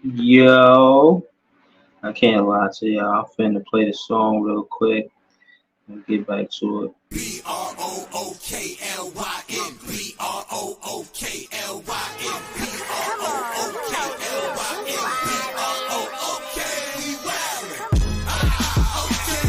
Yo, I can't lie to y'all. I'm finna play the song real quick and get back to it. Broklyn, Broklyn, we wildin'. Okay, we wildin'. Yeah, we wildin'. Okay, we wildin'. Broklyn.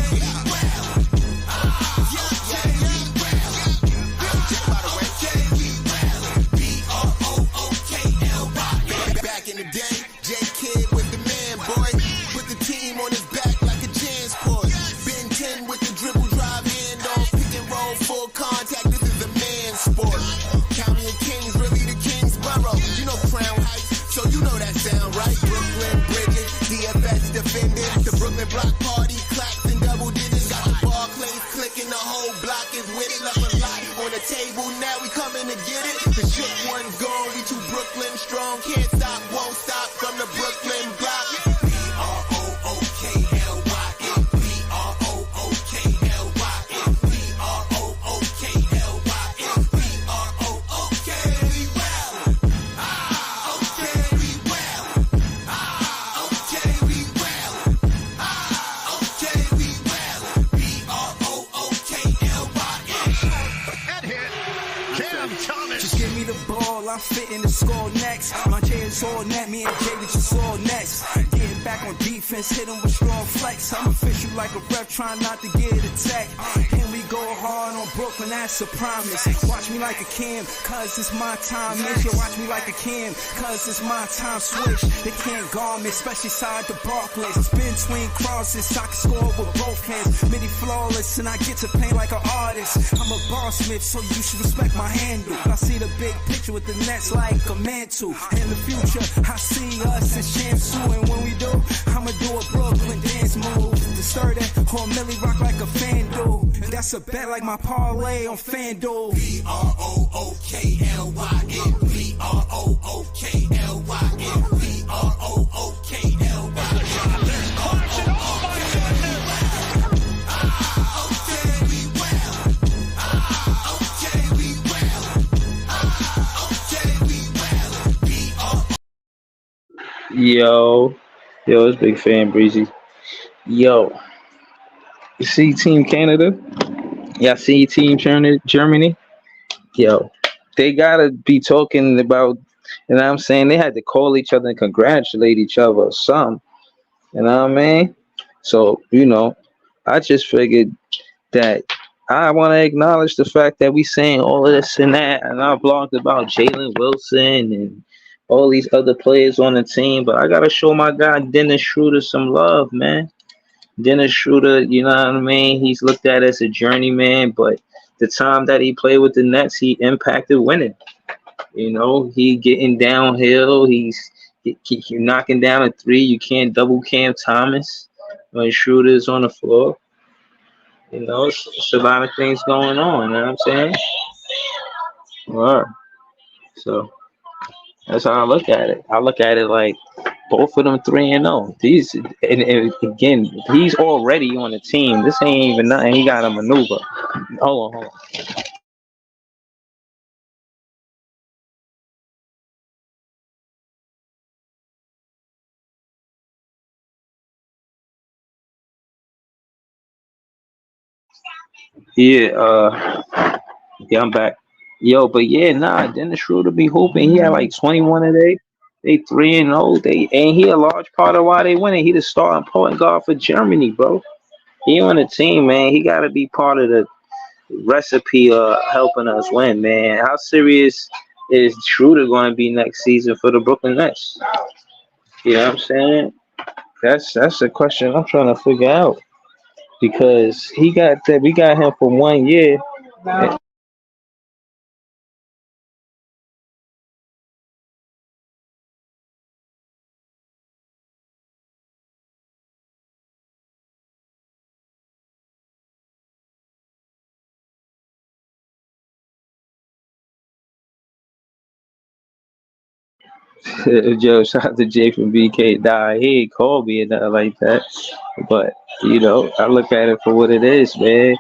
Back in the day, J Kid with the man, boy. Put the team on his back like a Jansport. Ben 10 with the dribble drive handoff. Pick and roll, full contact. This is a man sport. County of Kings, really the Kingsborough. You know Crown Heights, so you know that sound right. Brooklyn Bridges, DFS defenders. The Brooklyn Block Party, clacks and double digits. Got the Barclays clicking, the whole block is with it. Left a lot on the table, now we coming to get it. The shook one's gone, we too Brooklyn strong. Can't stop, won't stop from the Brooklyn block. Broklyn, we wildin'. Okay, we wildin'. Okay, we wildin'. Okay, we wildin'. That hit. Cam Thomas. Just give me the ball, I'm fitting the score next. My J is all net, me and Jay with just all next. Getting back on defense, hit him with strong flex. I'm official like a ref, trying not to get attacked. And we go hard on Brooklyn, that's a promise. Watch me like a Cam, cause it's my time. Make sure watch me like a Cam, cause it's my time. Switch, they can't guard me, especially side the Barclays. Spin between crosses, I can score with both hands. Midi flawless, and I get to paint like an artist. I'm a boss smith, so you should respect my handle. I see the big picture with the nets like a mantle. In the future, I see us in Shamsu, and when we do, I'ma do a Brooklyn dance move. The stir that or Millie rock like a fan do. That's a bet like my parlay on FanDuel. Broklyn, There's caution. Oh, my Yo, it's Big Fan Breezy. Yo, you see Team Canada? Y'all see Team Germany? Yo, they gotta be talking about, you know what I'm saying? They had to call each other and congratulate each other or something. You know what I mean? So, I just figured that I want to acknowledge the fact that we saying all of this and that, and I blogged about Jalen Wilson and all these other players on the team, but I gotta show my guy Dennis Shroeder some love, man. Dennis Shroeder, you know what I mean? He's looked at as a journeyman, but the time that he played with the Nets, he impacted winning. He getting downhill. He's knocking down a three. You can't double Cam Thomas when Schroeder's on the floor. It's a lot of things going on. You know what I'm saying? All right. So that's how I look at it. I look at it like both of them 3-0. These and again, he's already on the team. This ain't even nothing. He got a maneuver. Hold on. Yeah, I'm back. Yo, but yeah, Dennis Schroeder be hooping. He had like 21 today. They 3-0. And he a large part of why they winning. He the starting point guard for Germany, bro. He on the team, man. He gotta be part of the recipe of helping us win, man. How serious is Schroeder gonna be next season for the Brooklyn Nets? You know what I'm saying? That's a question I'm trying to figure out. Because we got him for 1 year. Joe, shout out to Jay from BK. Nah, he ain't called me or nothing like that. But, I look at it for what it is, man.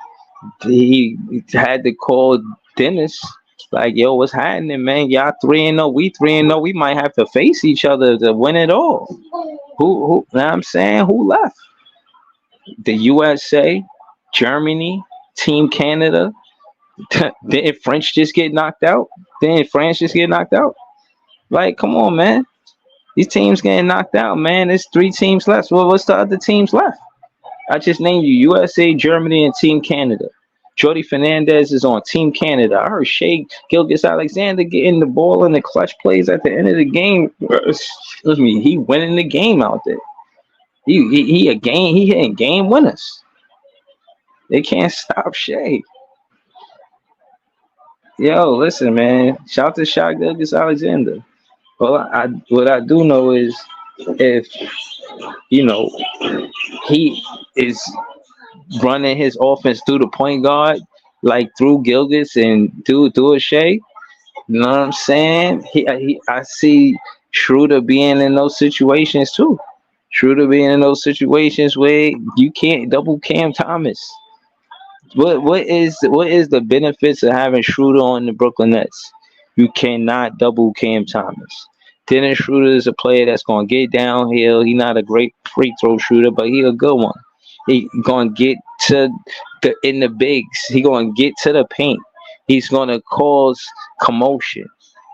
He had to call Dennis Like, yo, what's happening, man? Y'all 3-0, we 3-0. We might have to face each other to win it all. Who? Know what I'm saying? Who left? The USA, Germany, Team Canada. Didn't French just get knocked out? Didn't France just get knocked out? Like, come on, man. These teams getting knocked out, man. There's 3 teams left. Well, what's the other teams left? I just named you USA, Germany, and Team Canada. Jordi Fernandez is on Team Canada. I heard Shea Gilgeous-Alexander getting the ball in the clutch plays at the end of the game. Excuse me, he winning the game out there. He hitting game winners. They can't stop Shea. Yo, listen, man. Shout to Shea Gilgeous-Alexander. Well, what I do know is if he is running his offense through the point guard, like through Gilgis and through a Shea. You know what I'm saying? I see Schroeder being in those situations too. Schroeder being in those situations where you can't double Cam Thomas. What is the benefits of having Schroeder on the Brooklyn Nets? You cannot double Cam Thomas. Dennis Shroeder is a player that's gonna get downhill. He's not a great free throw shooter, but he a good one. He gonna get to in the bigs. He gonna get to the paint. He's gonna cause commotion,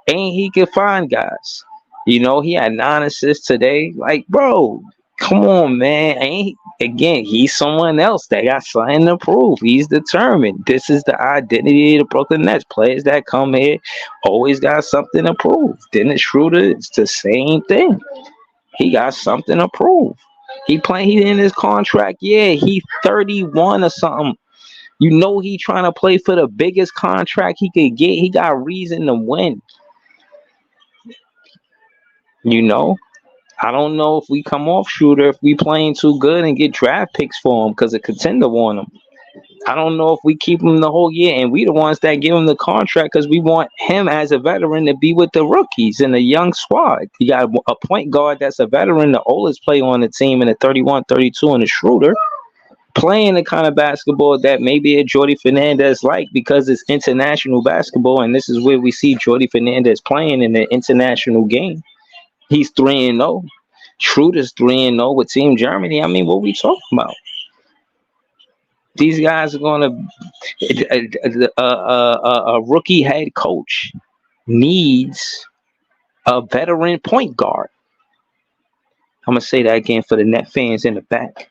and he can find guys. He had 9 assists today. Like, bro, come on, man. He's someone else that got something to prove. He's determined. This is the identity of the Brooklyn Nets. Players that come here always got something to prove. Dennis Shroeder, it's the same thing. He got something to prove. He in his contract. Yeah, he 31 or something. He trying to play for the biggest contract he could get. He got reason to win. I don't know if we come off Schroeder, if we playing too good and get draft picks for him because a contender want him. I don't know if we keep him the whole year and we the ones that give him the contract because we want him as a veteran to be with the rookies and the young squad. You got a point guard that's a veteran, the oldest player on the team, and a 31, 32 and a Schroeder playing the kind of basketball that maybe a Jordi Fernandez like because it's international basketball, and this is where we see Jordi Fernandez playing in the international game. He's 3-0. Schroeder's 3-0 with Team Germany. I mean, what are we talking about? These guys are going to a rookie head coach needs a veteran point guard. I'm going to say that again for the net fans in the back.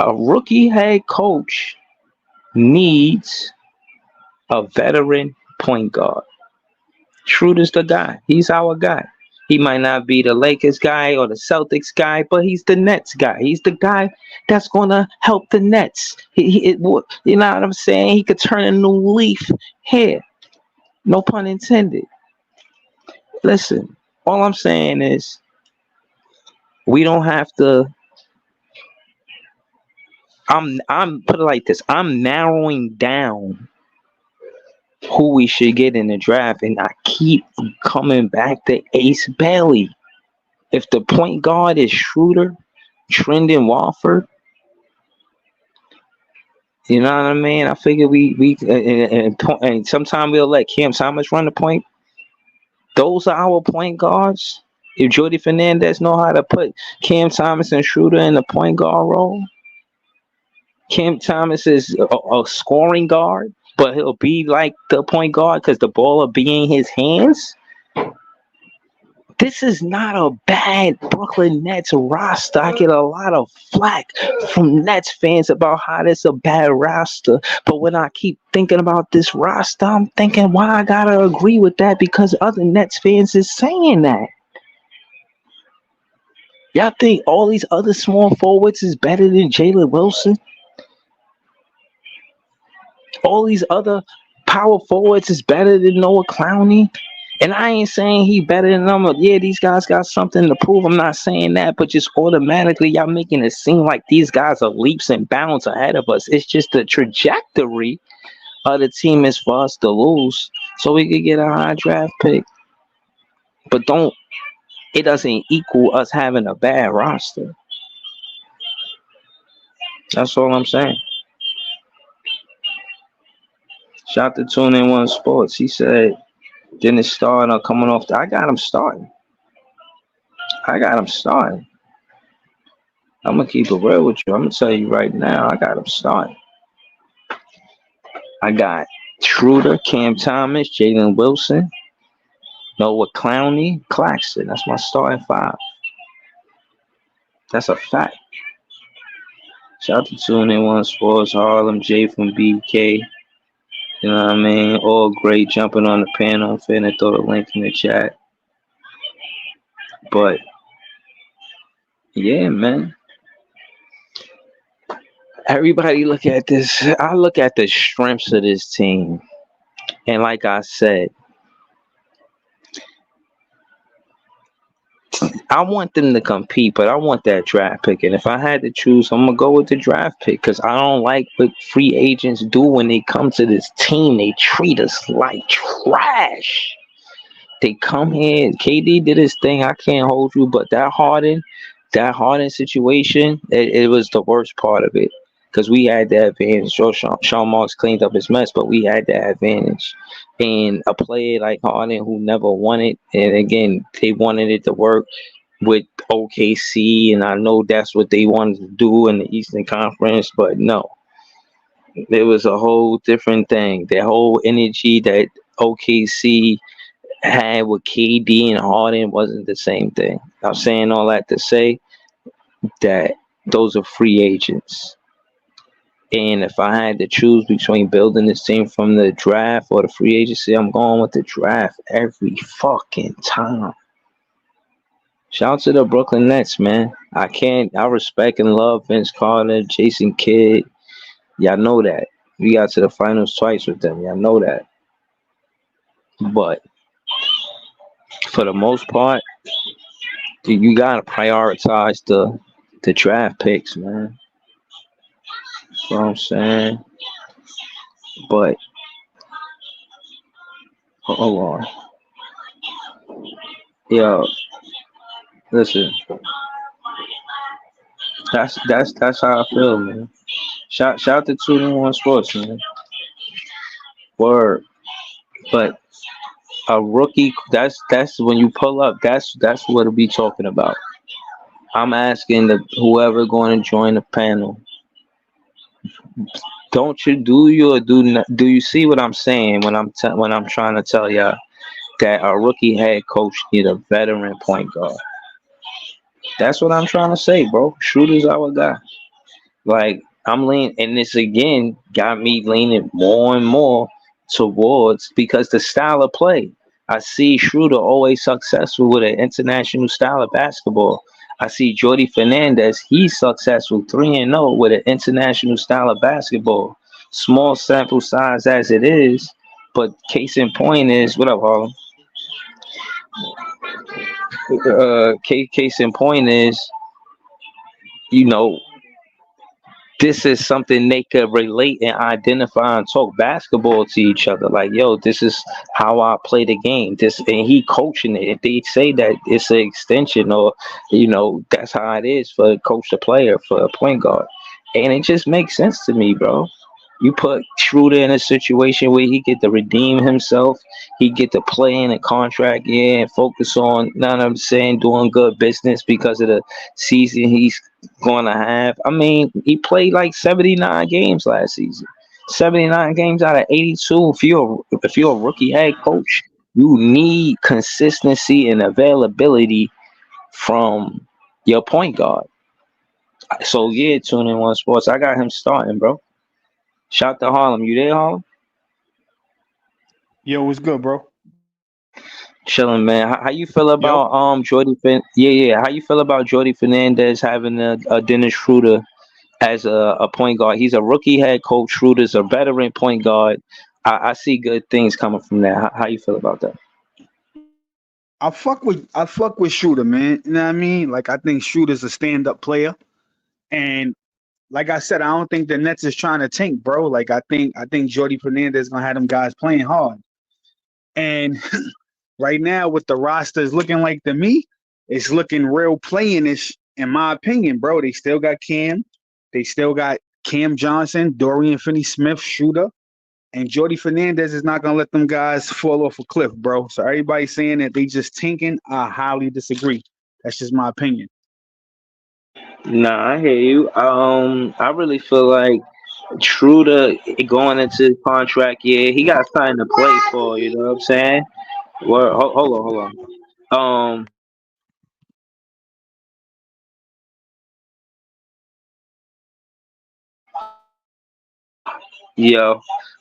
A rookie head coach needs a veteran point guard. Schroeder's the guy. He's our guy. He might not be the Lakers guy or the Celtics guy, but he's the Nets guy. He's the guy that's going to help the Nets. You know what I'm saying? He could turn a new leaf here. No pun intended. Listen, all I'm saying is we don't have to. I'm put it like this. I'm narrowing down who we should get in the draft, and I keep coming back to Ace Bailey. If the point guard is Schroeder, Trendon Watford, you know what I mean? I figure we and sometimes we'll let Cam Thomas run the point. Those are our point guards. If Jordi Fernandez know how to put Cam Thomas and Schroeder in the point guard role, Cam Thomas is a scoring guard, but he'll be like the point guard because the ball will be in his hands. This is not a bad Brooklyn Nets roster. I get a lot of flack from Nets fans about how this is a bad roster. But when I keep thinking about this roster, I'm thinking, why I gotta agree with that? Because other Nets fans is saying that. Y'all think all these other small forwards is better than Jalen Wilson? All these other power forwards is better than Noah Clowney? And I ain't saying he better than them. Yeah, these guys got something to prove. I'm not saying that, but just automatically y'all making it seem like these guys are leaps and bounds ahead of us. It's just the trajectory of the team is for us to lose so we could get a high draft pick. But it doesn't equal us having a bad roster. That's all I'm saying. Shout out to Tune In One Sports. He said Dennis starting or coming off. I got him starting. I got him starting. I'm gonna keep it real with you. I'm gonna tell you right now. I got him starting. I got Schroeder, Cam Thomas, Jalen Wilson, Noah Clowney, Claxton. That's my starting five. That's a fact. Shout out to Tune In One Sports, Harlem, J from BK. You know what I mean? All great jumping on the panel. I'm finna throw the link in the chat. But yeah, man. Everybody look at this. I look at the strengths of this team. And like I said, I want them to compete, but I want that draft pick. And if I had to choose, I'm going to go with the draft pick because I don't like what free agents do when they come to this team. They treat us like trash. They come here. KD did his thing. I can't hold you, but that Harden situation, it was the worst part of it because we had that advantage. Sean Marks cleaned up his mess, but we had that advantage. And a player like Harden who never won it, and again, they wanted it to work with OKC, and I know that's what they wanted to do in the Eastern Conference, but no. There was a whole different thing. The whole energy that OKC had with KD and Harden wasn't the same thing. I'm saying all that to say that those are free agents. And if I had to choose between building this team from the draft or the free agency, I'm going with the draft every fucking time. Shout out to the Brooklyn Nets, man. I respect and love Vince Carter, Jason Kidd. Y'all know that. We got to the finals twice with them. Y'all know that. But for the most part, you gotta prioritize the draft picks, man. You know what I'm saying? But hold on. Yo, listen. That's how I feel, man. Shout out to 2-1 Sports, man. Word. But a rookie, that's when you pull up, that's what we talking about. I'm asking whoever going to join the panel. Do you see what I'm saying when I'm trying to tell y'all that a rookie head coach need a veteran point guard? That's what I'm trying to say, bro. Schroeder's our guy. Like I'm leaning, and this again got me leaning more and more towards because the style of play. I see Schroeder always successful with an international style of basketball. I see Jordi Fernandez, he's successful 3-0 with an international style of basketball. Small sample size as it is, but case in point is, what up, Harlem? Case in point is, you know, this is something they could relate and identify and talk basketball to each other. Like, yo, this is how I play the game. And he coaching it. If they say that it's an extension or, you know, that's how it is for a coach to player, for a point guard. And it just makes sense to me, bro. You put Schroeder in a situation where he get to redeem himself. He get to play in a contract year and focus on, you know what I'm saying, doing good business because of the season he's going to have. I mean, he played like 79 games last season. 79 games out of 82. If you're a rookie head coach, you need consistency and availability from your point guard. So, yeah, 2-1 Sports. I got him starting, bro. Shout to Harlem. You there, Harlem? Yo, what's good, bro? Chilling, man. How you feel about Jordi? How you feel about Jordi Fernandez having a Dennis Shroeder as a point guard? He's a rookie head coach. Schroeder's a veteran point guard. I see good things coming from that. How you feel about that? I fuck with Schroeder, man. You know what I mean? Like I think Schroeder's a stand-up player, and like I said, I don't think the Nets is trying to tank, bro. Like I think Jordi Fernandez is gonna have them guys playing hard. And right now, with the rosters looking like to me, it's looking real playing-ish, in my opinion, bro. They still got Cam. They still got Cam Johnson, Dorian Finney-Smith, Schroeder. And Jordi Fernandez is not gonna let them guys fall off a cliff, bro. So everybody saying that they just tanking, I highly disagree. That's just my opinion. Nah, I hear you. I really feel like Schroeder going into the contract year, he got something to play for. You know what I'm saying? Well, hold on. Yo,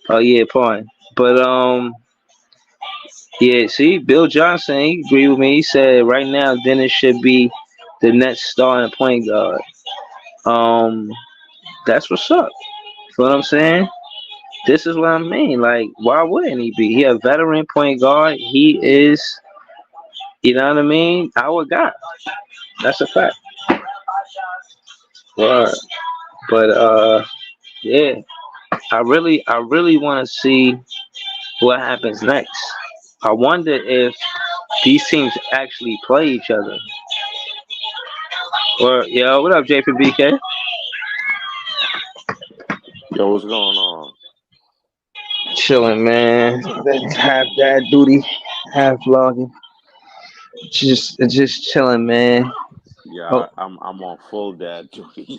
oh yeah, pardon. But yeah. See, Bill Johnson, he agreed with me. He said right now Dennis should be the next starting point guard. Um, that's what's up. You know what I'm saying? This is what I mean. Like, why wouldn't he be? He a veteran point guard. He is, you know what I mean? Our guy. That's a fact. Word. But yeah, I really want to see what happens next. I wonder if these teams actually play each other. Or yo, what up, JPBK? Yo, what's going on? Chilling, man. Half dad duty, half vlogging. Just chilling, man. Oh, Yeah, I'm on full dad duty.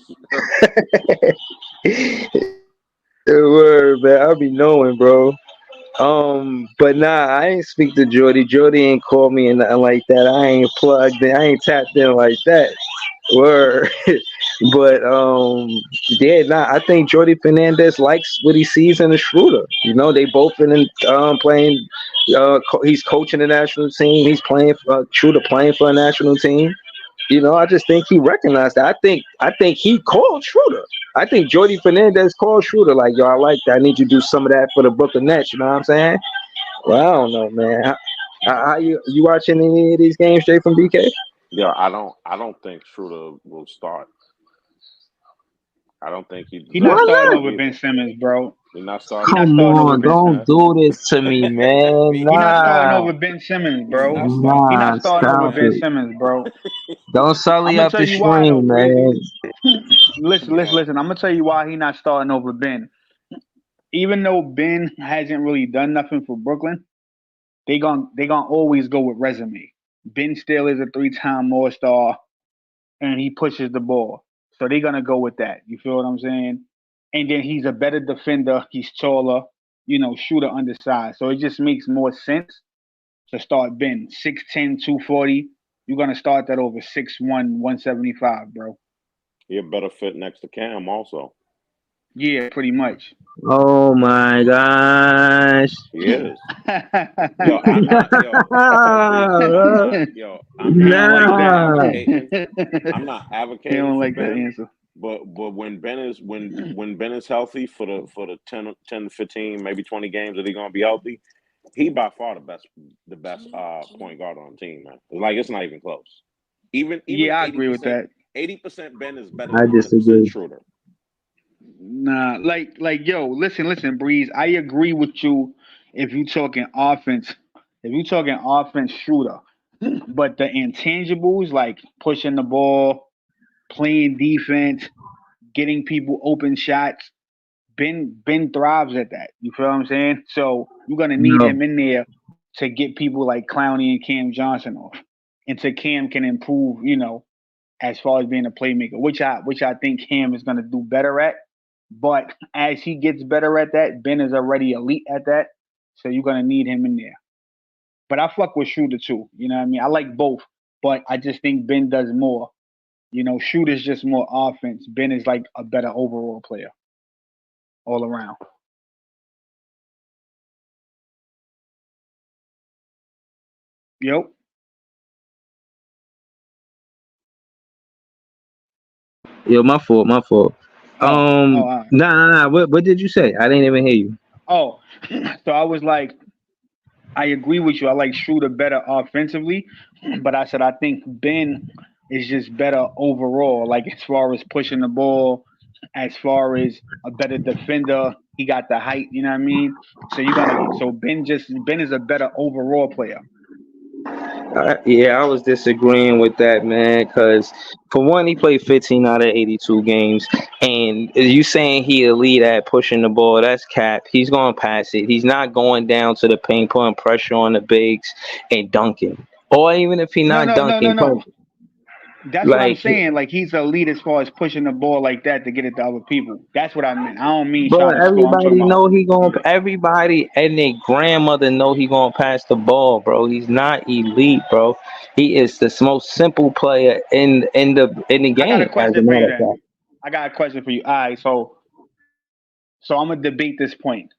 word, man. I be knowing, bro. But nah, I ain't speak to Jordy. Jordy ain't called me and nothing like that. I ain't plugged in. I ain't tapped in like that. Word. But yeah, nah. I think Jordi Fernandez likes what he sees in the Schroeder. You know, they both been playing. He's coaching the national team. He's playing for Schroeder playing for a national team. You know, I just think he recognized that. I think he called Schroeder. I think Jordi Fernandez called Schroeder like, yo, I like that. I need you to do some of that for the Brooklyn Nets. You know what I'm saying? Well, I don't know, man. How you watching any of these games straight from BK? Yeah, I don't think Schroeder will start. I don't think he He not Why deserves to starting not? start over Ben either. Simmons, bro. He's not He starting not over Come Ben starting over on, Ben Simmons. don't Simmons. do this to me, man. He's He not not starting Nah, over starting. Ben Simmons, He's bro. not starting He over not nah, Ben starting over stop Simmons. Ben it. Simmons, bro. Don't I'm sully gonna up tell the you why though, stream, Breezy. man. Yeah, Listen. I'm gonna tell you why he not starting over Ben. Even though Ben hasn't really done nothing for Brooklyn, they gonna always go with resume. Ben still is a 3-time All Star, and he pushes the ball, so they're gonna go with that. You feel what I'm saying? And then he's a better defender. He's taller, shooter undersized. So it just makes more sense to start Ben 6'10", 240. You're gonna start that over 6'1", 175, bro. he a better fit next to Cam also. Yeah, pretty much. Oh my gosh. He is. Yo, I'm not. Yo, Breezy. I'm not. Yo, I'm He not. don't I'm like not that. Nah. advocating. I'm not He advocating don't for like that Ben, answer. but when Ben is healthy for the 10 to 15, maybe 20 games that he's gonna be healthy, he by far the best point guard on the team, man. Like it's not even close. Even Yeah, I eighty agree with percent that. 80% Ben is better I than 100% disagree. Schroeder. Nah, yo, listen, Breeze. I agree with you if you talking offense. If you talking offense shooter, but the intangibles like pushing the ball, playing defense, getting people open shots, Ben thrives at that. You feel what I'm saying? So you're gonna need No. him in there to get people like Clowney and Cam Johnson off, and so Cam can improve. As far as being a playmaker, which I think Cam is gonna do better at. But as he gets better at that, Ben is already elite at that. So you're gonna need him in there. But I fuck with Shooter too. You know what I mean? I like both, but I just think Ben does more. Shooter's just more offense. Ben is like a better overall player all around. Yep. Yo, my fault, my fault. Oh, all right. Nah. What did you say? I didn't even hear you. Oh, so I was like, I agree with you. I like Shooter better offensively, but I said I think Ben is just better overall. Like as far as pushing the ball, as far as a better defender, he got the height. You know what I mean? So Ben is a better overall player. Yeah, I was disagreeing with that, man. Because for one, he played 15 out of 82 games, and you saying he elite at pushing the ball? That's cap. He's going to pass it. He's not going down to the paint, putting pressure on the bigs and dunking. Or even if he's No, not no, no, no, dunking, no. That's what I'm like, saying. Like he's a lead as far as pushing the ball like that to get it to other people. That's what I meant. I don't mean bro, trying to score. I'm talking everybody about. know he going. Everybody and their grandmother know he going to pass the ball, bro. He's not elite, bro. He is the most simple player in the I got a game. As a question for matter you of then. fact. I got a question for you. All right, so I'm gonna debate this point.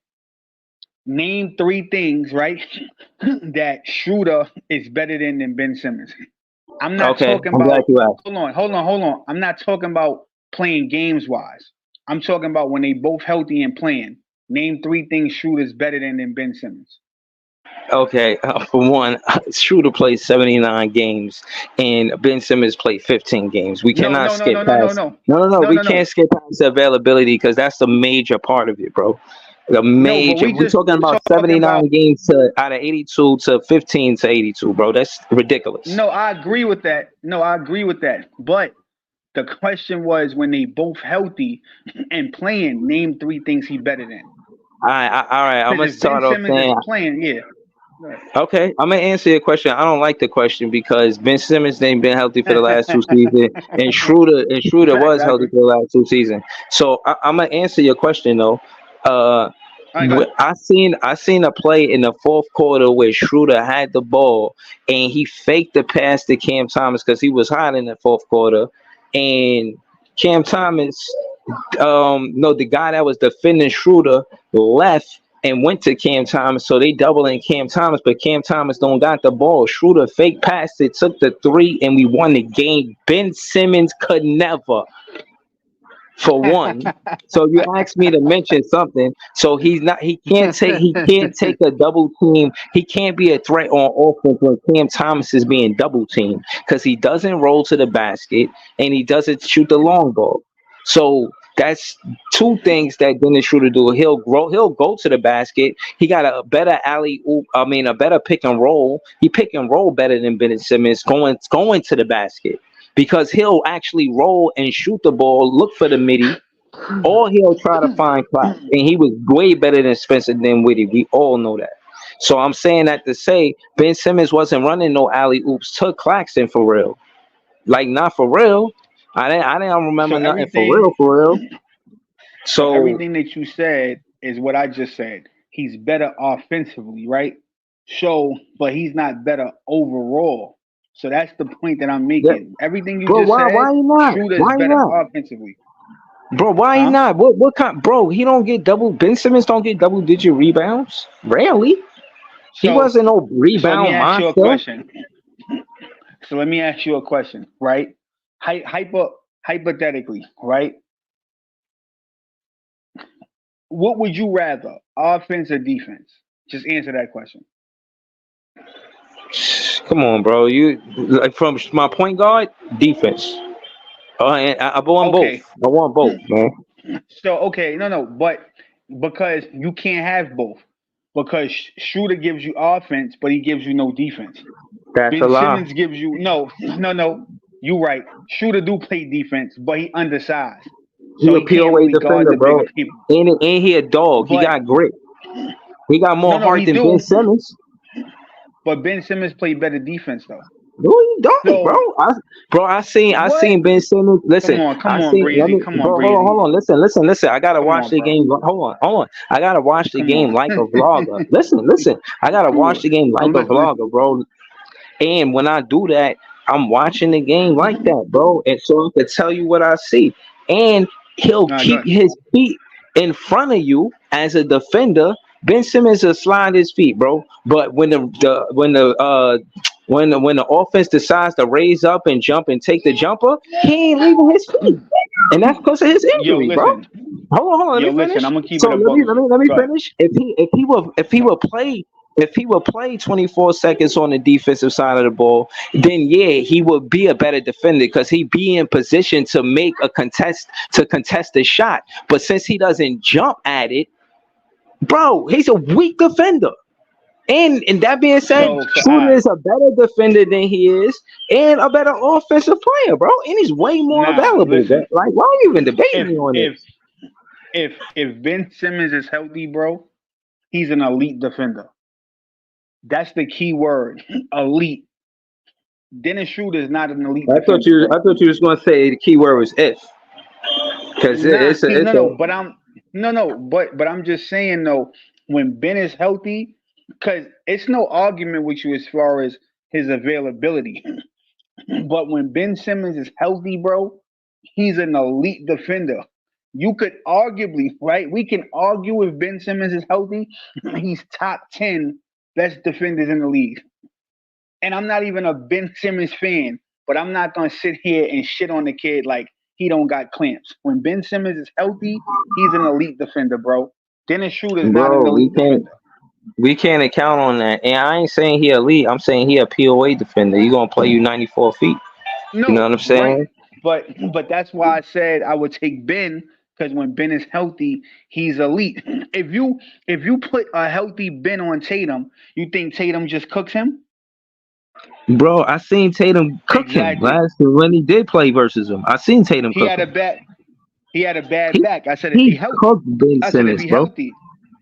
Name three things, right, that Schroeder is better than Ben Simmons. I'm not Okay, talking I'm glad about. you asked. Hold on. I'm not talking about playing games wise. I'm talking about when they both healthy and playing. Name three things Schroeder's better than Ben Simmons. Okay, for one, Schroeder played 79 games, and Ben Simmons played 15 games. We No, cannot no, no, skip no, no, no, past. no, No. no, We no, no, can't skip past the availability because that's the major part of it, bro. The no. But major. we We're just talking about talking about. 79 games to out of 82 to 15 to 82, bro. That's ridiculous. No, I agree with that. No, I agree with that. But the question was when they both healthy and playing, name three things he better than. All right. I'm Because gonna if Ben start off Simmons is saying. playing, yeah. Right. Okay, I'm gonna answer your question. I don't like the question because Ben Simmons ain't been healthy for the last two seasons, and Schroeder was healthy Exactly. for the last two seasons. So I'm gonna answer your question though. Uh, All right, go ahead. I seen a play in the fourth quarter where Schroeder had the ball and he faked the pass to Cam Thomas because he was hot in the fourth quarter, and Cam Thomas no, the guy that was defending Schroeder left and went to Cam Thomas, so they doubling Cam Thomas, but Cam Thomas don't got the ball. Schroeder fake passed it, took the three, and we won the game. Ben Simmons could never, for one. So you asked me to mention something. So he can't take a double team. He can't be a threat on offense when Cam Thomas is being double teamed because he doesn't roll to the basket and he doesn't shoot the long ball. So that's two things that Dennis Shroeder do. He'll go to the basket. He got a better alley oop, I mean a better pick and roll. He pick and roll better than Ben Simmons going to the basket because he'll actually roll and shoot the ball, look for the midi, or he'll try to find Clax. And he was way better than Spencer Dinwiddie. We all know that. So I'm saying that to say Ben Simmons wasn't running no alley oops to Claxton for real. Like not for real. I didn't So remember nothing everything, for real. so So everything that you said is what I just said. He's better offensively, right? So, but he's not better overall. So that's the point that I'm yeah, making. Everything you bro, just why said, he not? Shooter's Why he better not? offensively, Bro, why he huh? not? What kind bro, he don't get double Ben Simmons don't get double digit rebounds? Rarely. He So, wasn't no so let me rebound ask you a monster. question. So let me ask you a question, right? Hypothetically, right? What would you rather, offense or defense? Just answer that question. Come on, bro. You like from my point guard defense. And I want both. Okay. I want both, man. So okay, no, but because you can't have both. Because Shooter gives you offense, but he gives you no defense. That's a Ben lie. Simmons gives you no. You right. Shooter do play defense, but he undersized, He so a he can't POA really guard defender, the bigger bro. people. And he a dog. He But got grit. He got more no, heart he than Ben do. Simmons. But Ben Simmons played better defense though. No, he don't, bro. So I seen what? Ben Simmons. Listen, Come on, Breezy. Come on, bro. Breezy. Hold on. Listen. I gotta Come watch on, the bro. game. Hold on. I gotta watch the Come game on. like a vlogger. Listen. I gotta watch the game like I'm a listening. vlogger, bro. And when I do that, I'm watching the game like that, bro. And so I can tell you what I see. And he'll All right, go keep ahead. his feet in front of you as a defender. Ben Simmons will slide his feet, bro. But when the offense decides to raise up and jump and take the jumper, he ain't leaving his feet. And that's because of his Yo, injury, bro. listen. Hold on, let Yo, me listen. finish. I'm gonna keep So it a buck with you. let me Go ahead. finish. If he would play 24 seconds on the defensive side of the ball, then yeah, he would be a better defender because he'd be in position to make a contest the shot. But since he doesn't jump at it, bro, he's a weak defender. And that being said, So Schroeder is a better defender than he is, and a better offensive player, bro. And he's way more nah, available. Bro. listen. Like, why are you even debating If me on if this? if Ben Simmons is healthy, bro, he's an elite defender. That's the key word, elite. Dennis Shroeder is not an elite defender, I bro. thought you was gonna say the key word was if, because Nah, it's no, a no, but I'm just saying though, when Ben is healthy, because it's no argument with you as far as his availability. But when Ben Simmons is healthy, bro, he's an elite defender. You could arguably, right? We can argue if Ben Simmons is healthy, he's top 10 best defenders in the league. And I'm not even a Ben Simmons fan, but I'm not gonna sit here and shit on the kid like he don't got clamps. When Ben Simmons is healthy, he's an elite defender, bro. Dennis Shroeder is not an bro. elite defender. We can't account on that. And I ain't saying he elite. I'm saying he a POA defender. He gonna play you 94 feet. You know what No, I'm right? saying? But that's why I said I would take Ben because when Ben is healthy, he's elite. If you put a healthy Ben on Tatum, you think Tatum just cooks him? Bro, I seen Tatum cook him Exactly. last when he did play versus him. I seen Tatum He cook had a him. bad he had a bad He back. I said if he he healthy. cooked Ben I said if Simmons, he bro. healthy.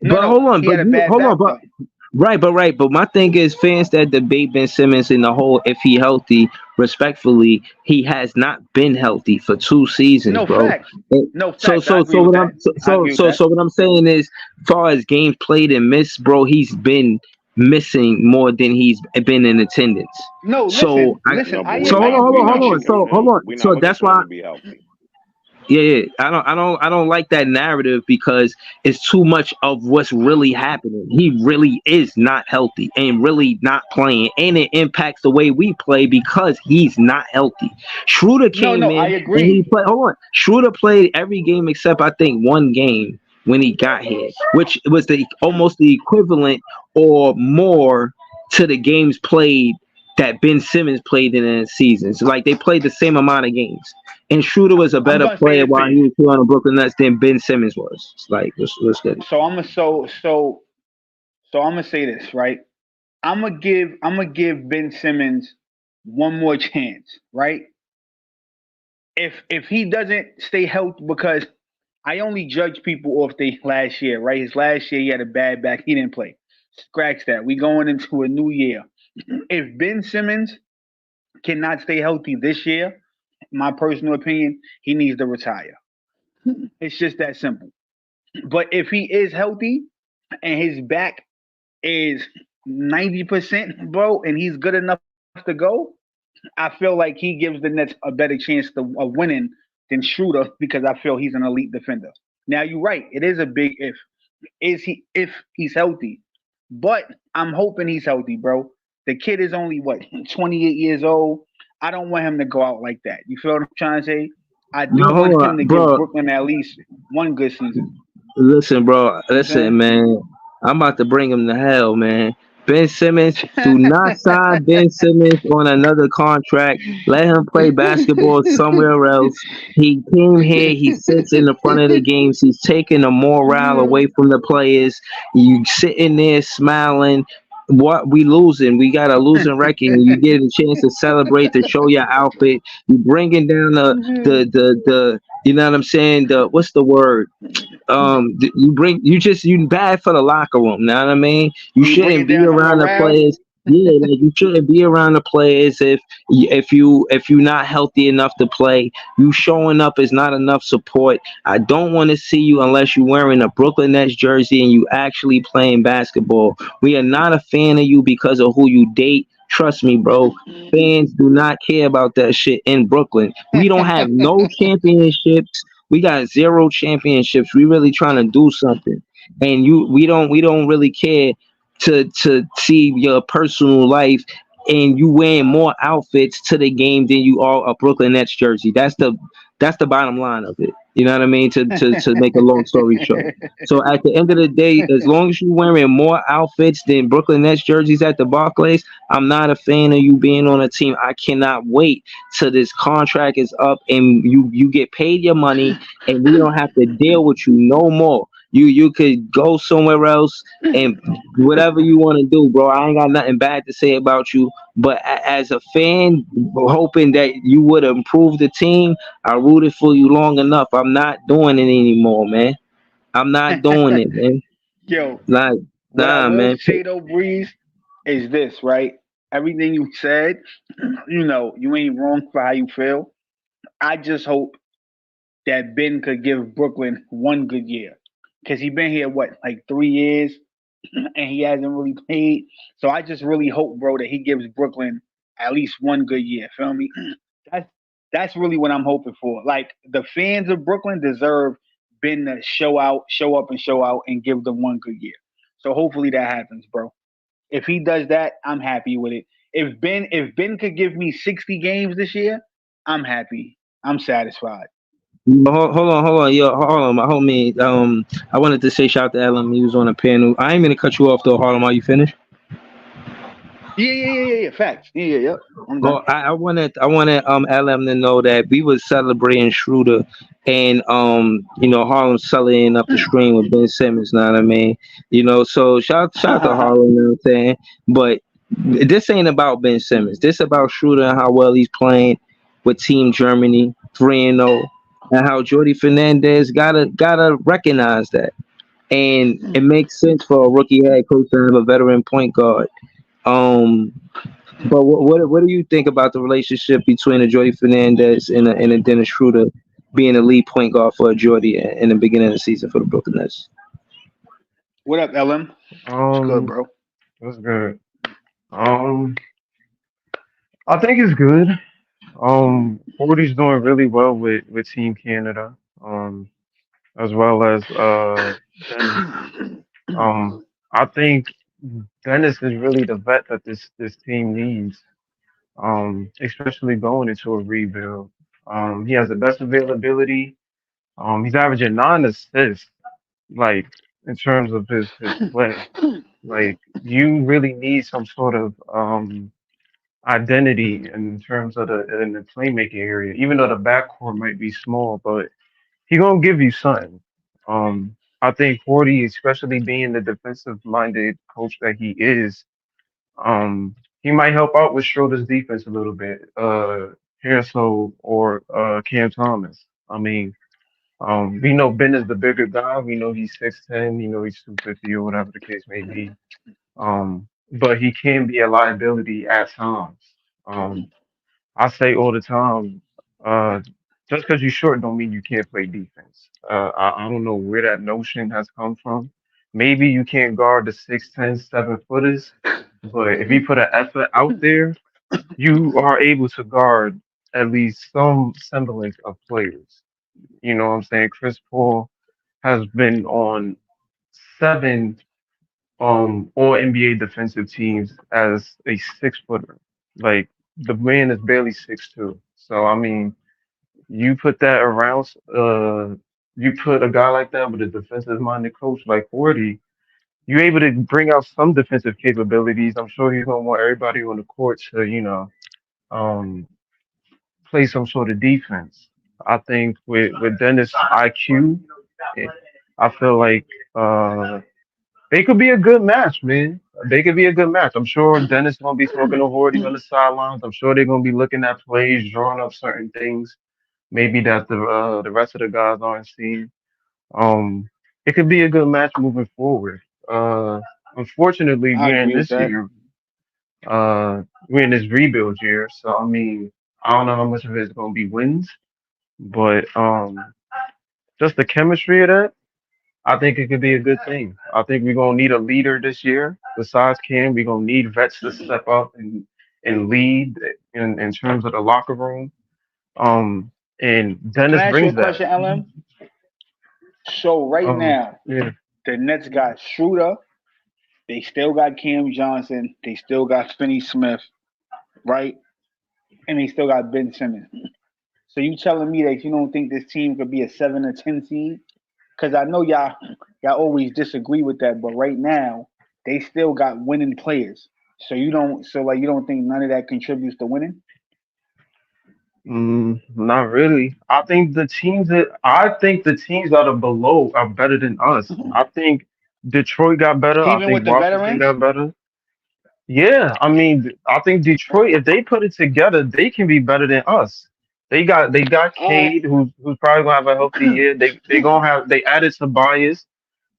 No, But no, hold on, he had a bad hold on, back but though. right. But my thing is, fans that debate Ben Simmons in the whole, if he healthy, respectfully, he has not been healthy for 2 seasons, No bro. facts. And No facts. I agree so with what that. I agree with that. what I'm saying is, far as games played and missed, bro, he's been missing more than he's been in attendance. No, So No, but I we're so I not agree with you. hold on. we're not So looking that's for him why to be healthy. yeah. I don't like that narrative because it's too much of what's really happening. He really is not healthy and really not playing, and it impacts the way we play because he's not healthy. Schroeder No, came no, I in and he agree. played. Hold on, Schroeder played every game except I think one game when he got here, which was the almost the equivalent or more to the games played that Ben Simmons played in a season. So like they played the same amount of games. And Schroeder was a I'm better gonna say player this to while you. he was here on the Brooklyn Nets than Ben Simmons was. It's like, let's get it. So I'm gonna so I'm gonna say this, right? I'm gonna give Ben Simmons one more chance, right? If he doesn't stay healthy, because I only judge people off the last year, right? His last year he had a bad back, he didn't play. Scratch that. We going into a new year. If Ben Simmons cannot stay healthy this year, my personal opinion, he needs to retire. It's just that simple. But if he is healthy and his back is 90%, bro, and he's good enough to go, I feel like he gives the Nets a better chance of winning than Shooter because I feel he's an elite defender. Now you're right, it is a big if. Is he if he's healthy? But I'm hoping he's healthy, bro. The kid is only what 28 years old. I don't want him to go out like that. You feel what I'm trying to say? I No, do want hold him on, to give bro. Brooklyn at least one good season. Listen, bro. You know Listen, what man. I'm about to bring him to hell, man. Ben Simmons, do I'm not sign Ben saying? Simmons on another contract. Let him play basketball somewhere else. He came here. He sits in the front of the games. He's taking the morale away from the players. You sitting there smiling. What we losing? We got a losing record. You get a chance to celebrate, to show your outfit. You bringing down the. You know what I'm saying? The what's the word? You bad for the locker room. Know what I mean? You You shouldn't bringing be down the around the morale? players. Yeah, like you shouldn't be around the players if you're not healthy enough to play. You showing up is not enough support. I don't want to see you unless you're wearing a Brooklyn Nets jersey and you actually playing basketball. We are not a fan of you because of who you date. Trust me, bro. Fans do not care about that shit in Brooklyn. We don't have no championships. We got zero championships. We really trying to do something, and we don't really care to see your personal life. And you wearing more outfits to the game than you are a Brooklyn Nets jersey. That's the bottom line of it. You know what I mean? To make a long story short. So at the end of the day, as long as you're wearing more outfits than Brooklyn Nets jerseys at the Barclays, I'm not a fan of you being on a team. I cannot wait till this contract is up and you get paid your money and we don't have to deal with you no more. You could go somewhere else and whatever you want to do, bro. I ain't got nothing bad to say about you. But as a fan, hoping that you would improve the team, I rooted for you long enough. I'm not doing it anymore, man. I'm not doing it, man. Yo, Like, what I nah, will man. say though, Breeze, is this, right? Everything you said, you ain't wrong for how you feel. I just hope that Ben could give Brooklyn one good year. Because he been here, what, like 3 years, and he hasn't really played. So I just really hope, bro, that he gives Brooklyn at least one good year. Feel me? That's that's really what I'm hoping for. Like the fans of Brooklyn deserve Ben to show up and show out and give them one good year. So hopefully that happens, bro. If he does that, I'm happy with it. If Ben could give me 60 games this year, I'm happy. I'm satisfied. Hold on, yo, hold on, my homie. I wanted to say shout out to Ellen. He was on a panel. I ain't gonna cut you off though, Harlem. Are you finished? Yeah. Facts. Yeah. Yep. I'm done. Well, I wanted LM to know that we was celebrating Schroeder and Harlem selling up the screen with Ben Simmons. Know what I mean? So shout out to Harlem. You know what I'm saying? But this ain't about Ben Simmons. This about Schroeder and how well he's playing with Team Germany 3-0, and how Jordi Fernandez gotta recognize that. And it makes sense for a rookie head coach to have a veteran point guard. Um, but what do you think about the relationship between a Jordi Fernandez and a Dennis Shroeder being a lead point guard for a Jordi in the beginning of the season for the Brooklyn Nets? What up, LM? It's good, Um, bro. that's good. Um, I think it's good. Forty's doing really well with Team Canada. As well as Dennis. Um, I think Dennis is really the vet that this team needs. Especially going into a rebuild. He has the best availability. He's averaging 9 assists, like in terms of his play. Like you really need some sort of identity in terms of the playmaking area. Even though the backcourt might be small, but he gonna give you something. I think 40, especially being the defensive minded coach that he is, he might help out with Schroeder's defense a little bit. Here so or Cam Thomas. I mean, we know Ben is the bigger guy. We know he's 6'10", you know he's 250 or whatever the case may be. But he can be a liability at times. Um, I say all the time, uh, just because you're short don't mean you can't play defense. I don't know where that notion has come from. Maybe you can't guard the 6'10", 7-footers, but if you put an effort out there, you are able to guard at least some semblance of players. You know what I'm saying? Chris Paul has been on 7 all NBA defensive teams as a 6-footer. Like the man is barely 6'2". So I mean, you put that around you put a guy like that with a defensive minded coach like 40, you're able to bring out some defensive capabilities. I'm sure he's gonna want everybody on the court to, um play some sort of defense. I think with Dennis IQ, eh, I feel like they could be a good match, man. They could be a good match. I'm sure Dennis gonna be smoking a Horty on the sidelines. I'm sure they're gonna be looking at plays, drawing up certain things, maybe that the rest of the guys aren't seeing. Um, it could be a good match moving forward. Unfortunately, I agree with that. we're in this rebuild year, so I mean, I don't know how much of it's gonna be wins, but just the chemistry of that. I think it could be a good thing. I think we're gonna need a leader this year. Besides Cam, we're gonna need vets to step up and lead in terms of the locker room. Um, and Can Dennis I ask you a brings that. question, LM? So right now, Yeah. the Nets got Schroeder. They still got Cam Johnson. They still got Finney Smith, right? And they still got Ben Simmons. So you telling me that you don't think this team could be a 7 or 10 seed? Because I know y'all always disagree with that, but right now they still got winning players. So you don't think none of that contributes to winning? Not really. I think the teams that are below are better than us. I think Detroit got better. I Even think with the Washington veterans. got better. Yeah, I mean, I think Detroit, if they put it together, they can be better than us. They got Uh, Cade, who's probably gonna have a healthy year. They added Tobias.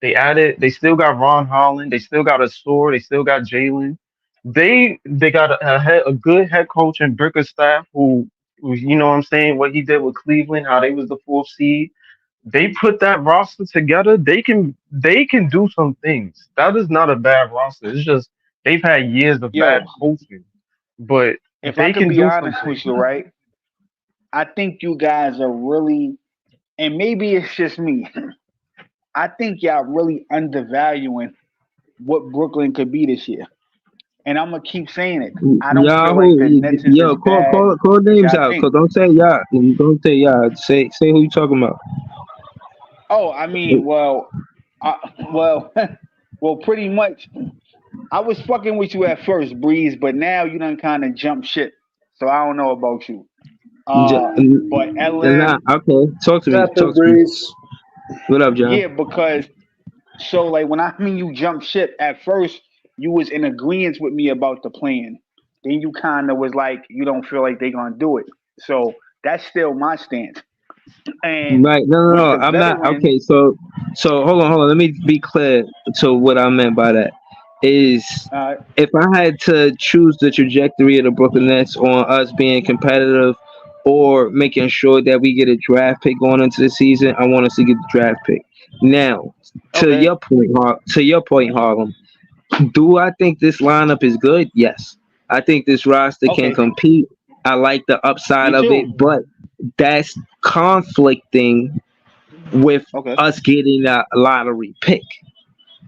They still got Ron Holland. They still got a sword. They still got Jalen. They got a good head coach and Bickerstaff who you know what I'm saying, what he did with Cleveland, how they was the fourth seed. They put that roster together. They can do some things. That is not a bad roster. It's just they've had years of bad yo, coaching, but if I they could can be do some honest with things. you, right? I think you guys are really, and maybe it's just me. I think y'all really undervaluing what Brooklyn could be this year. And I'm gonna keep saying it. I don't feel like Yahoo, the Nets is as yo, call bad call call as names y'all out. think. Cause don't say yeah. Don't say yeah. Say who you talking about. Oh, I mean, well, well, pretty much. I was fucking with you at first, Breeze, but now you done kind of jump shit. So I don't know about you. J- But Nah, LM, okay. Talk to me. Happened, Talk to me. Breeze. What up, John? yeah, because so like when I mean you jump ship, at first you was in agreement with me about the plan. Then you kind of was like you don't feel like they gonna do it. So that's still my stance. And Right. No, no, with no. the I'm not. veterans, Okay. So hold on. Let me be clear to what I meant by that. Is uh, if I had to choose the trajectory of the Brooklyn Nets on us being competitive or making sure that we get a draft pick going into the season, I want us to get the draft pick. Now, okay, To your point, Harlem. Do I think this lineup is good? Yes. I think this roster can okay, compete. I like the upside me of it, too. but that's conflicting with Okay, us getting a lottery pick.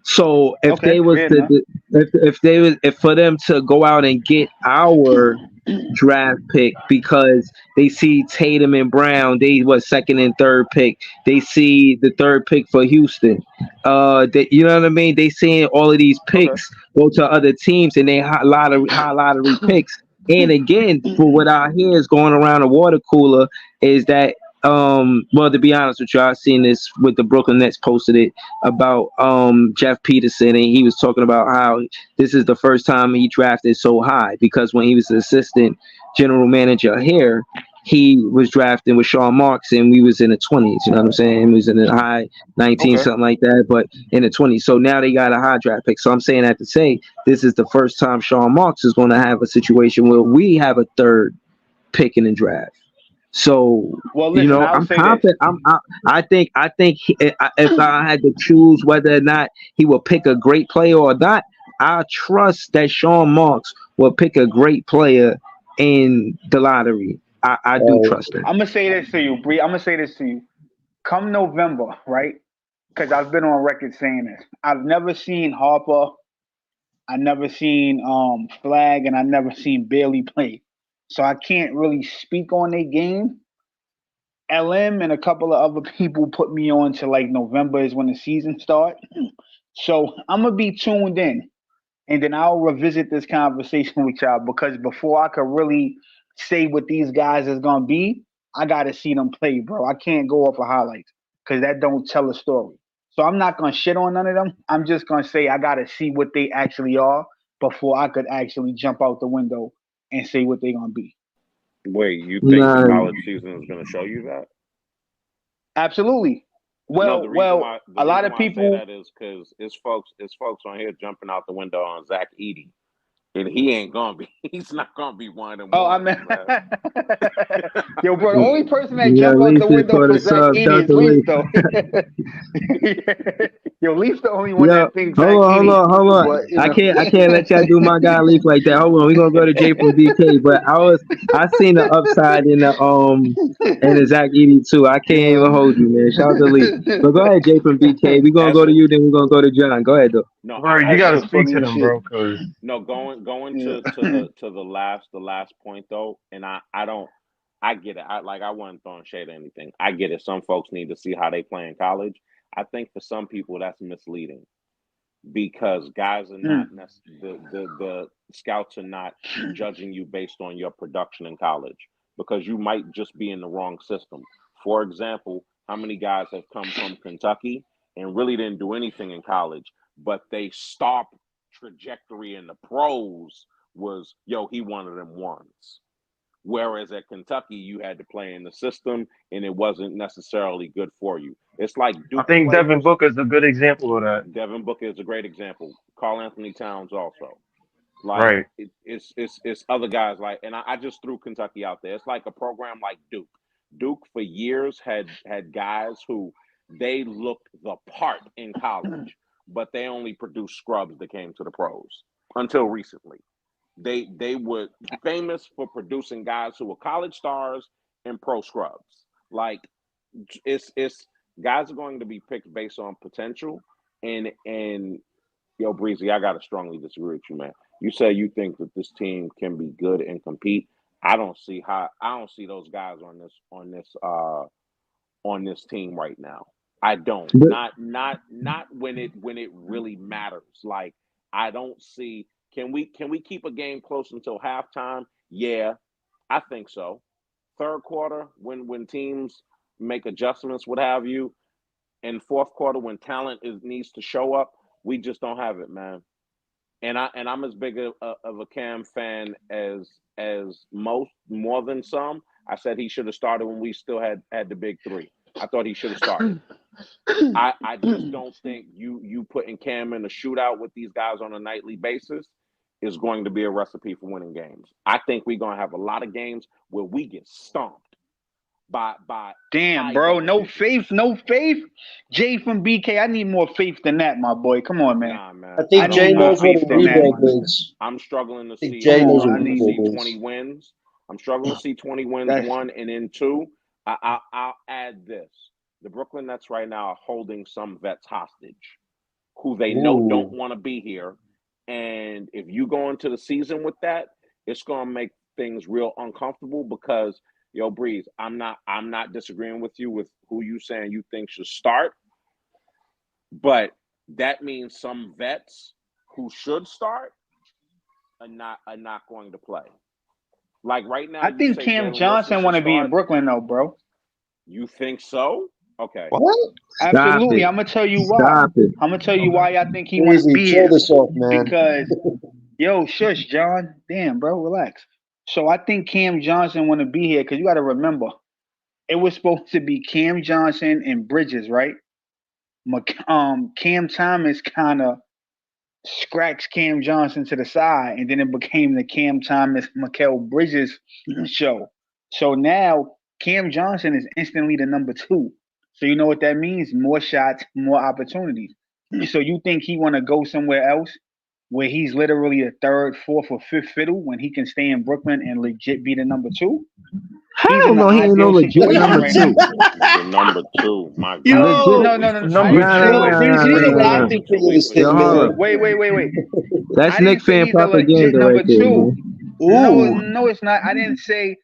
So if okay, they was fair enough. to if they was if for them to go out and get our draft pick because they see Tatum and Brown, they was second and third pick. They see the third pick for Houston. You know what I mean? They seeing all of these Okay, picks go to other teams and they high lottery picks. And again, for what I hear is going around the water cooler is that well, to be honest with you, I seen this with the Brooklyn Nets posted it about Jeff Peterson, and he was talking about how this is the first time he drafted so high because when he was the assistant general manager here, he was drafting with Sean Marks and we was in the 20s. You know what I'm saying? He was in the high 19, okay, something like that, but in the 20s. So now they got a high draft pick. So I'm saying that to say this is the first time Sean Marks is going to have a situation where we have a third pick in the draft. So well, listen, I'll I'm say this. confident. If I had to choose whether or not he will pick a great player or not, I trust that Sean Marks will pick a great player in the lottery. I do Uh, trust him. I'm gonna say this to you, Bree. I'm gonna say this to you. Come November, right? Because I've been on record saying this. I've never seen Harper, I never seen Flag, and I never seen Bailey play. So I can't really speak on their game. LM and a couple of other people put me on to like November is when the season start. So I'm gonna be tuned in, and then I'll revisit this conversation with y'all because before I could really say what these guys is gonna be, I gotta see them play, bro. I can't go off of highlights because that don't tell a story. So I'm not gonna shit on none of them. I'm just gonna say I gotta see what they actually are before I could actually jump out the window and say what they gonna be. Wait, you think the Nah, college season is going to show you that? Absolutely. No, the A lot reason of why I say people. that is because it's folks on here jumping out the window on Zack Edey, and he ain't gonna be. He's not gonna be one of them Oh, I ones, mean, man. yo, bro. The only person that yeah, jump out the Leaf is window for for the Zach sub, Edey is Dr. Leaf, Leaf. though. Yo, Leaf's the only one Yo, that thinks Zach Edey. hold on. But you know, I can't let y'all do my guy Leaf like that. Hold on, we gonna go to Jay from BK. But I seen the upside in the Zach Edey too. I can't even yo. hold you, man. Shout out to Leaf. But go ahead, Jay from BK. We gonna That's go to a you, then we're gonna go to John. Go ahead though. no. Bro, you I That gotta shit look. speak to funny as them, shit. bro, because No, going Yeah. to the last point though, and I don't. I get it. I wasn't throwing shade or anything. I get it. Some folks need to see how they play in college. I think for some people that's misleading because guys are not Mm. the scouts are not judging you based on your production in college. because you might just be in the wrong system. For example, how many guys have come from Kentucky and really didn't do anything in college, but they star trajectory in the pros was, yo, he one of them ones. Whereas at Kentucky, you had to play in the system, and it wasn't necessarily good for you. It's like I Duke think Devin players. Booker is a good example of that. Devin Booker is a great example. Carl Anthony Towns also. Like Right. it's other guys like, and I just threw Kentucky out there. It's like a program like Duke. Duke for years had guys who they looked the part in college, but they only produced scrubs that came to the pros until recently. They were famous for producing guys who were college stars and pro scrubs. Like it's guys are going to be picked based on potential and yo, Breezy, I gotta strongly disagree with you, man. You say you think that this team can be good and compete. I don't see those guys on this team right now. I don't. Not when it really matters. Like I don't see can we keep a game close until halftime? Yeah, I think so. Third quarter, when teams make adjustments, what have you, and fourth quarter when talent needs to show up, we just don't have it, man. I'm as big of a Cam fan as most, more than some. I said he should have started when we still had the big three. I thought he should have started. I just don't think you putting Cam in a shootout with these guys on a nightly basis is going to be a recipe for winning games. I think we're gonna have a lot of games where we get stomped by Damn, high bro. double No digits. faith. No faith. Jay from BK. I need more faith than that, my boy. Come on, man. Nah, man. I I think Jay need more knows what faith a than that, rebuild man. is. I'm struggling to I think see. Jay Come knows on, what I a need rebuild 20 is. wins. I'm struggling to see 20 wins. that's One and then two. I'll add this: the Brooklyn Nets right now are holding some vets hostage, who they know don't Ooh. want to be here. And if you go into the season with that, it's gonna make things real uncomfortable because yo, Breeze, I'm not disagreeing with you with who you saying you think should start, but that means some vets who should start are not going to play. Like right now, I you think say Cam Jalen Wilson Johnson should want to be in start. Brooklyn though, bro. You think so? Okay. What? Stop Absolutely. it. I'm gonna tell you why. Stop it. I'm gonna tell you why I think he want to Easy. be Chill here. this off, man. Because yo, shush, John. Damn, bro, relax. So I think Cam Johnson want to be here because you got to remember it was supposed to be Cam Johnson and Bridges, right? Cam Thomas kind of scratched Cam Johnson to the side, and then it became the Cam Thomas Mikal Bridges show. So now Cam Johnson is instantly the number two. So you know what that means? More shots, more opportunities. So you think he want to go somewhere else where he's literally a third, fourth, or fifth fiddle when he can stay in Brooklyn and legit be the number two? He's Hell in the no, he ain't no ideal legit situation number right two. now. The number two. My God. Legit. Yo, No, no, no. I Number didn't say yo, two he's is a. Breezy, you're Wait, the wait, crazy. wait, laughing king of this Yo, thing, hold man. up. wait. That's I didn't Nick say fan he's a legit propaganda right number there, two. man. No, Ooh, no, it's not. I didn't say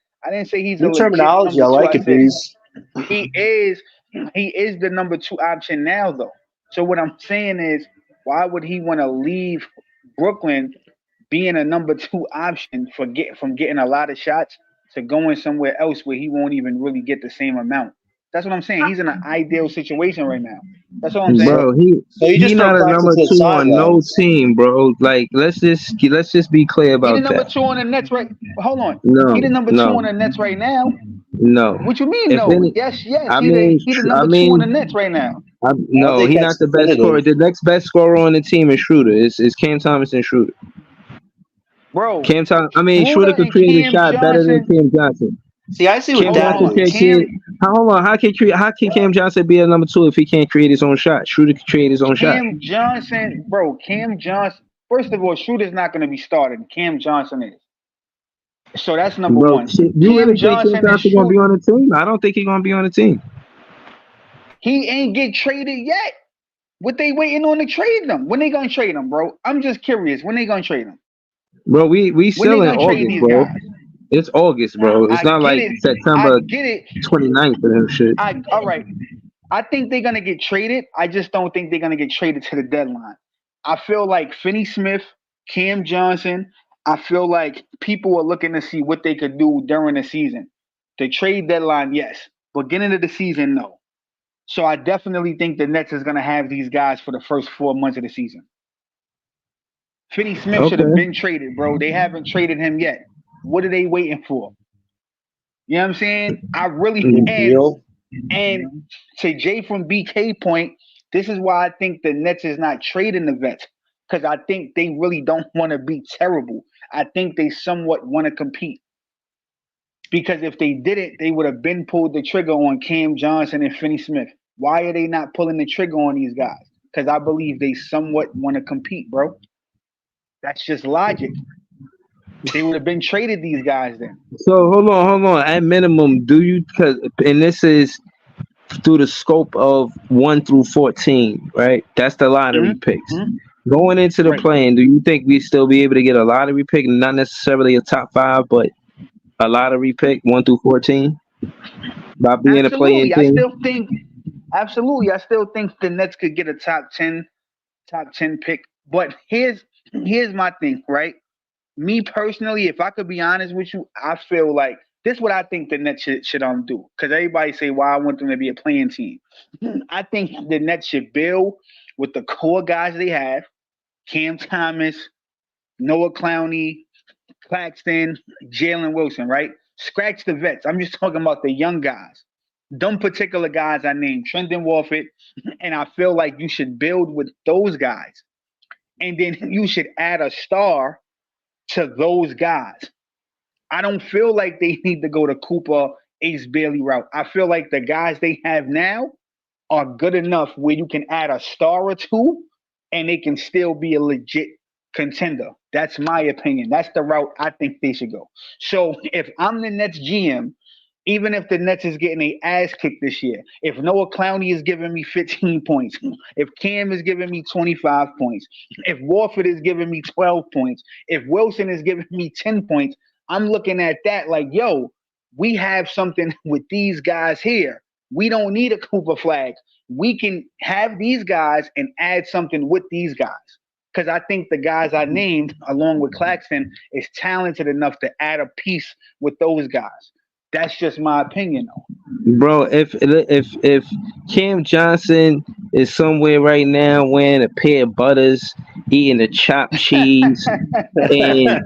he's a new legit terminology. number I two. like I it, said Breeze. he is he is the number two option now though. So what I'm saying is why would he want to leave Brooklyn being a number two option from getting a lot of shots to going somewhere else where he won't even really get the same amount? That's what I'm saying. He's in an ideal situation right now. That's all I'm saying. Bro, So, so you he just throw not a Claxton number to the two on no sidelines. team, bro. Like let's just be clear He the about number that. two on the Nets right. Hold on. He No, the number two on no, the Nets right now. no. What you mean If no? any, Yes, yes. I He the mean, he the I number two on the mean, Nets right now, I don't no, think he not that's the best scorer. definitive. The next best scorer on the team is Schroeder. It's Cam Thomas and Schroeder. bro. Schroeder Schroeder could and create a Cam shot better than Johnson. Cam Johnson. See, I see what Cam Hold Dak Johnson on, can't is. create. Cam Hold on, how can Cam Johnson be a number two if he can't create his own shot? Schroeder can create his own shot. Cam Johnson, bro. Cam Johnson. First of all, Schroeder's not going to be starting. Cam Johnson is. So that's number Bro, one. you Cam really think Cam Johnson and Johnson gonna be Schroeder. on the team? I don't think he's gonna be on the team. He ain't get traded yet. What they waiting on to trade them? When they gonna trade them, bro? I'm just curious. When they gonna trade them? Bro, we When they still in gonna trade August, these bro. guys? It's August, bro. It's I not get like it. I September get it. 29th or them shit. I all right. I think they're gonna get traded. I just don't think they're gonna get traded to the deadline. I feel like Finney Smith, Cam Johnson. I feel like people are looking to see what they could do during the season. The trade deadline, yes. Beginning of the season, no. So I definitely think the Nets is gonna have these guys for the first 4 months of the season. Finney Smith should have Okay. been traded, bro. They haven't traded him yet. What are they waiting for? You know what I'm saying? I really Yo. and to Jay from BK point, this is why I think the Nets is not trading the vets. Because I think they really don't want to be terrible. I think they somewhat want to compete. Because if they didn't, they would have been pulled the trigger on Cam Johnson and Finney Smith. Why are they not pulling the trigger on these guys? Because I believe they somewhat want to compete, bro. That's just logic. They would have been traded these guys then. So hold on. At minimum, do you because and this is through the scope of 1 through 14, right? That's the lottery picks. Mm-hmm. Going into the Right. play-in, do you think we still be able to get a lottery pick? Not necessarily a top 5, but a lottery pick 1 through 14 by being a play-in Absolutely. I team. still think absolutely. I still think the Nets could get a top ten pick. But here's my thing, right? Me personally, if I could be honest with you, I feel like this is what I think the Nets should do. Because everybody say, "Why I want them to be a playing team." I think the Nets should build with the core guys they have: Cam Thomas, Noah Clowney, Claxton, Jalen Wilson. Right? Scratch the vets. I'm just talking about the young guys. Them particular guys I named, Trendon Warford, and I feel like you should build with those guys, and then you should add a star to those guys. I don't feel like they need to go to Cooper, Ace Bailey route. I feel like the guys they have now are good enough where you can add a star or two and they can still be a legit contender. That's my opinion. That's the route I think they should go. So if I'm the Nets GM, even if the Nets is getting a ass kicked this year, if Noah Clowney is giving me 15 points, if Cam is giving me 25 points, if Warford is giving me 12 points, if Wilson is giving me 10 points, I'm looking at that like, yo, we have something with these guys here. We don't need a Cooper flag. We can have these guys and add something with these guys. Because I think the guys I named, along with Claxton, is talented enough to add a piece with those guys. That's just my opinion, though. Bro, if Cam Johnson is somewhere right now wearing a pair of butters, eating the chopped cheese, and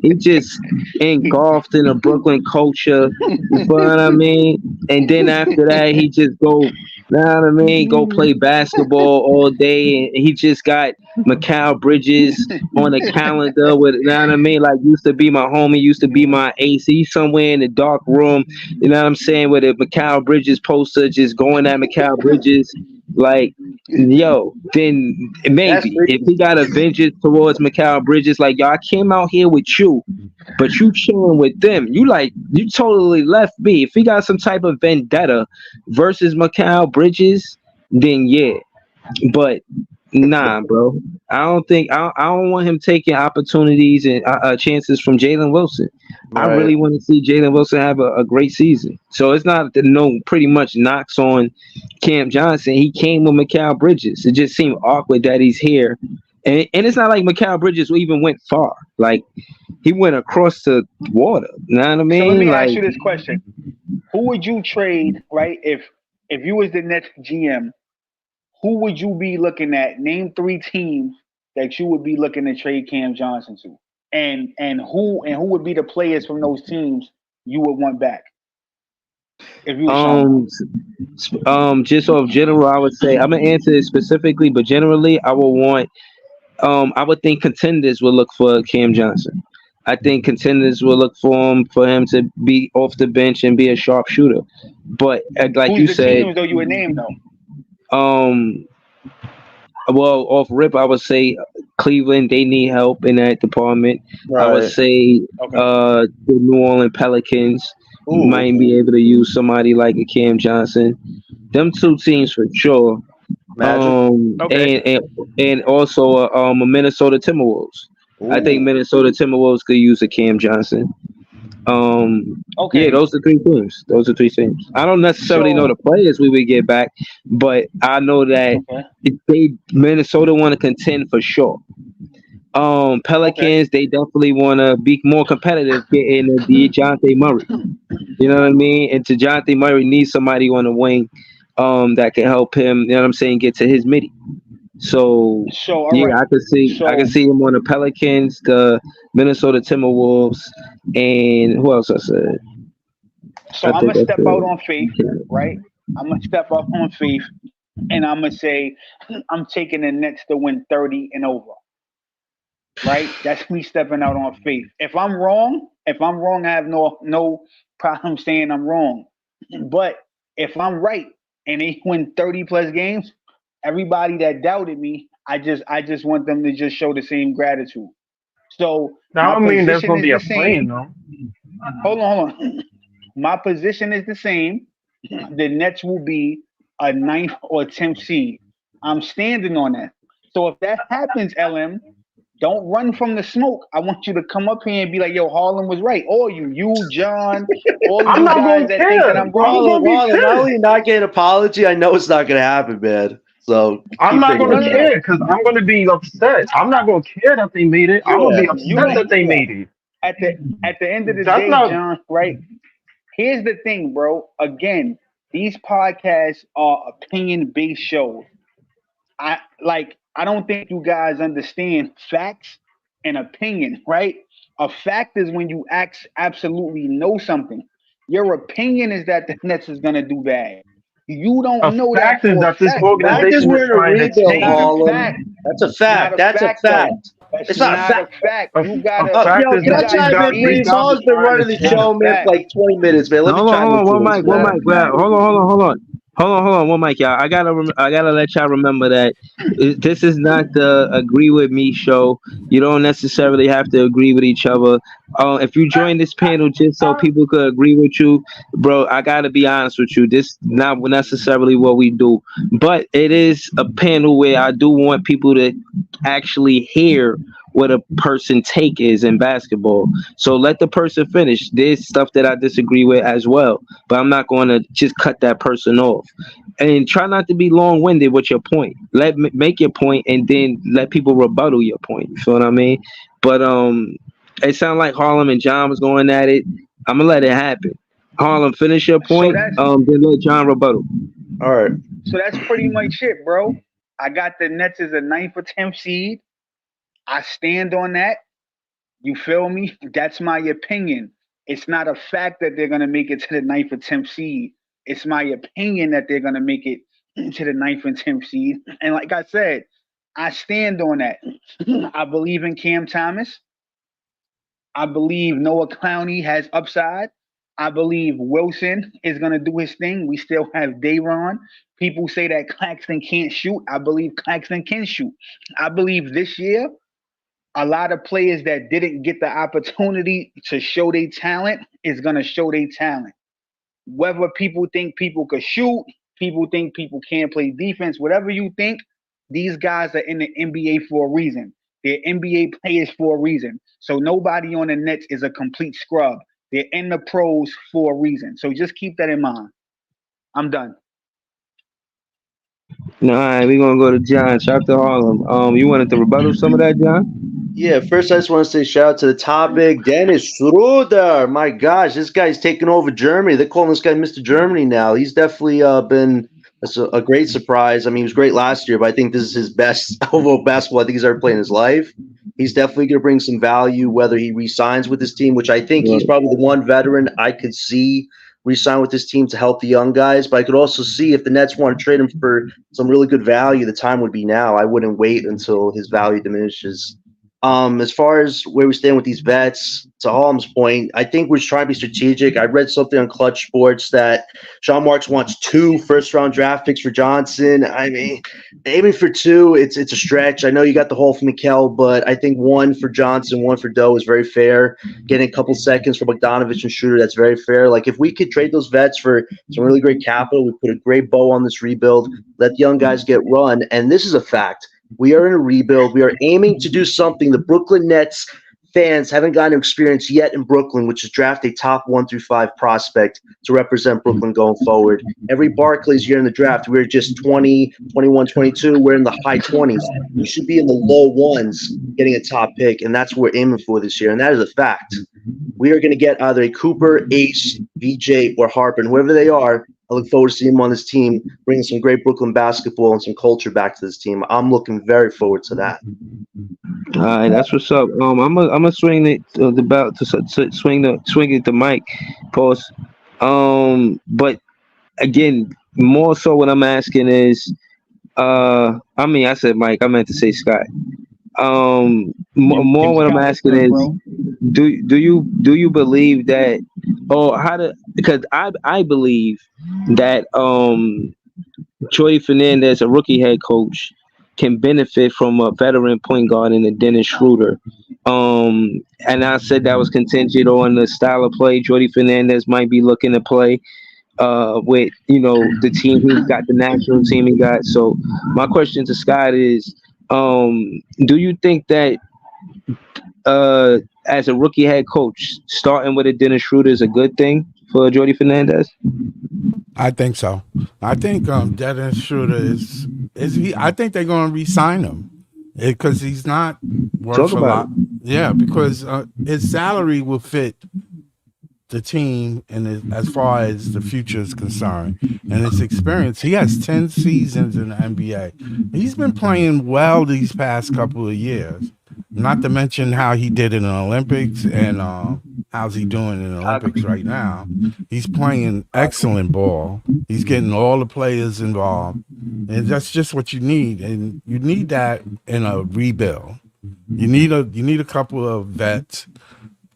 he just engulfed in the Brooklyn culture, you feel what I mean? And then after that, he just go, you know what I mean, go play basketball all day, and he just got Mikal Bridges on the calendar with, you know what I mean, like used to be my homie, used to be my ace. He's somewhere in the dark room, you know what I'm saying, with a Mikal Bridges poster, just going at Mikal Bridges, like, yo, then maybe if he got a vengeance towards Mikal Bridges, like, yo, I came out here with you, but you chilling with them. You like, you totally left me. If he got some type of vendetta versus Mikal Bridges, then yeah. But nah, bro. I don't want him taking opportunities and chances from Jalen Wilson. I Right. really want to see Jalen Wilson have a great season. So it's not no pretty much knocks on Cam Johnson. He came with Mikal Bridges. It just seemed awkward that he's here. And it's not like Mikal Bridges even went far. Like he went across the water. You know what I So let mean? me Like, ask you this question: who would you trade, right? If you was the Nets GM, who would you be looking at? Name 3 teams that you would be looking to trade Cam Johnson to, and who would be the players from those teams you would want back if you was Sean? just off general, I would say I'm gonna answer it specifically, but generally, I would think contenders will look for Cam Johnson. I think contenders will look for him to be off the bench and be a sharpshooter. But like Who's you the said, teams though you would name though? um, well, off rip, I would say Cleveland. They need help in that department. I would Right. say Okay. the New Orleans Pelicans Ooh. might be able to use somebody like a Cam Johnson. Them 2 teams for sure. Magic. Okay. And also a Minnesota Timberwolves. I think Ooh. Minnesota Timberwolves could use a Cam Johnson. Yeah, Okay. those are 3 teams. Those are 3 teams. I don't necessarily know the So players we would get back, but I know that okay. if Minnesota want to contend for sure. Okay. Pelicans, they definitely want to be more competitive, getting the DeJounte Murray. You know what I mean? And DeJounte Murray needs somebody on the wing, that can help him. You know what I'm saying? Get to his midi. So So all yeah, right. I can So see him on the Pelicans, the Minnesota Timberwolves, and who else I said? so I I'm think gonna that's step out on faith, it. right? I'm gonna step out on faith, and I'm gonna say I'm taking the Nets to win 30 and over. Right? That's me stepping out on faith. If I'm wrong, I have no problem saying I'm wrong. But if I'm right and they win 30 plus games, everybody that doubted me, I just want them to just show the same gratitude. So That my don't mean there's position gonna is be the a plane same. though. Hold on. My position is the same. The Nets will be a ninth or 10th seed. I'm standing on that. So if that happens, LM, don't run from the smoke. I want you to come up here and be like, yo, Harlem was right. All you, John, all of I'm you not guys gonna that think that care. I'm I'm wrong. gonna be Not pissed. only not get an apology, I know it's not gonna happen, man. So I'm keep not thinking gonna No, no, about it. no. care because I'm gonna be upset. I'm not gonna care that they made it. I'm gonna Yeah. be You upset that don't they made it. at the end of the That's day, not. John, right? Here's the thing, bro. Again, these podcasts are opinion based shows. I don't think you guys understand facts and opinion, right? A fact is when you absolutely know something. Your opinion is that the Nets is gonna do bad. You A don't know that fact is for a that this fact, Fact bro. is organization is we're in a trying to That's rebuild, not a change. fact. Harlem. That's a It's not fact. a That's a fact though. fact. That's It's not a not a fact. fact. You A gotta fact Yo, is can you I that gotta chime in, these see. please? guys are Harlem's been trying to running the It's not a show, change. man, for fact. like 20 minutes, man. Let me Hold on, chime in, one please, mic, It's one not man. a mic, Grab. fact. Hold on, one mic, y'all. I gotta let y'all remember that this is not the agree with me show. You don't necessarily have to agree with each other. If you join this panel just so people could agree with you, bro, I gotta be honest with you. This not necessarily what we do, but it is a panel where I do want people to actually hear what a person take is in basketball. So let the person finish. There's stuff that I disagree with as well, but I'm not going to just cut that person off. And try not to be long-winded with your point. Make your point, and then let people rebuttal your point. You feel what I mean? But it sounded like Harlem and John was going at it. I'm gonna let it happen. Harlem, finish your So point. that's Then let John rebuttal. All right. so that's pretty much it, bro. I got the Nets as a ninth or 10th seed. I stand on that. You feel me? That's my opinion. It's not a fact that they're gonna make it to the ninth or 10th seed. It's my opinion that they're gonna make it to the ninth and 10th seed. And like I said, I stand on that. I believe in Cam Thomas. I believe Noah Clowney has upside. I believe Wilson is going to do his thing. We still have Dayron. People say that Claxton can't shoot. I believe Claxton can shoot. I believe this year, a lot of players that didn't get the opportunity to show their talent is going to show their talent. Whether people think people could shoot, people think people can't play defense, whatever you think, these guys are in the NBA for a reason. They're NBA players for a reason. So nobody on the Nets is a complete scrub. They're in the pros for a reason. So just keep that in mind. I'm done. All right, we're gonna go to John. Shout out to Harlem. You wanted to rebuttal some of that, John? Yeah, first I just want to say shout out to the topic, Dennis Shroeder. My gosh, this guy's taking over Germany. They're calling this guy Mr. Germany now. He's definitely been a great surprise. I mean, he was great last year, but I think this is his best overall basketball I think he's ever played in his life. He's definitely going to bring some value, whether he resigns with his team, which I think he's probably the one veteran I could see resign with his team to help the young guys. But I could also see if the Nets want to trade him for some really good value, the time would be now. I wouldn't wait until his value diminishes. As far as where we stand with these vets, to Holmes' point, I think we're trying to be strategic. I read something on Clutch Sports that Sean Marks wants 2 first-round draft picks for Johnson. I mean, aiming for 2, it's a stretch. I know you got the whole for Mikel, but I think 1 for Johnson, 1 for Doe is very fair. Getting a couple seconds for Bogdanovich and Schroeder, that's very fair. Like, if we could trade those vets for some really great capital, we put a great bow on this rebuild, let the young guys get run, and this is a fact. We are in a rebuild. We are aiming to do something the Brooklyn Nets fans haven't gotten to experience yet in Brooklyn, which is draft a top 1 through 5 prospect to represent Brooklyn going forward. Every Barclays year in the draft, we're just 20, 21, 22. We're in the high 20s. We should be in the low ones getting a top pick, and that's what we're aiming for this year, and that is a fact. We are going to get either a Cooper, Ace, VJ, or Harper, and whoever they are, I look forward to seeing them on this team, bringing some great Brooklyn basketball and some culture back to this team. I'm looking very forward to that. All right, that's what's up. I'm gonna swing it the belt to swing it to Mike. Pause. But again, more so, what I'm asking is, I mean, I said Mike. I meant to say Scott. More what I'm asking is, do you believe that, or how to? Because I believe that Jordi Fernandez, a rookie head coach, can benefit from a veteran point guard in the Dennis Shroeder. And I said that was contingent on the style of play Jordi Fernandez might be looking to play with, the team he's got, the national team he got. So my question to Scott is, do you think that as a rookie head coach, starting with a Dennis Shroeder is a good thing for Jordi Fernandez? I think so. I think Dennis Shroeder is I think they're going to re-sign him because he's not worth a lot. Yeah, because his salary will fit the team and as far as the future is concerned and his experience. He has 10 seasons in the NBA. He's been playing well these past couple of years. Not to mention how he did in the Olympics and how's he doing in the Olympics right now. He's playing excellent ball. He's getting all the players involved. And that's just what you need. And you need that in a rebuild. You need a couple of vets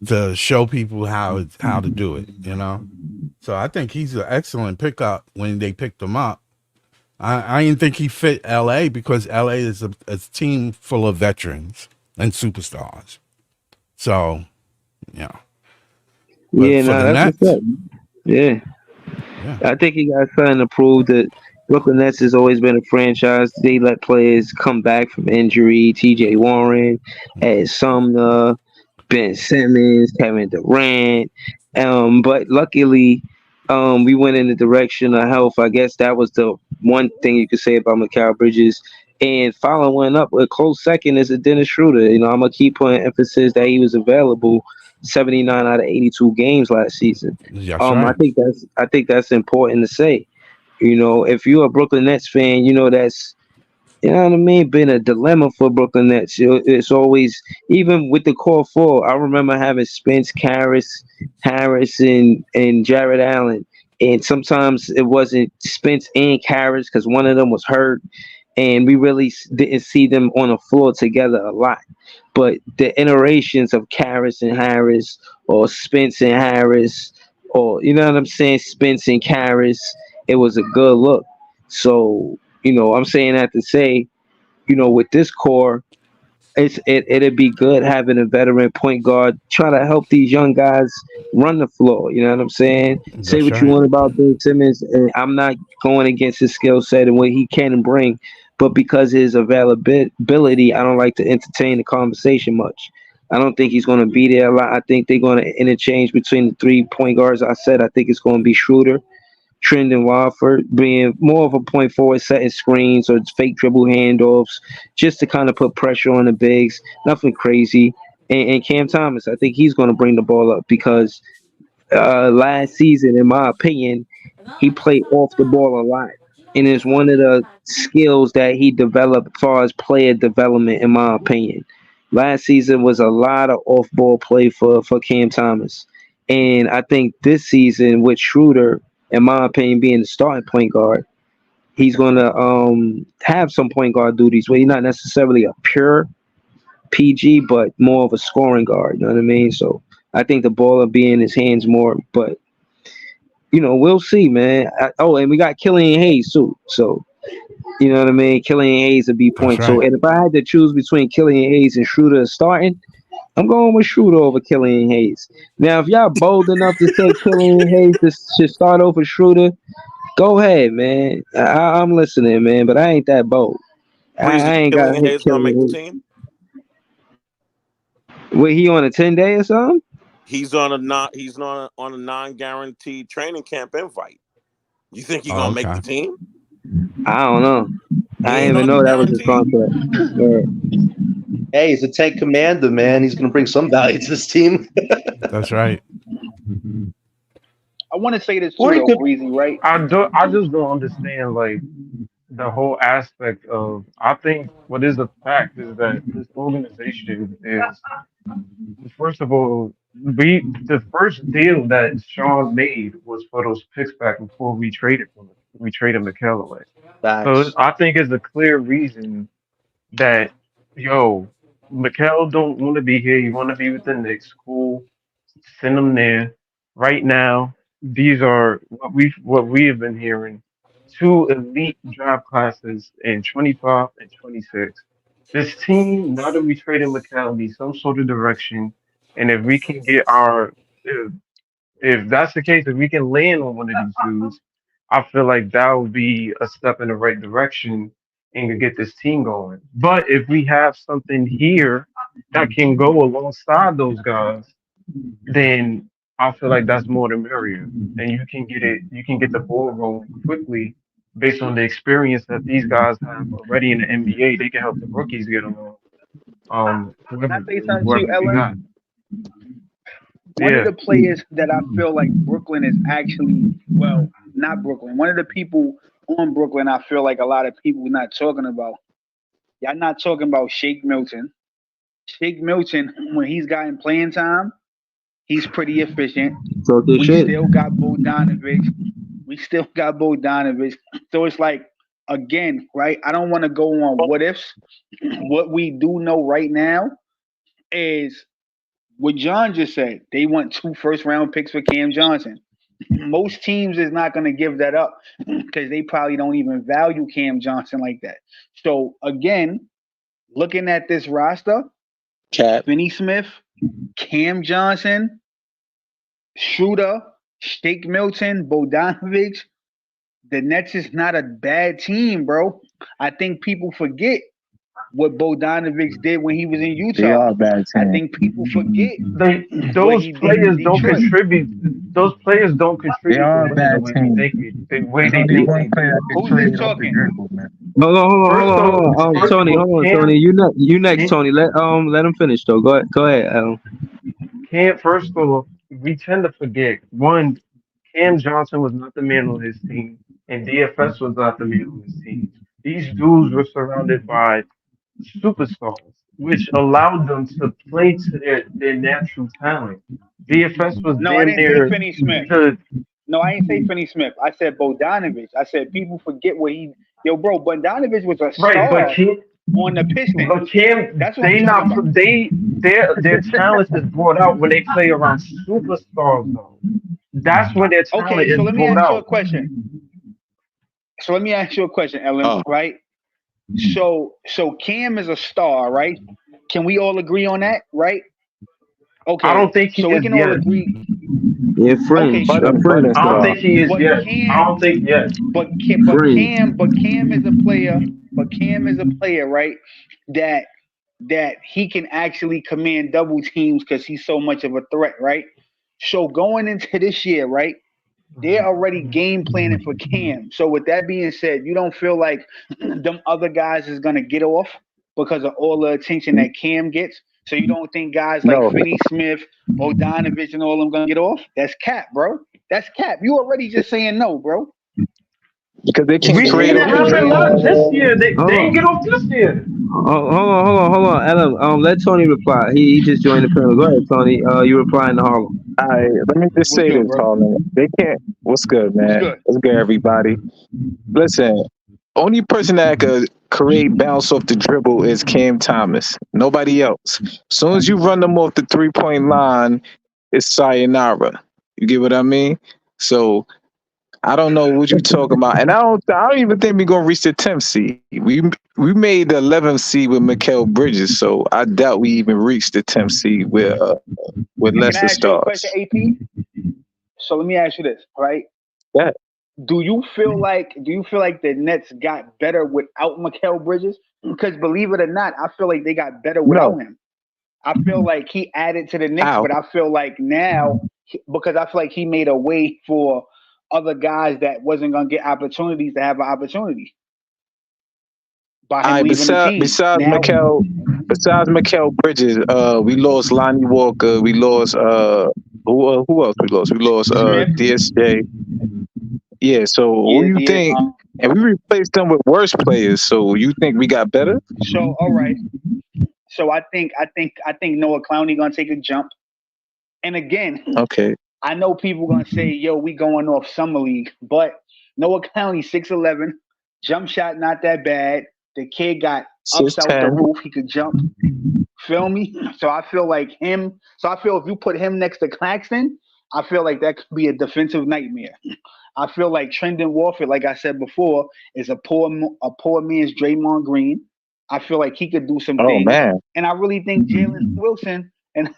to show people how to do it, So I think he's an excellent pickup when they picked him up. I didn't think he fit LA because LA is a team full of veterans and superstars. So, yeah. Yeah, that's what's up. Yeah. I think he got something to prove. That Brooklyn Nets has always been a franchise. They let players come back from injury. TJ Warren, Ed Sumner, Ben Simmons, Kevin Durant. But luckily, we went in the direction of health. I guess that was the one thing you could say about Mikal Bridges. And following up, a close second is a Dennis Shroeder. I'm gonna keep putting emphasis that he was available 79 out of 82 games last season. That's right. I think that's important to say. If you're a Brooklyn Nets fan, that's, what I mean, been a dilemma for Brooklyn Nets. It's always, even with the core four, I remember having Spence, Harris, and Jared Allen. And sometimes it wasn't Spence and Harris because one of them was hurt. And we really didn't see them on the floor together a lot. But the iterations of Harris and Harris, or Spence and Harris, or, what I'm saying, Spence and Harris, it was a good look. So, I'm saying that to say, with this core, it'd be good having a veteran point guard try to help these young guys run the floor. You know what I'm saying? Say what you want about Ben Simmons, and I'm not going against his skill set and what he can bring, but because his availability, I don't like to entertain the conversation much. I don't think he's going to be there a lot. I think they're going to interchange between the 3 point guards. I think it's going to be Schroeder, Trendon Watford, being more of a point forward, setting screens or fake dribble handoffs, just to kind of put pressure on the bigs. Nothing crazy. And Cam Thomas, I think he's going to bring the ball up because last season, in my opinion, he played off the ball a lot. And it's one of the skills that he developed as far as player development, in my opinion. Last season was a lot of off-ball play for Cam Thomas. And I think this season with Schroeder, in my opinion, being the starting point guard, he's going to have some point guard duties where he's not necessarily a pure PG, but more of a scoring guard. You know what I mean? So I think the ball will be in his hands more. But, we'll see, man. And we got Killian Hayes, too. So, you know what I mean? Killian Hayes would be point. Right. So, and if I had to choose between Killian Hayes and Schroeder starting, I'm going with Schroeder over Killian Hayes. Now, if y'all bold enough to say Killian Hayes should start over Schroeder, go ahead, man. I'm listening, man, but I ain't that bold. Breezy, I ain't got Killian Hayes gonna make the team. Wait, he on a 10-day or something? He's on a non-guaranteed training camp invite. You think he Oh, gonna make okay. the team? I don't know. He I didn't ain't even on the know that was his guarantee. contract. Yeah. Hey, he's a tank commander, man. He's gonna bring some value to this team. That's right. I want to say this Or too, he though, could. Breezy, right? I just don't understand like the whole aspect of. I think what is a fact is that this organization is first of all, the first deal that Sean made was for those picks back before we traded McHale away. So Facts. I think it's a clear reason that yo, McHale don't want to be here. You want to be with the Knicks. Cool, send him there. Right now, these are what we have been hearing. Two elite draft classes in 25 and 26. This team, now that we traded McCall, needs some sort of direction. And if we can get if that's the case, if we can land on one of these dudes, I feel like that would be a step in the right direction and could get this team going. But if we have something here that can go alongside those guys, then I feel like that's more than merrier. And you can get the ball rolling quickly based on the experience that these guys have already in the NBA. They can help the rookies get along. Can I say something to you, Whoever we Ellen? got. One of Yeah. the players that I feel like Brooklyn is actually, well, not Brooklyn. One of the people on Brooklyn, I feel like a lot of people not talking about. Y'all not talking about Shake Milton. Shake Milton, when he's gotten playing time, he's pretty efficient. Talk this We shit. still got Bogdanovich. We still got Bogdanovich. So it's like, again, right? I don't want to go on what ifs. What we do know right now is what John just said. They want 2 first-round picks for Cam Johnson. Most teams is not going to give that up because they probably don't even value Cam Johnson like that. So again, looking at this roster, Cap. Finney Smith, Cam Johnson, Schroeder, Shake Milton, Bogdanovich. The Nets is not a bad team, bro. I think people forget what Bogdanovich did when he was in They Utah. are a bad I team. think people forget what Those he did in players don't Detroit. contribute. Those players don't They contribute are a the bad way we team. think the way There's they only think one they player do. that can Who's this trade off the talking? dribble, man. First Tony, of all, Tony. You next, Cam, Tony. Let him finish though. Go ahead, Adam. First of all, we tend to forget one. Cam Johnson was not the man on his team, and DFS was not the man on his team. These dudes were surrounded by superstars, which allowed them to play to their natural talent. DFS was No, I damn didn't say near Finney Smith. the No, I didn't say Finney Smith. I said Bogdanovich. I said people forget what he. Yo, bro, Bogdanovich was a right, but star on the Pistons. Cam, That's what I'm they talking not about. their talent is brought out when they play around superstars though. That's when their Okay, talent so is let me brought ask you a out. question. So let me ask you a question, Ellen. Oh, Right? So Cam is a star, right? Can we all agree on that, right? I Okay, don't think he so we is can all yet. agree. Yeah, Okay, fringe. A cool. fringe I don't star. think he is But yet. I Cam, don't think yet. Fringe. But Cam is a player. But Cam is a player, right? That he can actually command double teams because he's so much of a threat, right? So going into this year, right? They're already game planning for Cam. So with that being said, you don't feel like them other guys is gonna get off because of all the attention that Cam gets. So you don't think guys like no. Finney Smith, Bogdanovich, and all them gonna get off? That's cap, bro. That's cap. You already just saying no, bro. Because they can't We trade seen it off the happen this dribble. year. They Hold ain't get on. off this year. Hold on, Adam. Let Tony reply. He just joined the panel. Go ahead, Tony. You replying to Harlem. All right, let me just What's say good, this, bro? Harlan. They can't. What's good, What's man? good? What's good, everybody? Listen, only person that could create bounce off the dribble is Cam Thomas. Nobody else. As soon as you run them off the 3-point line, it's sayonara. You get what I mean? So I don't know what you talking about, and I don't even think we're gonna reach the 10th seed. We made the 11th seed with Mikal Bridges, so I doubt we even reached the 10th seed with And can I lesser ask you a question, stars. AP? So let me ask you this, right? Yeah. Do you feel like the Nets got better without Mikal Bridges? Because believe it or not, I feel like they got better No, without him. I feel like he added to the Knicks, How? but I feel like now because I feel like he made a way for other guys that wasn't gonna get opportunities to have an opportunity by All him right, leaving the team. Now, besides Mikael Bridges, we lost Lonnie Walker. We lost who else we lost? We lost Smith, DSJ. Yeah, so who yeah, you yeah. think? And we replaced them with worse players. So you think we got better? So all right. So I think Noah Clowney gonna take a jump. And again, Okay, I know people gonna say, "Yo, we going off summer league," but Noah Clowney 6'11", jump shot not that bad. The kid got ups out the 6'10". roof. He could jump. Feel me? So I feel like him. So I feel if you put him next to Claxton, I feel like that could be a defensive nightmare. I feel like Trendon Warford, like I said before, is a poor man's Draymond Green. I feel like he could do some Oh things, man, and I really think Jalen Wilson and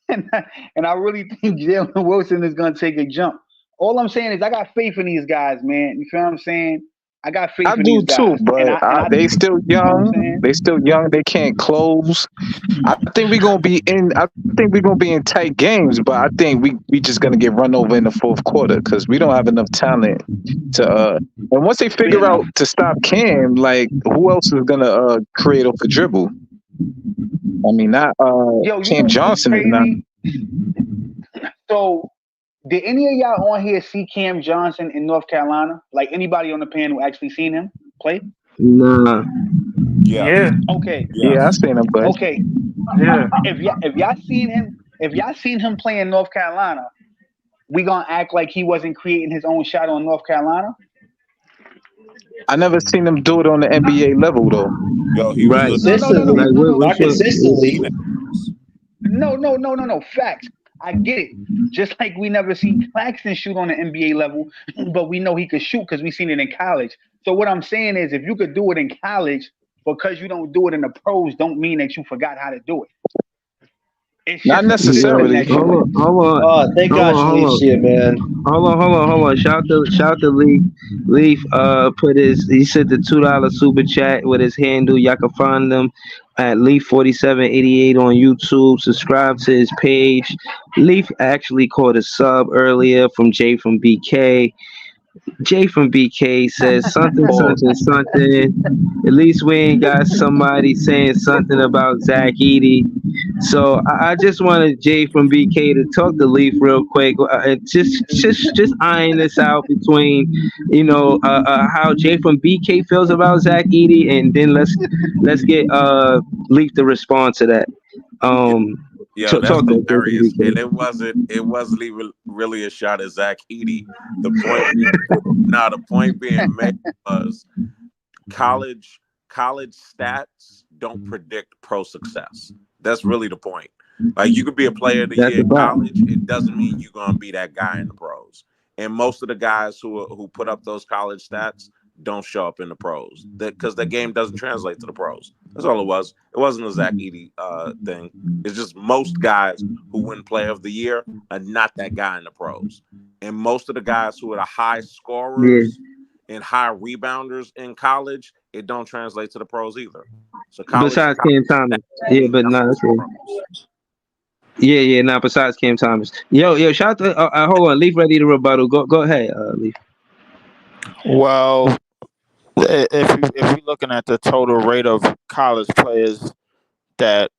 and, and I really think Jalen Wilson is gonna take a jump. All I'm saying is I got faith in these guys, man. You feel what I'm saying? I got I faith in do these too, guys, and but I they still you know what I'm young. saying? They still young. They can't close. I think we're gonna be in. I think we're gonna be in tight games, but I think we just gonna get run over in the fourth quarter because we don't have enough talent to. And once they Fair figure enough. out to stop Cam, like who else is gonna create off the dribble? I mean, not Yo, you Cam know what's Johnson is not. crazy? So, did any of y'all on here see Cam Johnson in North Carolina? Like anybody on the panel actually seen him play? Nah. Yes. Yeah, Okay, Yeah, I Yes. seen him, but okay. yeah. If y'all seen him play in North Carolina, we gonna act like he wasn't creating his own shot on North Carolina? I never seen him do it on the NBA level though. Yo, he was Right. a No, no, no, no, Consistently, Like no, no, not what's your consistently. no, no, no, no, no. Facts. I get it. Just like we never seen Claxton shoot on the NBA level, but we know he could shoot because we seen it in college. So what I'm saying is, if you could do it in college, because you don't do it in the pros, don't mean that you forgot how to do it. It's Not just a system necessarily. that you. Oh, thank God Shaleef's here, man. Hold on. Shout to Leaf put he said the $2 super chat with his handle. Y'all can find them at Leaf4788 on YouTube. Subscribe to his page. Leaf actually caught a sub earlier from Jay from BK. Jay from BK says something, Pause. something, something. At least we ain't got somebody saying something about Zack Edey. So I just wanted Jay from BK to talk to Leaf real quick. Just eyeing this out between, how Jay from BK feels about Zack Edey, and then let's get Leaf to respond to that. Yo, that's Talk to Jay from hilarious. And BK. it wasn't even really a shot at Zach Edey. The point being made was college stats don't predict pro success. That's really the point. Like you could be a player of the That's year a in fact. college, it doesn't mean you're gonna be that guy in the pros. And most of the guys who put up those college stats don't show up in the pros because the game doesn't translate to the pros. That's all it was. It wasn't a Zach Edey thing. It's just most guys who win Player of the Year are not that guy in the pros, and most of the guys who are the high Yeah. scorers and high rebounders in college, it don't translate to the pros either. So college Besides Cam Thomas. Yeah, mean but no, nothing that's to the it. pros. Yeah. Now, besides Cam Thomas, yo, shout out to hold on, Leaf ready to rebuttal. Go ahead, Leaf. Well, if we're looking at the total rate of college players that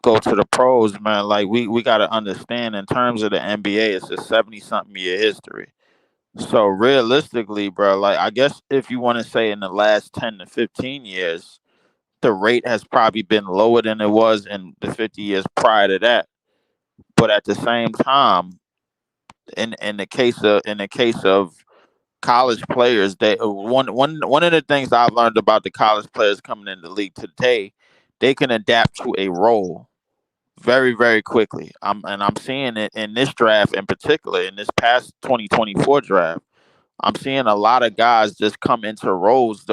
go to the pros, man, like we got to understand in terms of the NBA, it's a 70 something year history. So realistically, bro, like I guess if you want to say in the last 10 to 15 years, the rate has probably been lower than it was in the 50 years prior to that. But at the same time, in the case of college players, they one of the things I've learned about the college players coming in the league today, they can adapt to a role very, very quickly. I'm seeing it in this draft in particular, in this past 2024 draft. I'm seeing a lot of guys just come into roles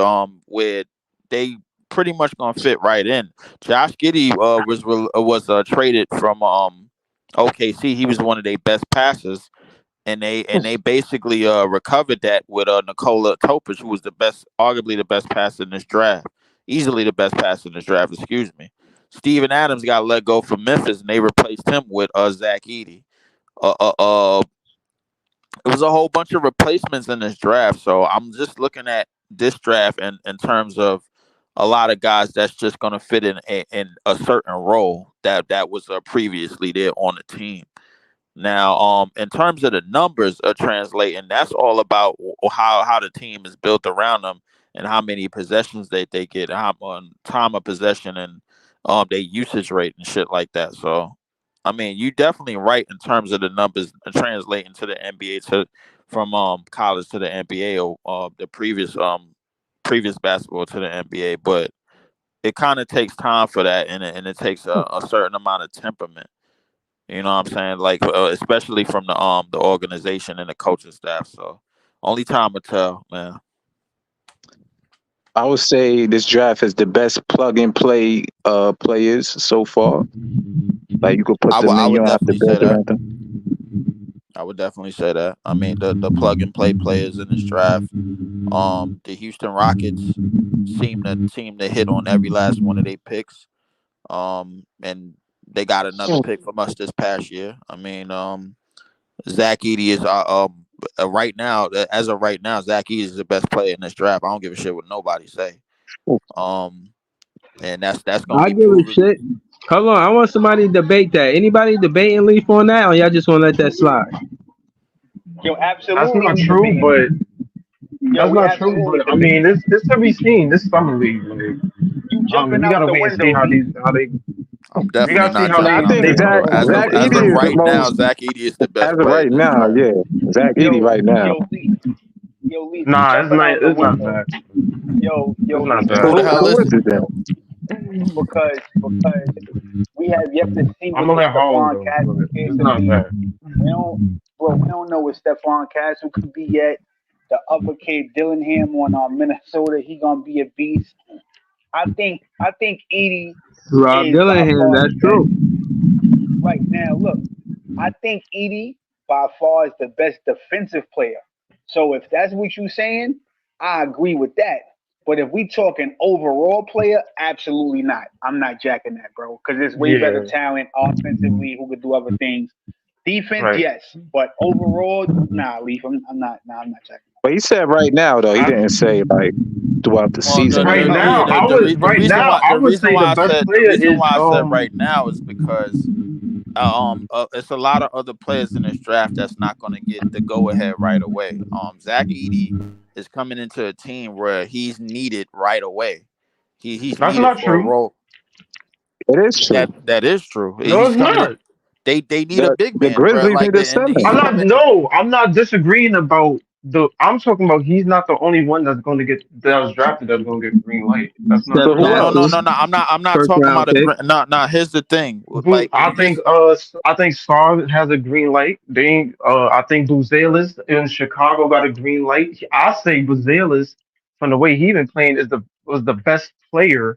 where they pretty much gonna fit right in. Josh Giddey was traded from OKC. He was one of their best passers, and they basically recovered that with Nikola Topic, who was arguably the best passer in this draft, easily the best passer in this draft. Excuse me. Steven Adams got let go from Memphis, and they replaced him with Zack Edey. Uh, uh, uh, it was a whole bunch of replacements in this draft. So I'm just looking at this draft in terms of a lot of guys that's just going to fit in a certain role that was previously there on the team. Now, in terms of the numbers of translating, that's all about how the team is built around them and how many possessions they get, how time of possession and their usage rate and shit like that. So, I mean, you definitely right in terms of the numbers translating to the NBA from college to the NBA or the previous basketball to the NBA, but it kind of takes time for that, and it takes a certain amount of temperament. You know what I'm saying? Like, especially from the organization and the coaching staff. So, only time will tell, man. I would say this draft is the best plug and play players so far. Like you could put them in, you don't have to build around them. I would definitely say that. I mean, the plug and play players in this draft. The Houston Rockets seem to hit on every last one of their picks. And they got another pick from us this past year. I mean, Zack Edey is right now. As of right now, Zack Edey is the best player in this draft. I don't give a shit what nobody say. And that's gonna be give a shit. Hold on, I want somebody to debate that. Anybody debating Leaf on that, or y'all just want to let that slide? Yo, absolutely. That's not true, but that's not true. But I mean, this to be seen. This summer league, like, you gotta wait and see how they. I'm definitely not. I think Zack Edey is right the now. most. Zack Edey is the best. As of right now, yeah, Zack Edey right now. Yo, Lee, nah, it's not that. Yo, it's not that. Who is it then? Because we have yet to see I'm gonna let Harlan Stephon go. It's not that. We don't know what Stephon Castle could be yet. The other kid, Dillingham on Minnesota, he gonna be a beast. I think Edey. Rob Dillingham, that's true. Right now, look, I think Edey by far is the best defensive player. So if that's what you're saying, I agree with that. But if we talking overall player, absolutely not. I'm not jacking that, bro, because there's way better talent offensively who could do other things. Defense, yes, but overall, nah, Leaf, I'm not jacking. But he said right now, though. He didn't say like throughout the season. Right now, I would say the best player is. The reason why I said right now is because it's a lot of other players in this draft that's not going to get the go ahead right away. Zack Edey is coming into a team where he's needed right away. He's that's needed not for true. a role. It is true. That is true. No, it's not. They need a big man. The Grizzlies like need a center. I'm not disagreeing about I'm talking about he's not the only one that's going to get that was drafted that's going to get green light. That's not. No. I'm not talking about it. No. Here's the thing. Like I think Sar has a green light. I think Buzelis in Chicago got a green light. I say Buzelis, from the way he been playing, was the best player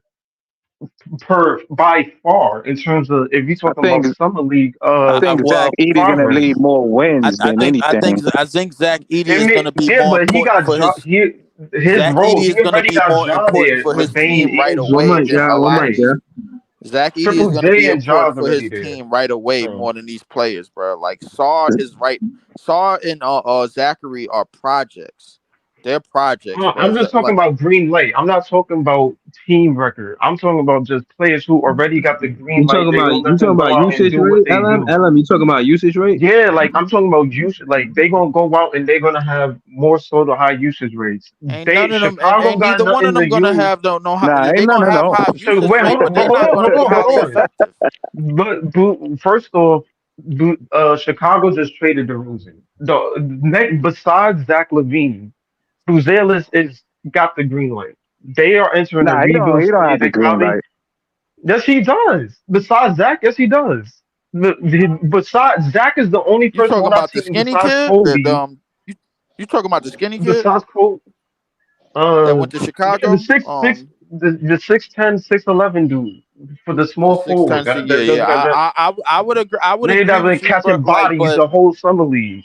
by far in terms of if you're talking about summer league. I think Zack Edey gonna lead more wins than anything. I think Zack Edey is gonna be more but he got his role. He already got more important for his team right away. Zack Edey is gonna be important for his team right away more than these players, bro. Like Sar is right. Sar and Zachary are projects. They're projects. I'm just talking about green light. I'm not talking about team record. I'm talking about just players who already got the green light. You talking about usage rate, LM? You talking about usage rate? Yeah, like I'm talking about usage. Like they gonna go out and they're gonna have more sort of high usage rates. Ain't neither one of them gonna have no high. They gonna have high usage rate, but they're not gonna be highly effective. But first off, Chicago just traded DeRozan. Besides Zach LaVine, Buzelis got the green light. They are entering a rebuild. He don't have the green light. Yes, he does. Besides Zach, yes, he does. Besides Zach is the only person. You talking about the skinny kid? You talking about the skinny kid? Besides Kobe, that went to Chicago. The 6'10", 6'11" dude for the small forward. I would agree. I would agree with catching bodies the whole summer league.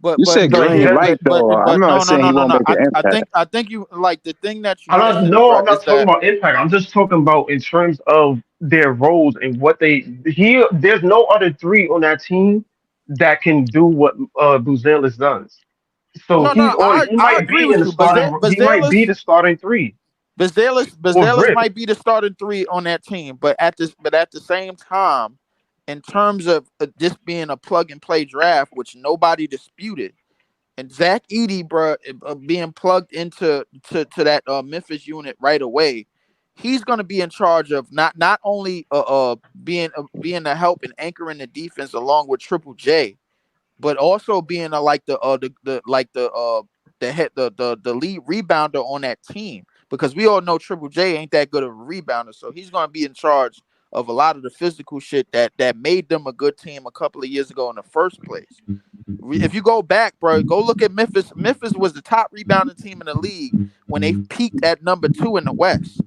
You said No, he green light hasn't. though. I'm not no, no, saying no, he no, won't no. make an impact. I think you like the thing that you I'm not. missing, No, bro, I'm is not talking that about impact. I'm just talking about in terms of their roles and what they. There's no other three on that team that can do what Buzelis does. So no, he's no. on. He I might agree be in with the you. starting. He might be Bazelis the starting three or Bazelis Rip. might be the starting three on that team, but at the same time, in terms of this being a plug and play draft, which nobody disputed, and Zack Edey, bro, being plugged to that Memphis unit right away, he's going to be in charge of not only being the help and anchoring the defense along with Triple J, but also being like the lead rebounder on that team, because we all know Triple J ain't that good of a rebounder, so he's going to be in charge of a lot of the physical shit that made them a good team a couple of years ago in the first place. If you go back, bro, go look at Memphis. Memphis was the top rebounding team in the league when they peaked at number 2 in the West.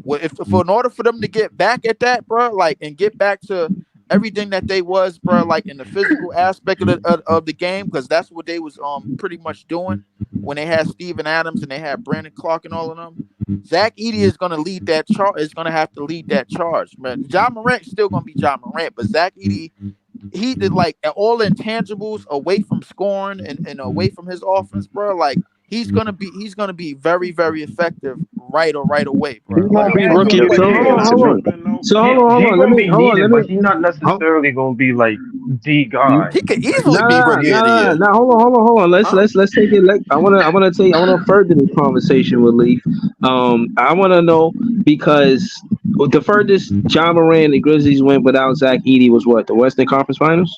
Well, if for in order for them to get back at that, bro, like and get back to everything that they was, bro, like in the physical aspect of the game, because that's what they was pretty much doing when they had Steven Adams and they had Brandon Clark and all of them. Zack Edey is gonna lead that charge. Is gonna have to lead that charge, man. John Morant's still gonna be John Morant, but Zack Edey, he did like all the intangibles away from scoring and away from his offense, bro. Like he's gonna be very, very effective right away, He's bro. gonna Like be Hey, rookie yo, of the but So year. can I hold jump on. in though? So He hold on. gonna be Hold on. needed, Let but me. he's not necessarily gonna be like the guy. he could easily No, be no, rookie of the no, year. no. Hold on. Let's take it. Like I wanna further the conversation with Leaf. I wanna know because the furthest John Moran and the Grizzlies went without Zach Edey was what, the Western Conference Finals?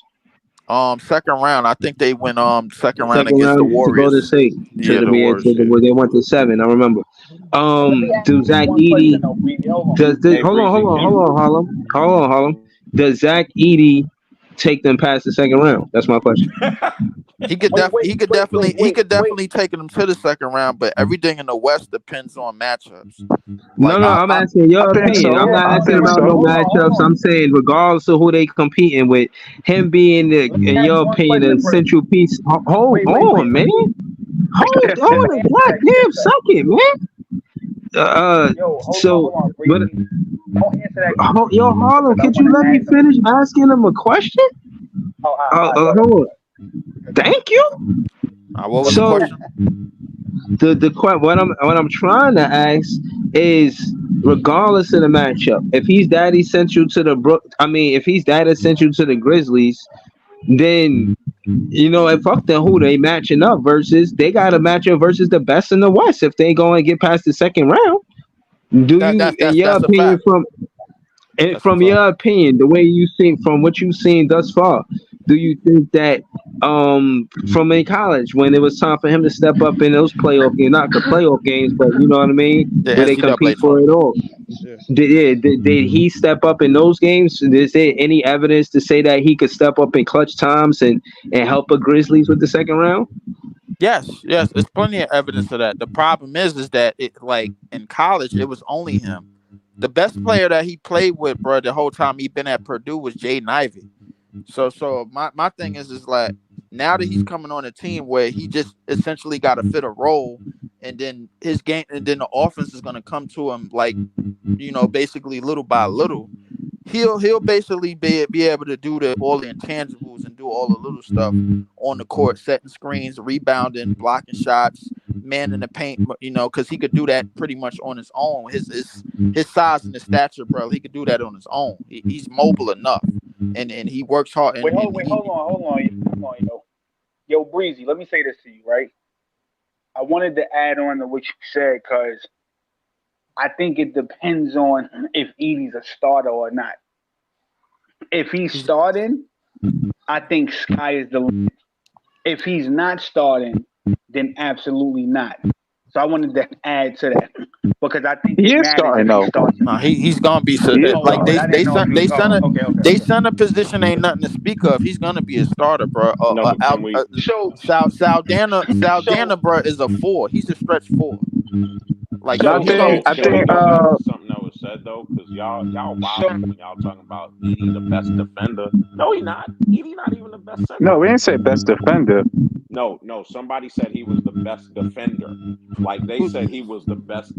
Second round. I think they went second round Second against the round to Golden Warriors. State to Yeah, the the Warriors. Yeah. where they went to 7. I remember. Do Zach Edey Hey, Breezy, can hold on. Does Zach Edey take them past the second round? That's my question. He could definitely take them to the second round, but everything in the West depends on matchups. No, Like no, I'm asking I your think opinion. I'm so. not I asking think about no so. matchups. I'm saying regardless of who they competing with, him being in your opinion, the central piece. Hold on, man. Hold on a goddamn second, man. But yo, Harlem, could you let me finish asking him a question? Hold on. Thank you. What was the So question? what I'm trying to ask is, regardless of the matchup, if he's that essential to if he's that essential to the Grizzlies, then and fuck them, who they matching up versus. They got to match up versus the best in the West if they go and get past the second round. Do you, in your That's a opinion, fact. That's a from fact. your opinion, the way you think, from what you've seen thus far, do you think that from in college, when it was time for him to step up in those playoff games, not the playoff games, but you know what I mean, The where they NCAA compete for it tournament. all, Yeah. did he step up in those games? Is there any evidence to say that he could step up in clutch times and help a Grizzlies with the second round? Yes, there's plenty of evidence of that. The problem is that it, like in college, it was only him. The best player that he played with, bro, the whole time he been at Purdue was Jaden Ivey. So my thing is like, now that he's coming on a team where he just essentially got to fit a role, and then his game, and then the offense is gonna come to him like, basically little by little. He'll basically be able to do all the intangibles and do all the little stuff on the court, setting screens, rebounding, blocking shots, man in the paint, because he could do that pretty much on his own. His size and his stature, bro, he could do that on his own. He's mobile enough, and he works hard. Hold on. Yo, Breezy, let me say this to you, right? I wanted to add on to what you said because I think it depends on if Edey's a starter or not. If he's starting, I think sky is the limit. If he's not starting, then absolutely not. So I wanted to add to that because I think He it is matters starting if he though. starts. Nah, he's gonna be He is like starting. I didn't know if he was. they center position ain't nothing to speak of. He's gonna be a starter, bro. no, but can we? Saldana, bro, is a 4. He's a stretch 4. Like And so, he's gonna. Can we go back to something that was said though? Because y'all wild when y'all talking about Edey the best defender. No, he not. Edey not even the best center. No, we didn't say best defender. No. Somebody said he was the best defender. Like they Who, said he was the best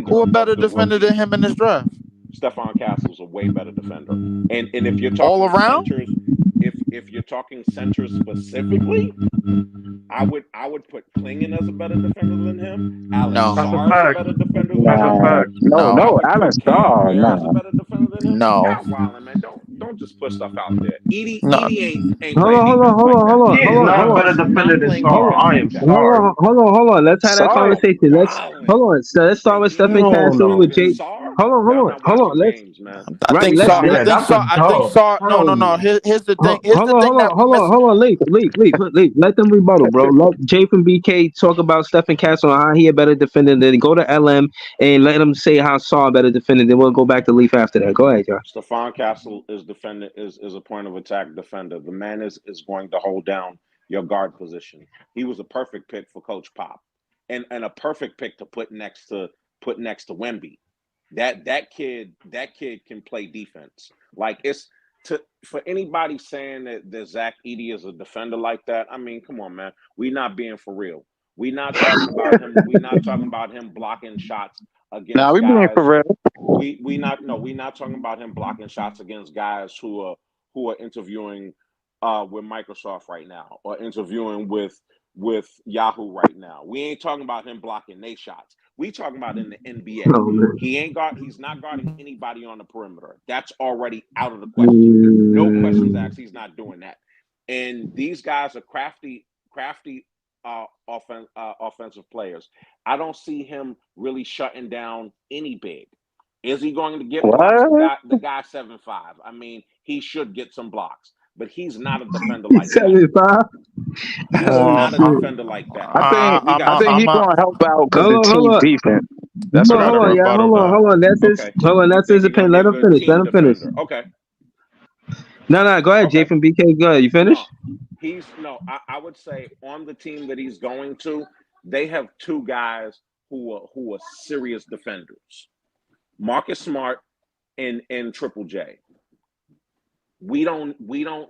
who defender a of better the defender than rookies. him in this draft? Stephon Castle's a way better defender. And if you're All talking around? centers, if you're talking centers specifically, I would put Klingon as a better defender than him. Alex No, That's a Sarr is a fact. better defender than That's a him. Nah, fact. no, I no, no, would Alan put Cam Starr, Ware as a nah. better defender than him. no, Y'all wildin', man. Don't just put stuff out there. no. Edie ain't Hold playing on, hold on, defense hold like on, that. hold He on, is hold on, not hold a on. better He's not defender than playing Sar. Hold defense I like am that. Hold sorry. on, hold on, hold on. Let's have that Sar, conversation. Wildin'. Hold on. So let's start If with he's Stephen not hell playing Castle better with no. than Jay. Sarr, Hold y'all on, not hold watching on. the games, man. I Right. think Let's Saw. let Yeah, that's a I think dub. Saw. No, no, Hell no. no. Here's the thing. hold Here's the on, thing hold that on, we hold on, miss. hold on. Leave. Let them rebuttal, bro. Let Jay from BK talk about Stephen Castle and how he a better defender. Then go to LM and let him say how Saw a better defender. Then we'll go back to Leaf after that. Go ahead, Josh. Stephon Castle is a point of attack defender. The man is going to hold down your guard position. He was a perfect pick for Coach Pop, and a perfect pick to put next to Wemby. That kid can play defense. Like it's to for anybody saying that Zack Edey is a defender like that. I mean, come on, man. We not being for real. We not talking about him. We not talking about him blocking shots Nah, against we being for guys. real. We not talking about him blocking shots against guys who are interviewing with Microsoft right now or interviewing with Yahoo right now. We ain't talking about him blocking they shots. We talking about in the NBA. Oh man. He's not guarding anybody on the perimeter. That's already out of the question. No questions Mm, asked. He's not doing that. And these guys are crafty offensive players. I don't see him really shutting down any big. Is he going to get blocks? The What? guy, the guy 7'5". I mean, he should get some blocks, but he's not a defender like that. 75. He's Oh Well, not a shit. defender like that. I think We I got think I'm he a. gonna help out because Hold the on, hold team on. defense. That's I what Hold I got a on, think. yeah, rebuttal though. hold on. That's his. Okay. Hold on, You that's think his he's opinion. going to be Let a him good finish. Let team him finish. defender? Okay. No, go ahead, Jay Okay. from BK. Go ahead. You No, finished? he's no. I would say on the team that he's going to, they have two guys who are serious defenders: Marcus Smart and Triple J. We don't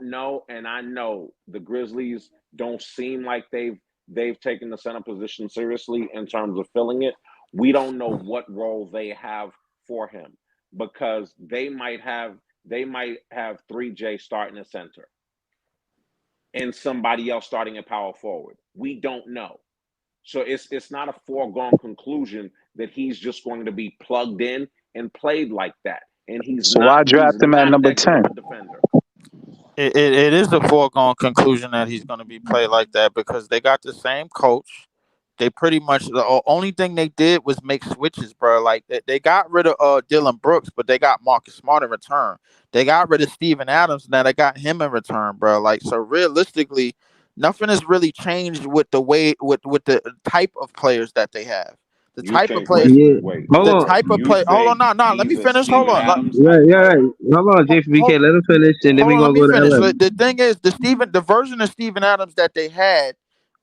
know, and I know the Grizzlies don't seem like they've taken the center position seriously in terms of filling it. We don't know what role they have for him because they might have 3J starting at center and somebody else starting at power forward. We don't know. So it's not a foregone conclusion that he's just going to be plugged in and played like that. And he's So not why he's draft him at not number that good 10? of a defender. It is a foregone conclusion that he's going to be played like that because they got the same coach. They pretty much only thing they did was make switches, bro. Like they got rid of Dylan Brooks, but they got Marcus Smart in return. They got rid of Steven Adams, now they got him in return, bro. Like so, realistically, nothing has really changed with the way with the type of players that they have. The You type of think players, Yeah. wait, Hold the on. type of you play. Hold on, think no. Let me he's a finish. Hold Steven on. Adams Yeah, type yeah, right. player? Hold on, Jay from BK. Let him finish, and then Hold we on, let gonna me go to finish. LM. The thing is, the version of Steven Adams that they had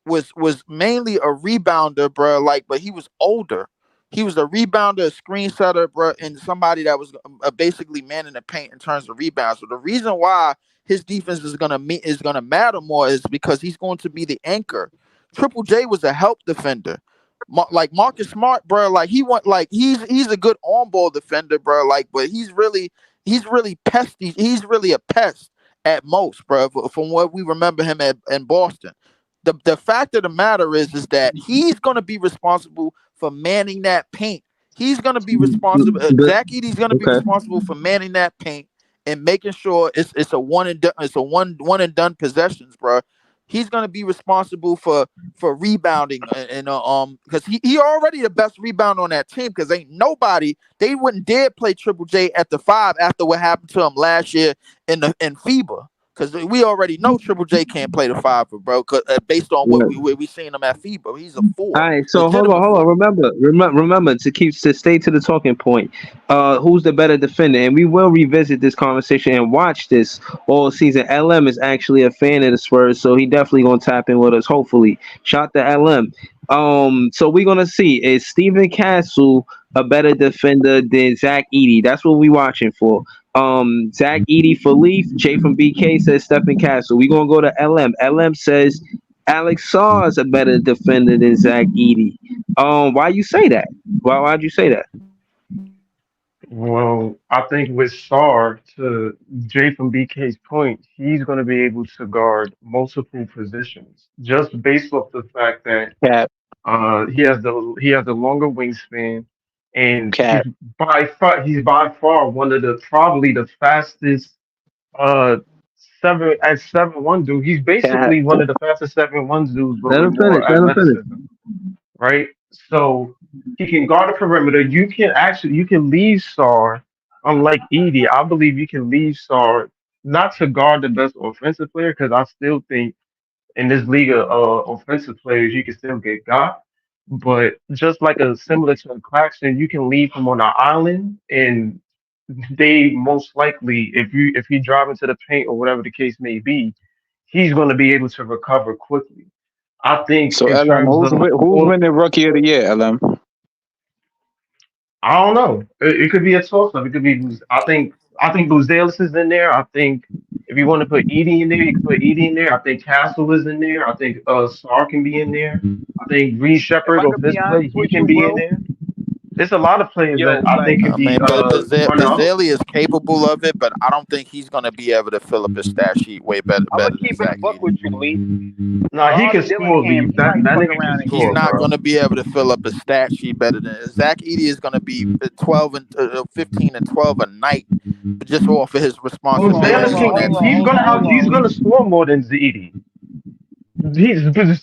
was mainly a rebounder, bro. Like, but he was older. He was a rebounder, a screen setter, bro, and somebody that was basically man in the paint in terms of rebounds. So the reason why his defense is gonna matter more is because he's going to be the anchor. Triple J was a help defender. Like Marcus Smart, bro, like he's a good on ball defender, bro. Like, but he's really pesty. He's really a pest at most, bro. From what we remember him in Boston. The fact of the matter is that he's gonna be responsible for manning that paint. He's gonna be responsible. But Zach Edey's gonna be okay. responsible for manning that paint and making sure it's a one and done, one and done possessions, bro. He's gonna be responsible for rebounding and because he already the best rebounder on that team because ain't nobody they wouldn't dare play Triple J at the 5 after what happened to him last year in FIBA. Because we already know Triple J can't play the 5, bro. Based on what Yeah. we seen him at FIBA, he's a All 4, right, so legitimate hold on. 4. Remember to stay to the talking point. Who's the better defender? And we will revisit this conversation and watch this all season. LM is actually a fan of the Spurs, so he definitely gonna tap in with us. Hopefully, shout to LM. So we're gonna see is Stephen Castle a better defender than Zach Edey? That's what we watching for. Zach Edey for Leaf. Jay from BK says Stephen Castle. We're gonna go to LM. LM says Alex Saw is a better defender than Zack Edey. Why you say that? Why'd you say that? Well, I think with Sar, to Jay from BK's point, he's going to be able to guard multiple positions just based off the fact that Cat, he has the longer wingspan, and he's cat, by far one of the probably the fastest uh 7'1" dude. He's cat. basically one of the fastest 7'1" dudes, but Let with him finish. more Let him finish. athleticism, right? So he can guard the perimeter. You can leave Sar, unlike Edie. I believe you can leave Sar not to guard the best offensive player, because I still think in this league of offensive players you can still get got. But just like a similar to a Claxton, you can leave him on an island, and they most likely, if you drive into the paint or whatever the case may be, he's going to be able to recover quickly. I think So in LM, terms of who's all, winning Rookie of the Year? LM. I don't know. It could be a toss up. It could be. I think Buzelis is in there. I think if you want to put Edie in there, you can put Edie in there. I think Castle is in there. I think Sar can be in there. I think Reed If Shepard I off could this be play, honest he with can you, be in bro, there. There's a lot of players yo, that I like, think can I mean, be runner up. Bazali is capable of it, but I don't think he's going to be able to fill up his stat sheet way I'm gonna better than keep it a Zach buck Edey. with you, Lee. Nah, he Guard can Dillingham, score, Lee. he That might that fuck nigga can around and He's get score, not bro. going to be able to fill up his stat sheet better than Zach Edey is going to be 12 and 15 and 12 a night, but just off of his Hold on, hold Buzelis responsibilities on, on hold that can. on, He's team. hold gonna on, have. hold He's on, Lee. gonna score more than Zedi.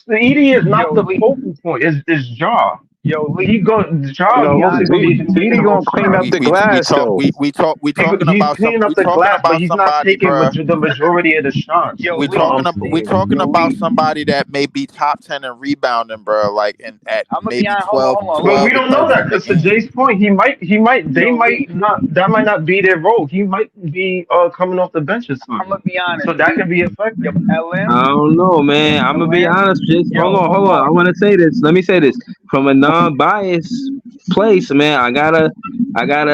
Edie is not Yo, the Lee. focal point. It's Ja. Yo, Lee. Ja I'm is gonna Yo, be mostly honest gonna with be you. taking Edie the gonna most clean up shots. the glass though. He's cleaning up We the talking glass, but about he's not somebody, taking bruh. the majority of the shots. Yo, We Is Lee. all talking I'm about we saying. talking Yo, about Lee. somebody that may be top 10 in rebounding, bro. Like and at I'm gonna be maybe honest. Hold on, 12, hold on, But Lee, we 12 Lee, don't know Lee. assists that, a because to game. Jay's point, they Yo, Lee. might not. That might not be their role. He might be coming off the bench or I'm gonna something. be So honest, that Lee. can be Yo, affecting. I LM, don't know, man. I'm gonna be LM. honest. Just Yo, hold hold on. I on. want to say this. Let me say this from a non-biased place, man. I gotta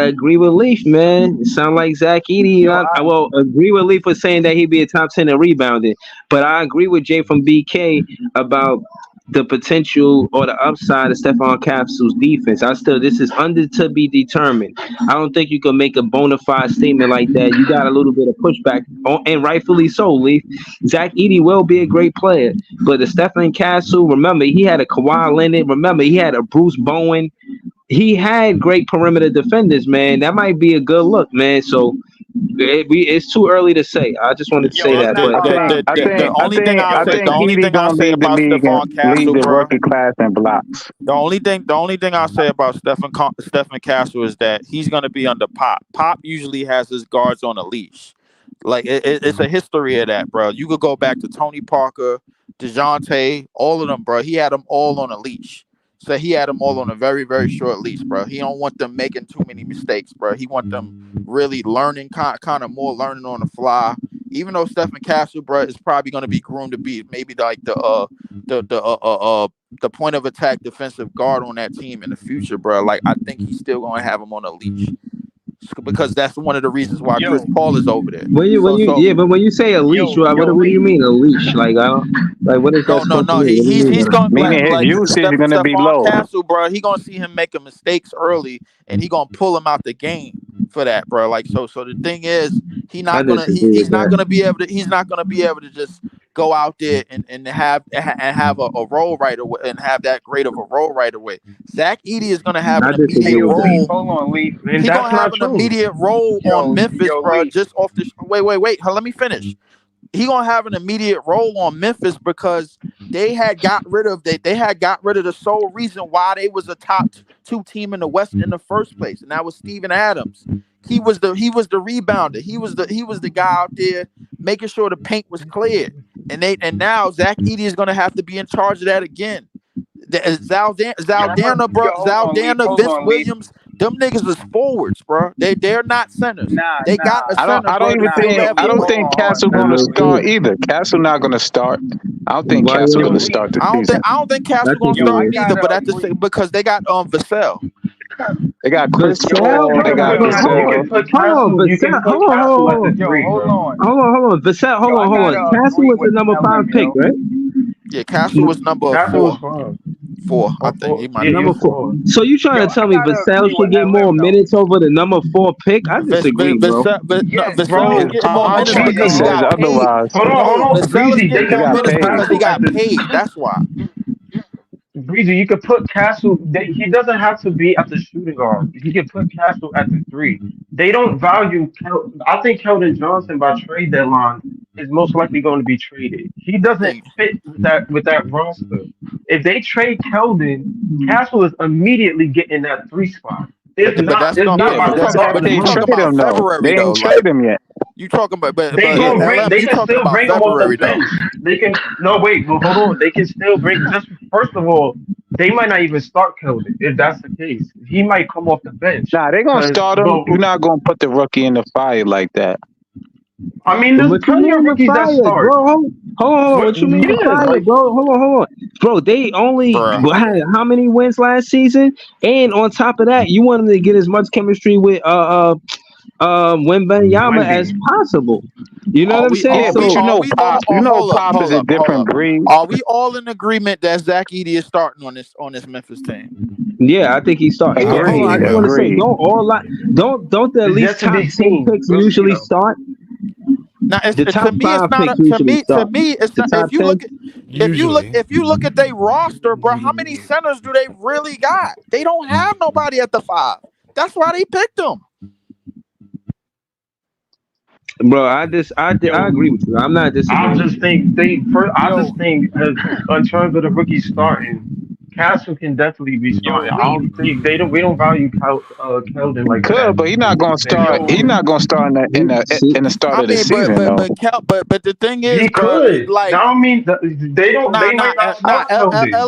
agree with Leaf, man. It sound like Zach Edey. Yo, I will agree with Leaf for saying that he'd be a top 10 in rebounding, but I agree with Jay from BK about the potential or the upside of Stephon Capsule's defense. This is under to be determined. I don't think you can make a bona fide statement like that. You got a little bit of pushback, and rightfully so, Leaf. Zach Edey will be a great player, but the Stephen Castle, remember, he had a Kawhi Leonard. Remember, he had a Bruce Bowen. He had great perimeter defenders, man. That might be a good look, man. So it's too early to say. I just wanted to yo, say The I'm that, not the but gonna the lie. the, the, the only thing I'll Yo, say the Lee. only Edie thing I'll gonna say lead the about league and Stephon lead Castle, the bro. rookie class in blocks. The only thing I'll say about Stephen Castle is that he's gonna be under Pop. Pop usually has his guards on a leash. Like it's a history of that, bro. You could go back to Tony Parker, DeJounte, all of them, bro. He had them all on a leash. So he had them all on a very, very short leash, bro. He don't want them making too many mistakes, bro. He want them really learning, kind of more learning on the fly. Even though Stephen Castle, bro, is probably going to be groomed to be maybe like the point of attack defensive guard on that team in the future, bro. Like I think he's still going to have him on a leash because that's one of the reasons why Chris Yo, Paul is over there. when you So yeah, but when you say a leash, yo, what yo, do you Lee. mean a leash? Like I don't like what is that no, supposed to no. mean? What do you mean He's by going Meaning his like usage is gonna be Stephon low. Castle, bro. He gonna see him making mistakes early, and he gonna pull him out the game for that, bro. Like so the thing is, that? I disagree with he's not that. gonna be able to just go out there and have a role right away and have that great of a role right away. Zach Edey is gonna have I an Hey, disagree immediate yo, with that. Leaf. role. Hold on, Leaf. And He gonna that's have not an true. immediate role on Memphis, Yo, bro. Leaf. Just off the wait. Let me finish. He gonna have an immediate role on Memphis because they had got rid of the sole reason why they was a top 2 team in the West in the first place, and that was Steven Adams. He was the rebounder. He was the guy out there making sure the paint was cleared. And now Zach Edey is gonna have to be in charge of that again. Zaldana, bro, Hold on, Leaf. Zaldana, Hold Vince on, Leaf. Williams, them niggas is forwards, bro. They're not centers. Nah, They got nah, a I don't center, I don't bro, to even nah. fill think Yo, that I Leaf. don't void. think Hold on. Castle I gonna know start too. either. Castle not gonna start. I don't think Why Castle Yo, gonna you? Leaf. start the I don't think season. I don't think I Castle gonna think Yo, he start I is. neither, gotta but at the agree. same because they got Vassell. They got Chris Yo, Vassell, Paul, You they can got put you hold can Vassell. put on, Castle. You can Vassell, put Castle at the yo, three, hold bro. on. Vassell, Yo, I hold on. gotta Castle was agree the number with 5 pick, LM, right? yo. Yeah, Castle was number Castle was 4. 5 I or think 4. he might Yeah, have he been Number was 4. 4. 4. So you trying Yo, to tell I me gotta Vassell agree should with get more LM though. minutes over the number 4 pick? I disagree, bro. Yes, Vassell is Bro, getting more minutes Arteta because he says got bro, paid. otherwise. hold No, on, Vassell is Breezy. They getting He more can got put minutes paid. because he Castle got at the paid. That's why. Breezy. You could put Castle. He doesn't have to be at the shooting guard. He can put Castle at the 3. They don't value. I think Keldon Johnson by trade deadline is most likely going to be traded. He I doesn't think, fit with that roster. If they trade Keldon, Castle is immediately getting that 3 spot. but that's There's gonna be not Yeah, but much but that's about all. the but But you they money. talking trade about him though. They February ain't though? Like trade him yet. you talking about, They but gonna bring. LM, They you can talking still about bring them off the February though? bench. They can. No, wait. Well, hold on. They can still bring. Just first of all, they might not even start Keldon if that's the case. He might come off the bench. Nah, they gonna Cause, start him. but You're not gonna put the rookie in the fire like that. I mean, there's What you plenty of mean the rookies that fire, start. bro? Hold on. What you mean the Yeah, fire, like bro? Hold on. Bro, they only Bruh. had how many wins last season? And on top of that, you want them to get as much chemistry with Wembanyama as Wendy. possible. You know what I'm saying? Yeah, but So you know Hold up, Pop is a hold different up. breed. Are we all in agreement that Zack Edey is starting on this Memphis team? yeah, I think he started. Hold on, I Agreed, just Okay. want to say, agreed. don't the at It's yet least to top be 10 seen. picks We'll see usually though. start? Now, The to top me, it's 5 not picks a, usually to start. me, it's The not. top 10. Usually. If you look at their roster, bro, how many centers do they really got? They don't have nobody at the 5. That's why they picked them. Bro, I Yo, agree with you. I'm not I disagreeing with just you. think I Yo, just think in terms of the rookies starting, Castle can definitely be yo, starting. I Leaf. don't think we don't value Keldon like that. Could, but he's not gonna They start. He's don't. not gonna start See, in the start I of the mean, season though. but the thing is, He bro, could. like That don't mean they don't. They might not start Keldon.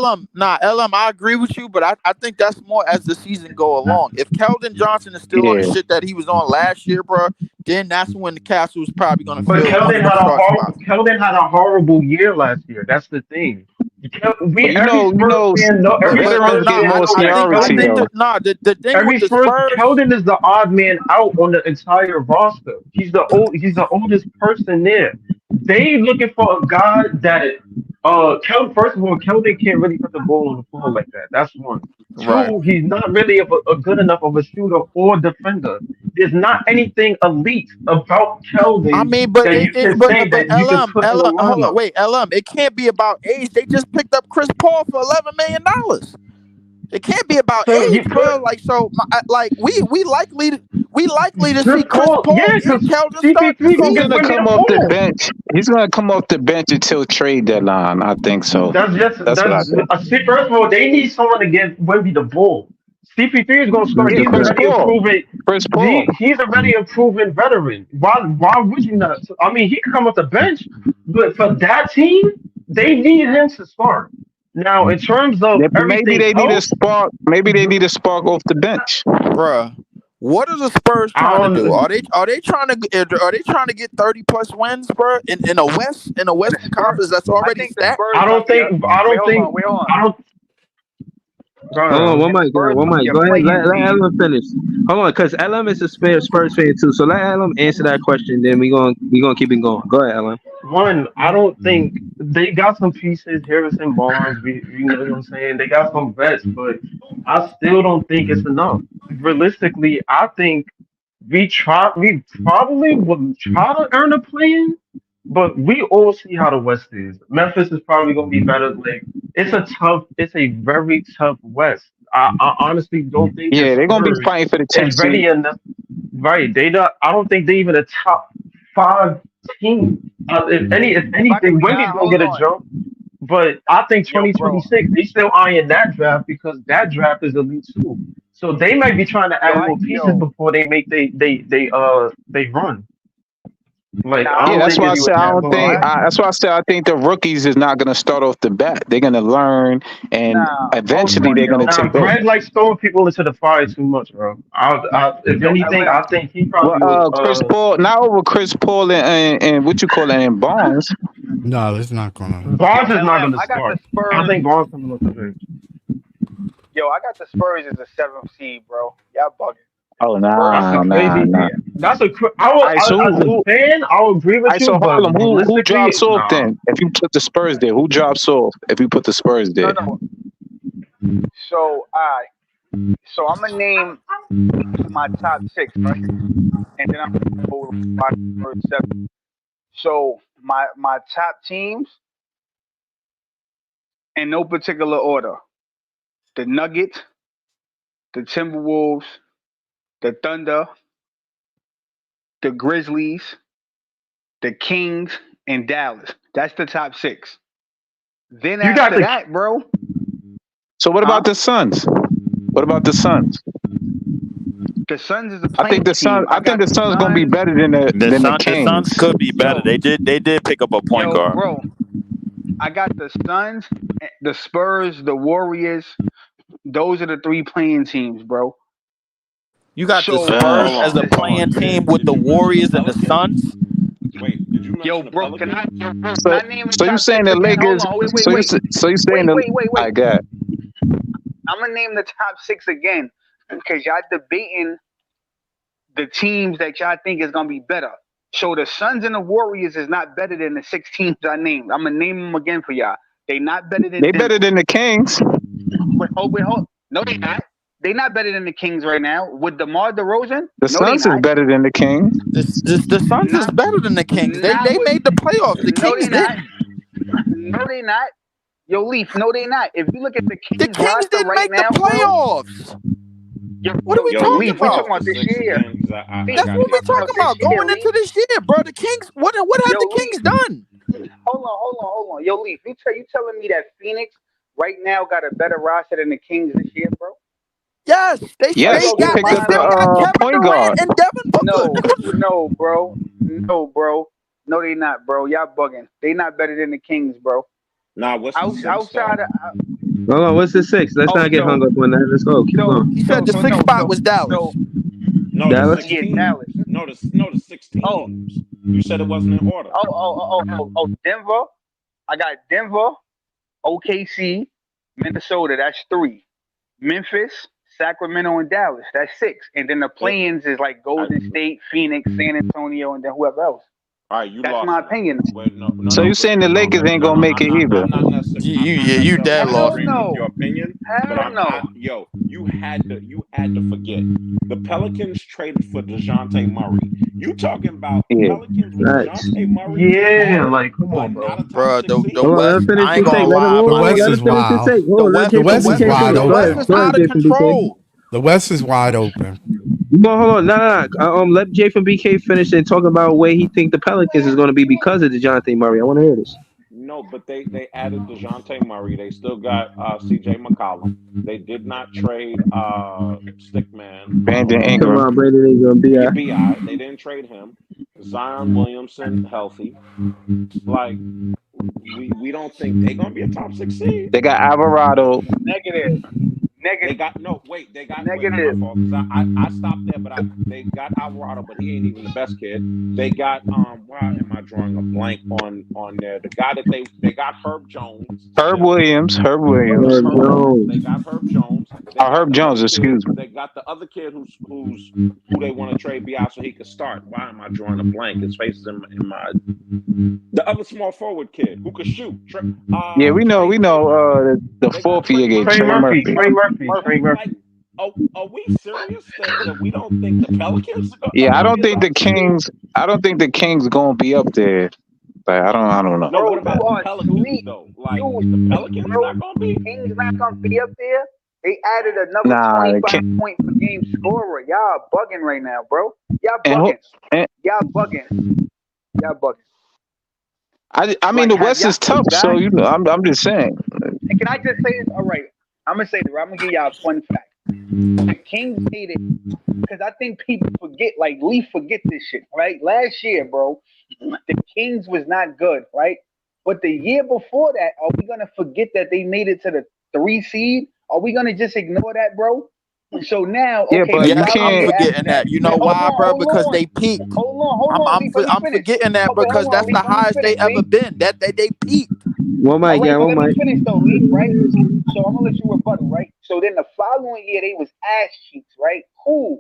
LM, I agree with you, but I think that's more as the season go along. If Keldon Johnson is still on the Yeah, shit that he was on last year, bro, then that's when the Castle is probably gonna But fill one of them start spots. Keldon had a horrible year last year. That's the thing. but Every Spurs fan know. Every veterans Spurs Nah, get fan more knows that I seniority think Keldon. though. the thing with Every the Spurs Spurs, Keldon is the odd man out on the entire roster. He's the oldest person there. They looking for a guy that first of all, Keldon can't really put the ball on the floor like that. That's one. right? Two, he's not really a good enough of a shooter or defender. There's not anything elite about I Keldon mean, but that you can say but that you can put in the hold on, lineup. wait, it can't be about age. They just picked up Chris Paul for $11 million. It can't be about So you age, bro. put Like like we likely to see Chris Chris Paul, Paul yeah, and because Keldon start the CP3 He's gonna season. get gonna plenty come of off the ball. bench. He's gonna come off the bench until trade deadline. I think so. That's what I think. See, first of all, they need someone to give Wemby the ball. CP3 is gonna start. that's a Yeah, He's Chris fact. already a Paul. proven. Chris Paul. He's already a proven veteran. Why would you not? I mean, he could come off the bench, but for that team, they need him to start. Now, in terms of Yeah, maybe everything they need a else, spark. Maybe they need a spark off the bench. Bruh, what are the Spurs I trying to do? don't. Are they trying to get 30 plus wins, bro? In a The Western Spurs. Conference that's I already think the stacked. Spurs I might don't be a. think. I don't think. Wait, hold on. I don't. Go Hold on, ahead. The Spurs one might be mic. a Go ahead, let play-in team. Ellen finish. Hold on, because Ellen is a Spurs fan too. So let Ellen answer that question. Then we gonna keep it going. Go ahead, Ellen. One, I don't think they got some pieces, Harrison Barnes, you know what I'm saying? They got some vets, but I still don't think it's enough. Realistically, I think we probably would try to earn a play-in, but we all see how the West is. Memphis is probably gonna be better. Like it's a very tough West. I honestly don't think the Yeah, they're gonna be Spurs fighting for the 10th is ready seed. enough. Right. I don't think they even a top 5 team. If If I could anything, be, Wemby's gonna hold get a on. jump. But I think Yo, bro. 2026, they still eyeing that draft because that draft is elite too. So they might be trying to Yo, add more pieces before they make they run. Like Now I Yeah, don't that's think why I if you said I add don't more. think. last. That's why I said I think the rookies is not gonna start off the bat. They're gonna learn, and Now, hold eventually on, they're gonna yo. Now take over. Greg likes throwing people into the fire too much, bro. If Yo, anything, LM. I think he Well, probably will. Chris Paul, not over Chris Paul and what you call it, and Barnes. No, it's not gonna. Yo, Barnes is not LM. gonna I got the start. I Spurs. think Barnes coming off the bench. Yo, I got the Spurs as a 7th seed, bro. Y'all bugging. Oh That's a nah, nah, crazy. nah. That's a. All right, so As a fan, I would agree with you, so but Harlem, who realistically, drops off nah. then? If you put the Spurs there, who drops off if you put the Spurs No, there? no. So, so I'm gonna name my top six, right? And then I'm gonna go like five, first, seven. So my top teams in no particular order: the Nuggets, the Timberwolves, the Thunder, the Grizzlies, the Kings, and Dallas. That's the top six. Then You got after the. that, bro, So what huh? about the Suns? What about the Suns? The Suns is a I think playing the Suns. team. I I think got the the Suns gonna be Suns. better than The Suns Kings. could be better. Yo, They did pick up a point yo, guard. bro. I got the Suns, the Spurs, the Warriors. Those are the three playing teams, bro. You got the So, Spurs Hold as a on, hold on. playing team with Did the you mention the Warriors and the Pelicans? Suns. Wait, did you yo, mention the bro, Pelicans? So I name the so you top saying six the again? Hold Lakers? on, wait, wait, So wait, so you saying the? wait. I got. I'm gonna name the top six again because y'all debating the teams that y'all think is gonna be better. So the Suns and the Warriors is not better than the six teams I named. I'm gonna name them again for y'all. They not better than They better Denver. than the Kings. Wait, hold. No, they not. They not better than the Kings right now. With DeMar DeRozan? The No, they Suns is not. better than the Kings. The Suns is Not better than the Kings. They not they with. made the playoffs. The No, they Kings not. didn't. No, they not. Yo, Leaf. No, they not. If you look at the The Kings Kings roster didn't right make the now, bro. playoffs. What are we Yo, talking can you Leaf. We pull about? talking up the about this six year. again? Because I Leaf. That's got what We the we're talking about talking this about. year, Going Leaf. into this year, bro. The Kings. What have Yo, the Leaf. Kings done? Hold on. Yo, Leaf. You telling me that Phoenix right now got a better roster than the Kings this year, bro? Yes, they Are you Yes, they gonna they get got picked they up my still Leaf? got Kevin point Durant guard. and Devin Booker. No, bro. No, bro. No, they not, bro. Y'all bugging. They not better than the Kings, bro. Nah, what's the six Outside though? of Hold on, what's the six? Let's oh, not get hung up on that. Let's go. Keep going. He said the so sixth no, spot was Dallas. so No, the Dallas. six yeah, teams. Dallas. No, the six Oh, teams. You said it wasn't in order. Denver. I got Denver, OKC, Minnesota. That's three. Memphis, Sacramento, and Dallas. That's six. And then the It, play-ins is like I, Golden State, Phoenix, San Antonio, and then whoever else. all right, you That's lost my me. opinion. Wait, So you but saying the Lakers ain't gonna make it either? I'm not You necessarily dead Hell lost disagreeing me. with no. your opinion, but Hell no. yo, you had to forget the Pelicans traded for DeJounte Murray. You talking about Yeah. Pelicans with Right. DeJounte Murray Yeah, hard, like come on, but bro. not a top Bro, six the Hold seed. on, let him West, finish I his ain't take. gonna Let him lie, hold The on, hold on, West let him is finish his wild. take. Hold on, let The Jason West is BK wide finish. the Go West ahead. open. is Go out ahead, of Jason BK. control. The West is wide open. No, hold on. Nah. Let Jason BK finish and talk about where he think the Pelicans is going to be because of DeJounte Murray. I want to hear this. No, but they added DeJounte Murray. They still got CJ McCollum. They did not trade Stickman. Brandon Come Ingram. on, Brandon Ingram, Yeah, BI. Bi. They didn't trade him. Zion Williamson healthy. Like we don't think they're gonna be a top six seed. They got Alvarado. Negative. They Negative. got no wait. They got wait. My Negative. fault because I stopped there, but they got Alvarado, but he ain't even the best kid. They got why am I drawing a blank on there? The guy that they got Herb Jones Herb still. Williams. Herb Williams. Herb They Jones. got Herb Jones. They got Herb the Jones. other kid. Excuse me. They got the other kid who they want to trade Bi so he could start. Why am I drawing a blank? His face is in my the other small forward kid who could shoot. Yeah, we know. Trey. We know. The They got fourth year Trey get Trey Trey Murphy. Murphy. Murphy. Trey Murphy. Murphy. Trey Like, Murphy. are we serious that we don't think the Pelicans are Yeah, I going to don't be a think the top six seed? Kings. I don't think the Kings gonna be up there. Like I don't know. No, Bro, what you about the are Pelicans sweet. though? Like You the sweet, Pelicans bro. not going to be? Kings not gonna be up there. They added another Nah, the 25 King, point per game scorer. Y'all bugging right now, bro. Y'all and who? bugging. And, Y'all bugging. Y'all bugging. I mean Like, the have West y'all is tough, so forgot? you know I'm just saying. And can I just say this? All right. I'm gonna say this. I'm gonna give y'all a fun fact. The Kings made it because I think people forget, like Leaf forget this shit, right? Last year, bro, the Kings was not good, right? But the year before that, are we gonna forget that they made it to the 3 seed? Are we gonna just ignore that, bro? So now, Yeah, okay, the but you Yes, I'm following year can't. after forgetting that, that. You wait, know why, bro? Because they peaked. hold on, Leaf, let me I'm finish. forgetting that Wait, hold because on, that's Leaf, the let me highest they finish, ever Leaf. been. That they peaked. One All mic, right, yeah, but one let me mic. finish though, Leaf, right? So I'm gonna let you rebuttal, right? So then the following year they was ass cheeks, right? Cool.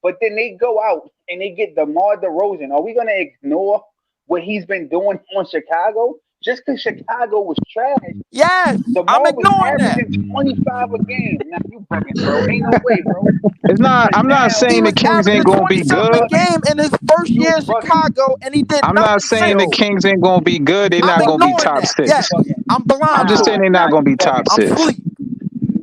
but then they go out and they get DeMar DeRozan. Are we gonna ignore what he's been doing on Chicago? Just because Chicago was trash, Yes, I'm DeMar was ignoring that. averaging 25 a game. Now you bugging, bro. Ain't no way, bro. It's not. Because I'm not now He saying the was Kings averaging ain't gonna 20 be something good. a game in his first you year in bugging. Chicago, and he did I'm not nothing saying the since. Yo, Kings ain't gonna be good. They're you I'm not gonna be bugging. ignoring top that. six. Yes, Bugging. I'm blind I'm just to saying it. they're not gonna You be top bugging. I'm six. sleep.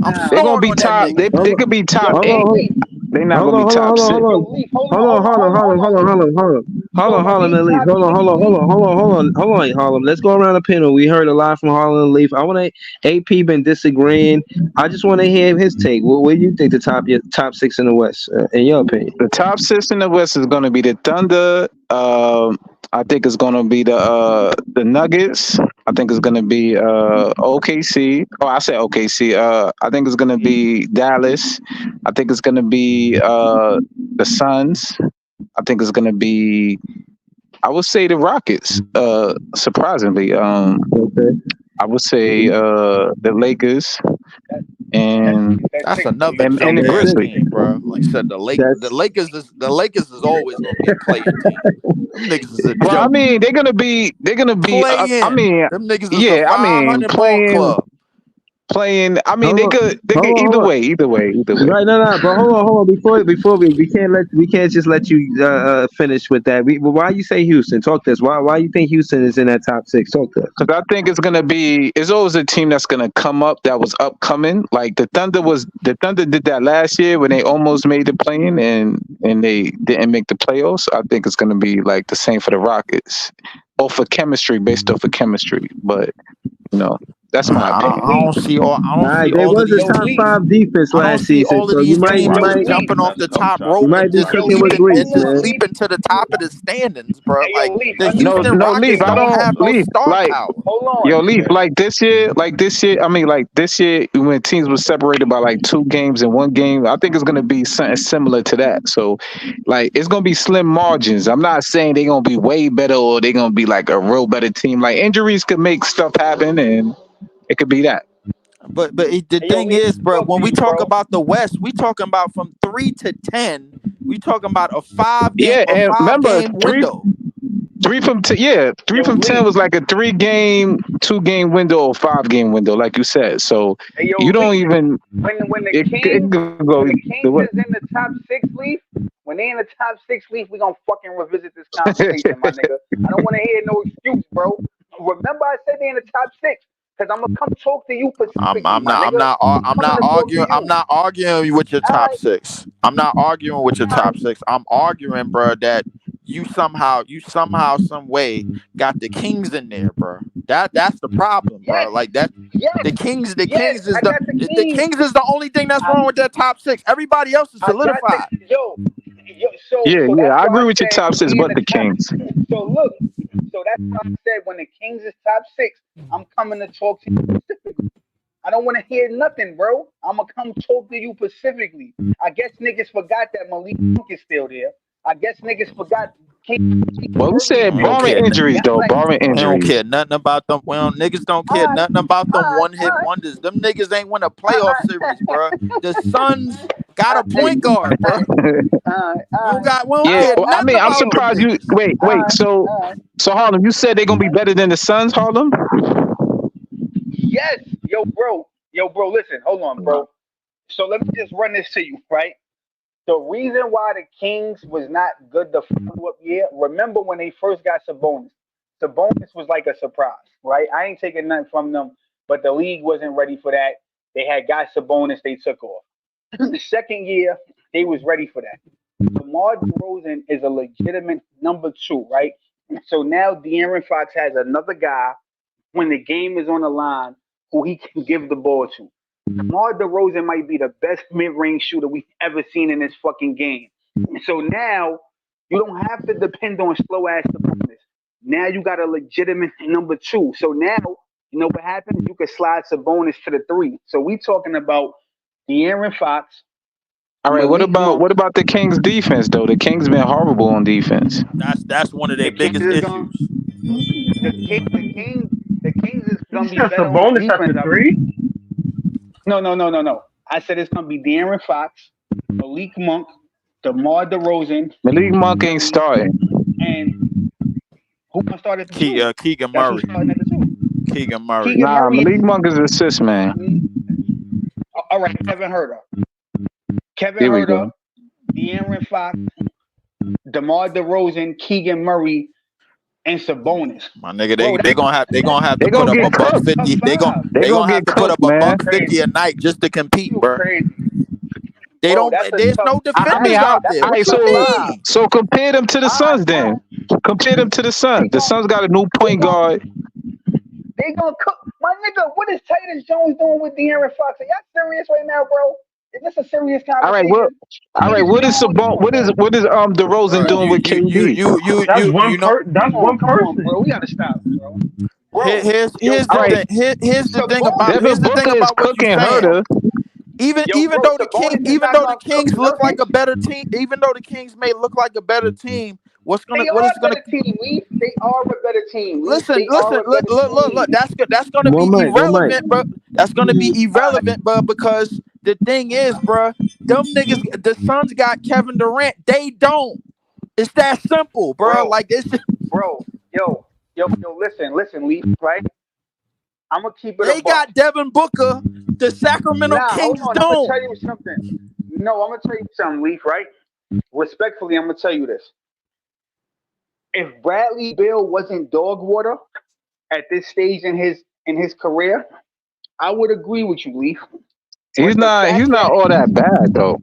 I'm Nah, They're gonna snoring be on that top. nigga. They could be top yo, eight. Leaf. They're not Hold gonna on, be hold on, top hold on, six. hold Yo, on. Leaf. Hold on, Hold on, hold on, Harlem, hold on, Harlem, hold hold on, on, Leaf. Harlem, Harlem. Hold So on, when Harlem he's and Leaf. top Hold on, six, hold on, hold Leaf. on, hold on, hold on, hold on, Harlem. Let's go around the panel. We heard a lot from Harlem and Leaf. I want to AP been disagreeing. I just want to hear his take. What do you think the top six in the West, in your opinion? The top six in the West is gonna be the Thunder. I think it's gonna be the Nuggets. I think it's gonna be OKC. Oh, I said OKC. I think it's gonna be Dallas. I think it's gonna be the Suns. I think it's gonna be. I would say the Rockets. Surprisingly, Okay. I would say the Lakers and That's That's six for another you. and the joke That's ass six. Grizzlies. team, bro. Like I said, That's The Lakers is always gonna be a playing team. Them niggas is a Well, I joke. mean, they're gonna be. I Playing. mean, Them niggas is a yeah. I mean, 500 ball club. playing. I mean, hold on, they could hold on. either way. Right, no, but hold on. Before we can't just let you finish with that. Why you say Houston? Talk to us. Why you think Houston is in that top six? Talk to us. Because I think it's gonna be. It's always a team that's gonna come up that was upcoming. Like the Thunder was. The Thunder did that last year when they almost made the play-in and they didn't make the playoffs. I think it's gonna be like the same for the Rockets, off of chemistry, based off of chemistry. But you know, that's my I, opinion. I don't see all. I All don't right, see they all of was a these Yo, top Leaf. teams. five defense I don't last see season, all of so these you Yo, teams might Leaf. jumping off the top rope might and be just Yo, cooking with Leaf. leaping grease, and Hold just on, man. Leaf. leaping to the top of the standings, bro. Hey, yo, Like Leaf. the Let me No, Houston no, say Leaf. Rockets this. I don't don't have no Leaf. star Like power. Hold Yo, on. Leaf, like this year, I mean, like this year, when teams were separated by like 2 games in one game, I think it's gonna be something similar to that. So, like, it's gonna be slim margins. I'm not saying they're gonna be way better or they're gonna be like a real better team. Like, injuries could make stuff happen, and it could be that. The Hey, yo, thing Leaf. is, bro, Fuck when we you, talk bro. about the West, we talking about from 3 to 10. We talking about Yeah, a and five remember, game window. three Yo, from ten Leaf. was like a 3 game, 2 game window or 5 game window, like you said. So Hey, yo, you don't Leaf. even When the it Kings could go when the the Kings way. is in the top six, Leaf. When they in the top six, Leaf, we gonna fucking revisit this conversation, my nigga. I don't want to hear no excuse, bro. Remember, I said they in the top six because I'm gonna come talk to you specifically, my nigga. I'm coming to talk to you. I'm not arguing with your All top right. six. I'm not arguing with your top six. I'm arguing, bro, that some way got the Kings in there, bro. That's the problem, bro. Yes, Like that. yes, The yes. Kings is I got the the Kings. Kings is the only thing that's I, wrong with that top six. Everybody else is I got the solidified. yo. Yeah, So yeah, that's I why agree I with your said top when six, we in but the the top. Kings. So look. So that's why I said when the Kings is top six, I'm coming to talk to you specifically. I don't want to hear nothing, bro. I'm gonna come talk to you specifically. I guess niggas forgot that Malik Monk is still there. I guess niggas forgot King Well, we Irving is said We don't still barring there. care. injuries, That's though, like, barring We don't injuries. care nothing about them. Well, niggas don't care alright, nothing about them alright, one hit wonders. Them niggas ain't win a playoff series, alright, bro. The Suns got a alright, point guard, bro. alright, We don't Yeah, care well, I nothing mean, I'm about them surprised you. niggas. Wait. alright. So Harlem, you said they're gonna be better than the Suns, Harlem? Yes, yo, bro. Listen, hold on, bro. So let me just run this to you, right? The reason why the Kings was not good the follow up year, remember when they first got Sabonis? Sabonis was like a surprise, right? I ain't taking nothing from them, but the league wasn't ready for that. They had got Sabonis, they took off. The second year, they was ready for that. DeMar DeRozan is a legitimate number two, right? So now De'Aaron Fox has another guy when the game is on the line who he can give the ball to. DeMar DeRozan might be the best mid-range shooter we've ever seen in this fucking game. So now you don't have to depend on slow ass Sabonis. Now you got a legitimate number two. So now you know what happens? You can slide Sabonis to the three. So we talking about De'Aaron Fox, All right. What Malik about Monk. the Kings defense though? The Kings been horrible on defense. That's one of The their Kings biggest is going. issues. The Kings is You gonna be said better on Sabonis at defense. the three? No. I said it's gonna be De'Aaron Fox, Malik Monk, DeMar DeRozan, Malik Monk ain't starting. and who gonna start at the two? Keegan That's who's Murray. starting at the two. Keegan Murray. Keegan Nah, Murray. Malik Monk is assist man. All right, Kevin Herter. Kevin Here we Herter, go. De'Aaron Fox, DeMar DeRozan, Keegan Murray, and Sabonis. My nigga, Bro, they gonna have to They put up gonna a get buck cooked. 50. They gonna have get to put up cooked, a man. buck 50 a night just to compete, You bro. crazy. They Bro, don't. that's a There's tough. no I defenders mean, out That's there. all a right, What you tough vibe. mean? so compare them to the Suns then. Compare them to the Suns. The Suns got a new point guard. They gonna cook. My nigga, what is Titus Jones doing with De'Aaron Fox? Are y'all serious right now, bro? Is this a serious All right, conversation? what is Sabon? What is DeRozan Bro, doing with KD? You know. That's one Come on, person. bro. We gotta stop, bro. Bro, Here's yo, All right, here's the thing Devin Booker is about what cooking you're saying. Herder. Even yo, bro, though Sabonis is not gonna cook Kings look like a nothing. better team, even though the Kings may look like a better team, what They is are a gonna better team, Leaf. They are a better team, Leaf. listen, They are a look, better look. team. That's gonna One be mic, one mic. irrelevant, bro. That's gonna be irrelevant, bro, because the thing is, bro, them niggas, the Suns got Kevin Durant. They don't. It's that simple, bro. Like this. Bro, yo, listen, Leaf, right? I'm gonna keep it. They got Devin Booker. The Sacramento Kings hold on. I'm don't. gonna tell you something. No, I'm gonna tell you something, Leaf. Right? Respectfully, I'm gonna tell you this. If Bradley Beal wasn't dog water at this stage in his career, I would agree with you, Leaf. He's not all that bad though.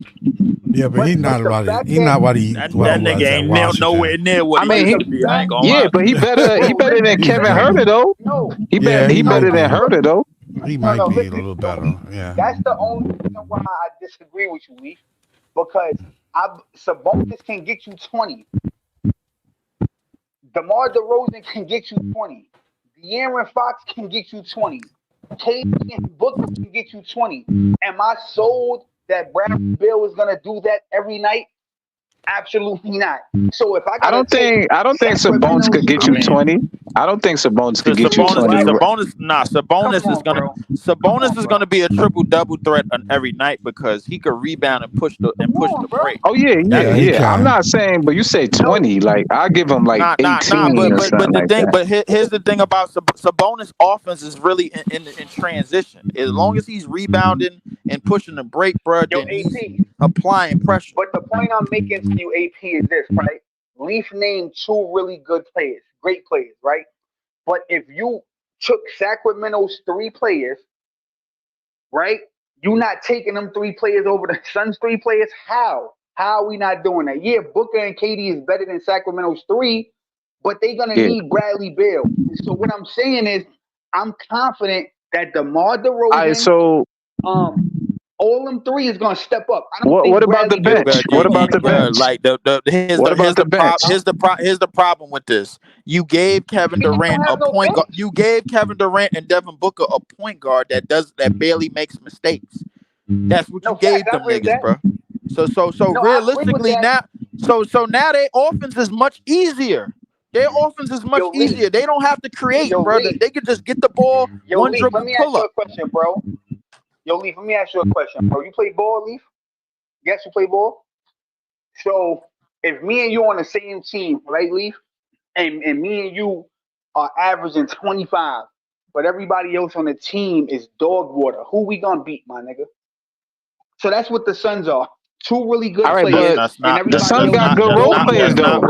Yeah, but he's not what he That was nigga at ain't Washington. nowhere near what I he mean, used to be. I ain't gonna lie. but he better than He's Kevin better. Herter though. No, He he might better than be. Herter though. He might be a listen, little better. Yeah. that's the only reason why I disagree with you, Leaf. Because Sabonis can get you 20. DeMar DeRozan can get you 20. De'Aaron Fox can get you 20. KD and Booker can get you 20. Am I sold that Bradley Beal is gonna do that every night? Absolutely not. So if I don't think Sabonis could get you 20. I don't think Sabonis could get you 20. Sabonis is gonna be a triple double threat on every night because he could rebound and push the break. Oh yeah. he can. I'm not saying, but you say 20. Like I give him like 18 or something like that. Here's the thing about Sabonis' offense is really in transition. As long as he's rebounding and pushing the break, bro, then he's applying pressure. But the point I'm making to you, AP, is this, right? Leaf named two really good players, great players, right? But if you took Sacramento's 3 players, right? You're not taking them 3 players over the Suns' 3 players. How? How are we not doing that? Yeah, Booker and KD is better than Sacramento's 3, but they're gonna need Bradley Beal. So what I'm saying is, I'm confident that DeMar DeRozan, all them 3 is gonna step up. I don't think What about the bench? What about the bench? Like here's the problem with this. You gave Kevin Durant a point guard. You gave Kevin Durant and Devin Booker a point guard that barely makes mistakes. That's what you gave them niggas, bro. So realistically now, so now their offense is much easier. Their offense is much easier. They don't have to create, bro. They can just get the ball, one dribble, let me ask pull you up. a question, bro. Yo, Leaf, let me ask you a question, bro. You play ball, Leaf? Yes, you play ball? So if me and you on the same team, right, Leaf? And me and you are averaging 25, but everybody else on the team is dog water, who we gonna beat, my nigga? So that's what the Suns are. 2 really good players. The Suns got good role players though.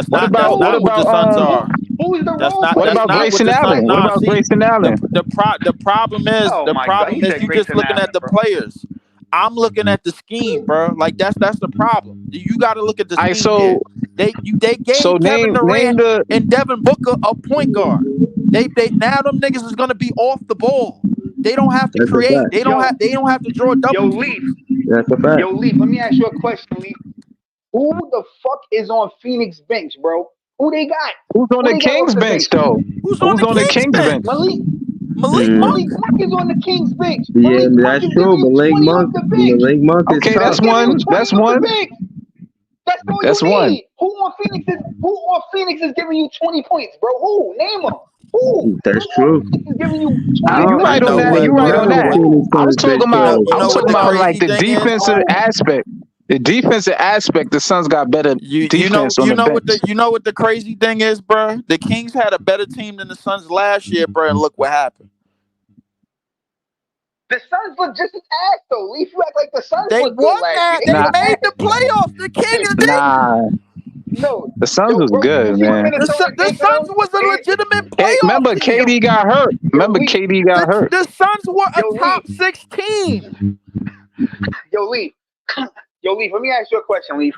What about Grayson Allen? What about Grayson Allen? The problem is you just looking at the players. I'm looking at the scheme, bro. Like that's the problem. You got to look at the scheme. They gave Kevin Durant and Devin Booker a point guard. They now them niggas is gonna be off the ball. They don't have to create. They don't have to draw double. Yo, Leaf. That's a fact. Yo, Leaf, let me ask you a question, Leaf. Who the fuck is on Phoenix bench, bro? Who they got? Who's on the Kings bench though? Who's on the Kings bench? Malik Monk is on the Kings bench. Yeah, that's true. Malik Monk is okay. tough. That's one. That's all That's you one. need. Who on Phoenix is giving you 20 points, bro? Who? Name them. Who? That's true. Is giving you 20 You right on that. You right on that. I was talking about what the like the crazy thing defensive aspect. The defensive aspect, the Suns got better defense on the bench. You know what the crazy thing is, bro? The Kings had a better team than the Suns last year, bro, and look what happened. The Suns look just as ass though. Leaf, you act like the Suns They look won good last that. year. They made the playoffs. The Kings did. Nah, No, the Suns was bro, good, man. The Suns was a legitimate playoff Remember, team. KD got hurt. KD got hurt. The Suns were a top 6 team. Yo, Leaf, let me ask you a question, Leaf.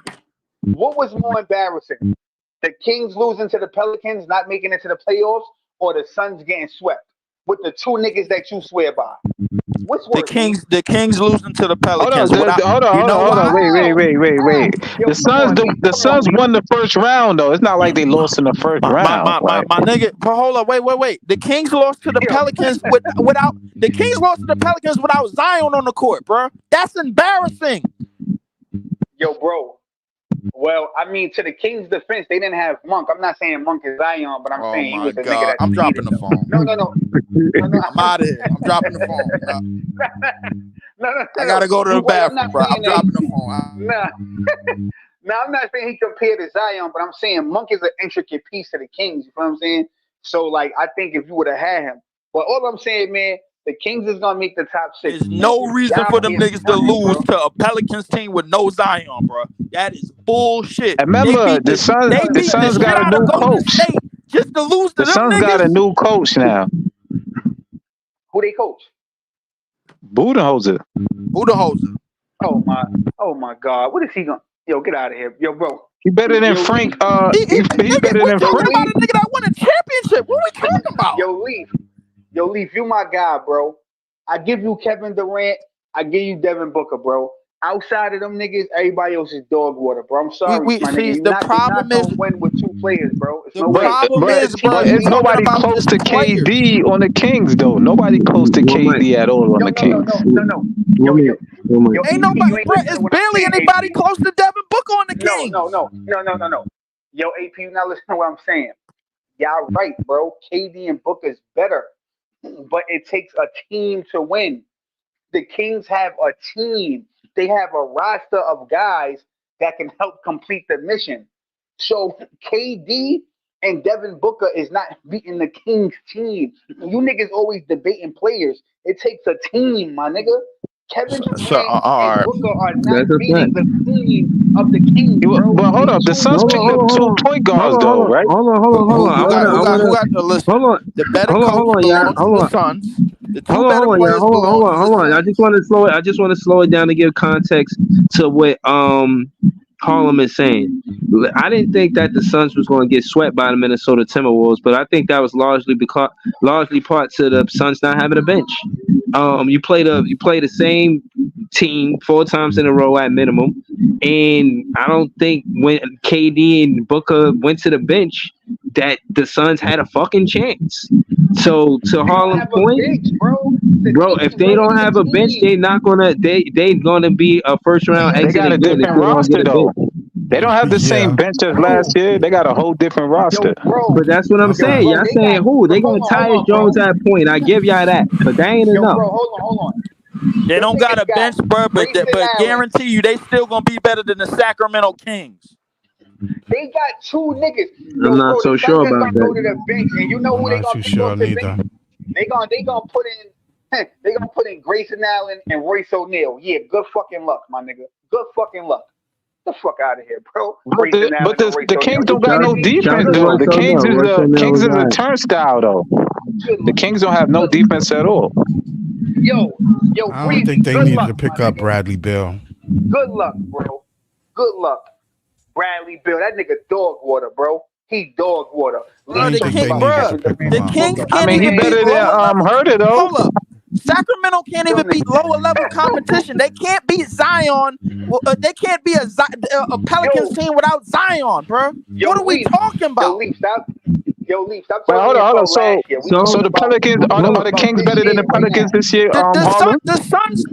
What was more embarrassing? The Kings losing to the Pelicans, not making it to the playoffs, or the Suns getting swept with the two niggas that you swear by? What's worse? The Kings losing to the Pelicans. Hold on. Wait. Yo, The Suns won the first round though. It's not like they lost in the first round. My nigga, hold on, wait. The Kings lost to the Pelicans without Zion on the court, bro. That's embarrassing. Yo, bro. Well, I mean, to the Kings' defense, they didn't have Monk. I'm not saying Monk is Zion, but I'm saying he was the nigga that I'm dropping the phone. No. I'm out of here. I'm dropping the phone. No. I gotta go to the bathroom, bro. I'm dropping the phone. Nah, I'm not saying he compared to Zion, but I'm saying Monk is an intricate piece to the Kings. You know what I'm saying? So, like, I think if you would have had him, but all I'm saying, man, the Kings is gonna make the top 6. There's no reason for them niggas to lose to a Pelicans team with no Zion, bro. That is bullshit. Remember, the Suns got a new coach. Just to lose to the Suns got a new coach now. Who they coach? Budenholzer. Oh my God. What is he gonna? Yo, get out of here, yo, bro. He better than Frank. He's better than Frank. About a nigga that won a championship. What we talking about? Yo, Leaf, you my guy, bro. I give you Kevin Durant. I give you Devin Booker, bro. Outside of them niggas, everybody else is dog water, bro. I'm sorry, my nigga. The problem is win with 2 players, bro. The problem is, bro, it's nobody close to KD on the Kings, though. Nobody close to KD at all on the Kings. No. Ain't nobody, bro. It's barely anybody close to Devin Booker on the Kings. No. Yo, AP, you now listen to what I'm saying. Y'all right, bro. KD and Booker is better, but it takes a team to win. The Kings have a team. They have a roster of guys that can help complete the mission. So KD and Devin Booker is not beating the Kings team. You niggas always debating players. It takes a team, my nigga. Kevin Durant and Booker are not beating the team of the Kings, bro. But hold up, the Suns picked up 2 point guards, though, right? Hold on. Who got to listen? Hold on. The better coach belongs to the Suns. Hold on. I just want to slow it down to give context to what Harlem is saying. I didn't think that the Suns was going to get swept by the Minnesota Timberwolves, but I think that was largely part to the Suns not having a bench. You play the same team 4 times in a row at minimum, and I don't think when KD and Booker went to the bench that the Suns had a fucking chance. So to Harlem's point, bro, if they don't have a bench, they're gonna be a first round exit. They got a different roster though. They don't have the same bench as last year. They got a whole different roster. But that's what I'm saying. Y'all saying who? They gonna Tyus Jones at point. I give y'all that, but that ain't enough. Bro, hold on. They don't got a bench, bro, but guarantee you they still gonna be better than the Sacramento Kings. They got 2 niggas. I'm not so sure about that. Go to the bench, and you know who they gonna sure put neither. They gonna put in Grayson Allen and Royce O'Neal. Yeah, good fucking luck, my nigga. Good fucking luck. Get the fuck out of here, bro. But the Kings don't got no defense though. The Kings is a turnstile though. The Kings don't have no defense at all. Yo, I don't think they needed to pick up Bradley Beal. Good luck, bro. Good luck. Bradley Beal, that nigga dog water, bro. He dog water. The Kings can't. I mean, he better than Herder though. Hold up. Sacramento can't even beat lower level competition. They can't beat Zion. They can't be a Pelicans team without Zion, bro. What are we talking about? Yo, Leaf, stop. Well, hold on. So the Pelicans are the Kings better than the Pelicans this year? The Suns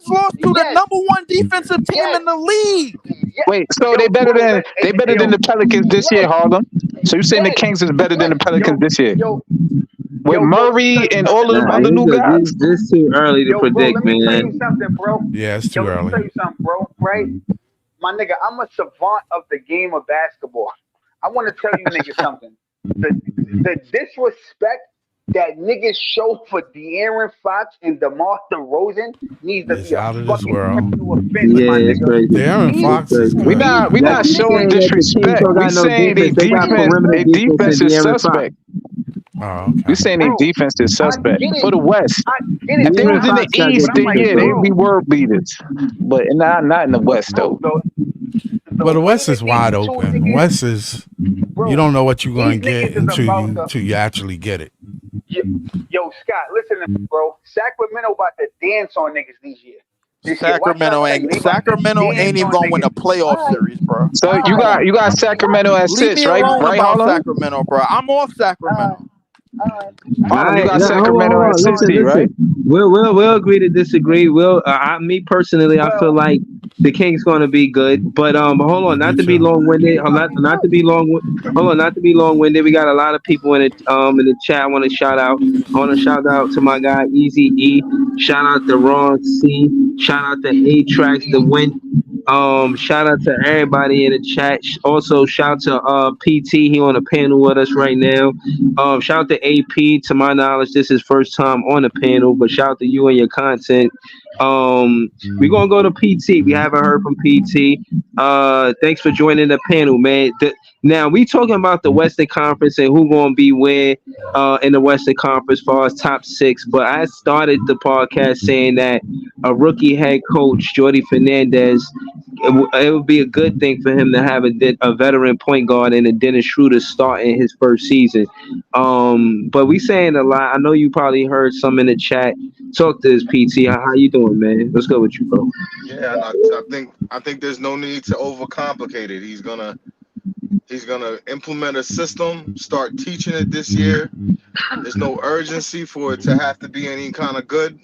lost to the number 1 defensive team in the league. Wait, so they better than the Pelicans this year, Harlem? So you saying the Kings is better than the Pelicans this year? with Murray and all of them Nah, other new guys. this too early to Yo, bro, predict, let me tell you man. something, bro. Yeah, it's Yo, too let me tell early. you something, bro. Right, my nigga, I'm a savant of the game of basketball. I want to tell you niggas something. The disrespect that niggas show for De'Aaron Fox and DeMar DeRozan needs to It's be a out of this fucking world. criminal offense, Yeah, my it's nigga. crazy. De'Aaron These Fox is crazy. We good. not we two not That's showing saying niggas. that the Kings disrespect. don't We got no saying they defense. They got perimeter defense defense and is De'Aaron Fox. suspect. Oh, We okay. saying they Bro, defense is I suspect get for it. the West. I get it, If they De'Aaron was in Scott. the Fox got East, good But I'm then like, defense, yeah, they'd though. be bro, world beaters. But not in the West bro, though. the But the way West that is these wide two open. niggas, West is you bro, don't know what you're these going to get niggas is about to. until you actually get it. Yo, Scott, listen to me, bro. Sacramento about to dance on niggas this year. Watch what Sacramento I tell you. ain't They about to Sacramento dance ain't even on gonna win niggas. a playoff All right, series, bro. So all right, you got Sacramento at Leave me 6, right? alone Right, about Harlem? Sacramento, bro. I'm off all right, Sacramento. all right. All Harlem, you right, got Sacramento hold at on. 60, right? Listen. We'll agree to disagree. Me personally, I feel Well, like the Kings going to be good. But hold on, not Me to be too. long winded. they about to be Not to good. be hold on, not to be long winded. We got a lot of people in the chat. I want to shout out. I want to shout out to my guy Easy E. Shout out to Ron C. Shout out to A Tracks the Win. Shout out to everybody in the chat. Also, shout out to PT. He on the panel with us right now. Shout out to AP. To my knowledge, this is first time on the panel, but shout out to you and your content. We're gonna go to PT. We haven't heard from PT. Thanks for joining the panel, man. Now we talking about the Western Conference and who gonna be where in the Western Conference as far as top 6. But I started the podcast saying that a rookie head coach, Jordi Fernandez, it would be a good thing for him to have a veteran point guard and a Dennis Shroeder starting his first season. But we saying a lot. I know you probably heard some in the chat. Talk to this PT. How you doing, man? Let's go with you, bro. Yeah, and I think there's no need to overcomplicate it. He's gonna implement a system, start teaching it this year. There's no urgency for it to have to be any kind of good,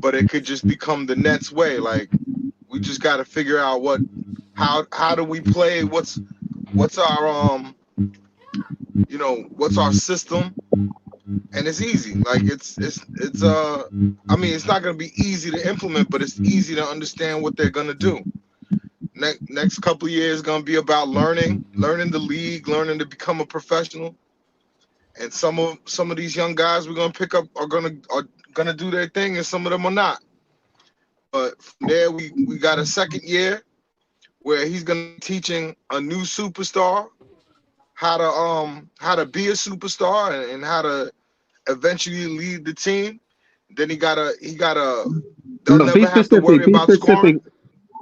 but it could just become the Nets way. Like we just got to figure out how do we play? What's our what's our system? And it's easy. Like it's I mean, it's not gonna be easy to implement, but it's easy to understand what they're gonna do. Next couple of years is gonna be about learning the league, learning to become a professional. And some of these young guys we're gonna pick up are gonna do their thing, and some of them are not. But from there, we got a second year where he's gonna be teaching a new superstar how to be a superstar and how to eventually lead the team. Then he gotta they'll No, be never have to specific. worry Be about specific. scoring.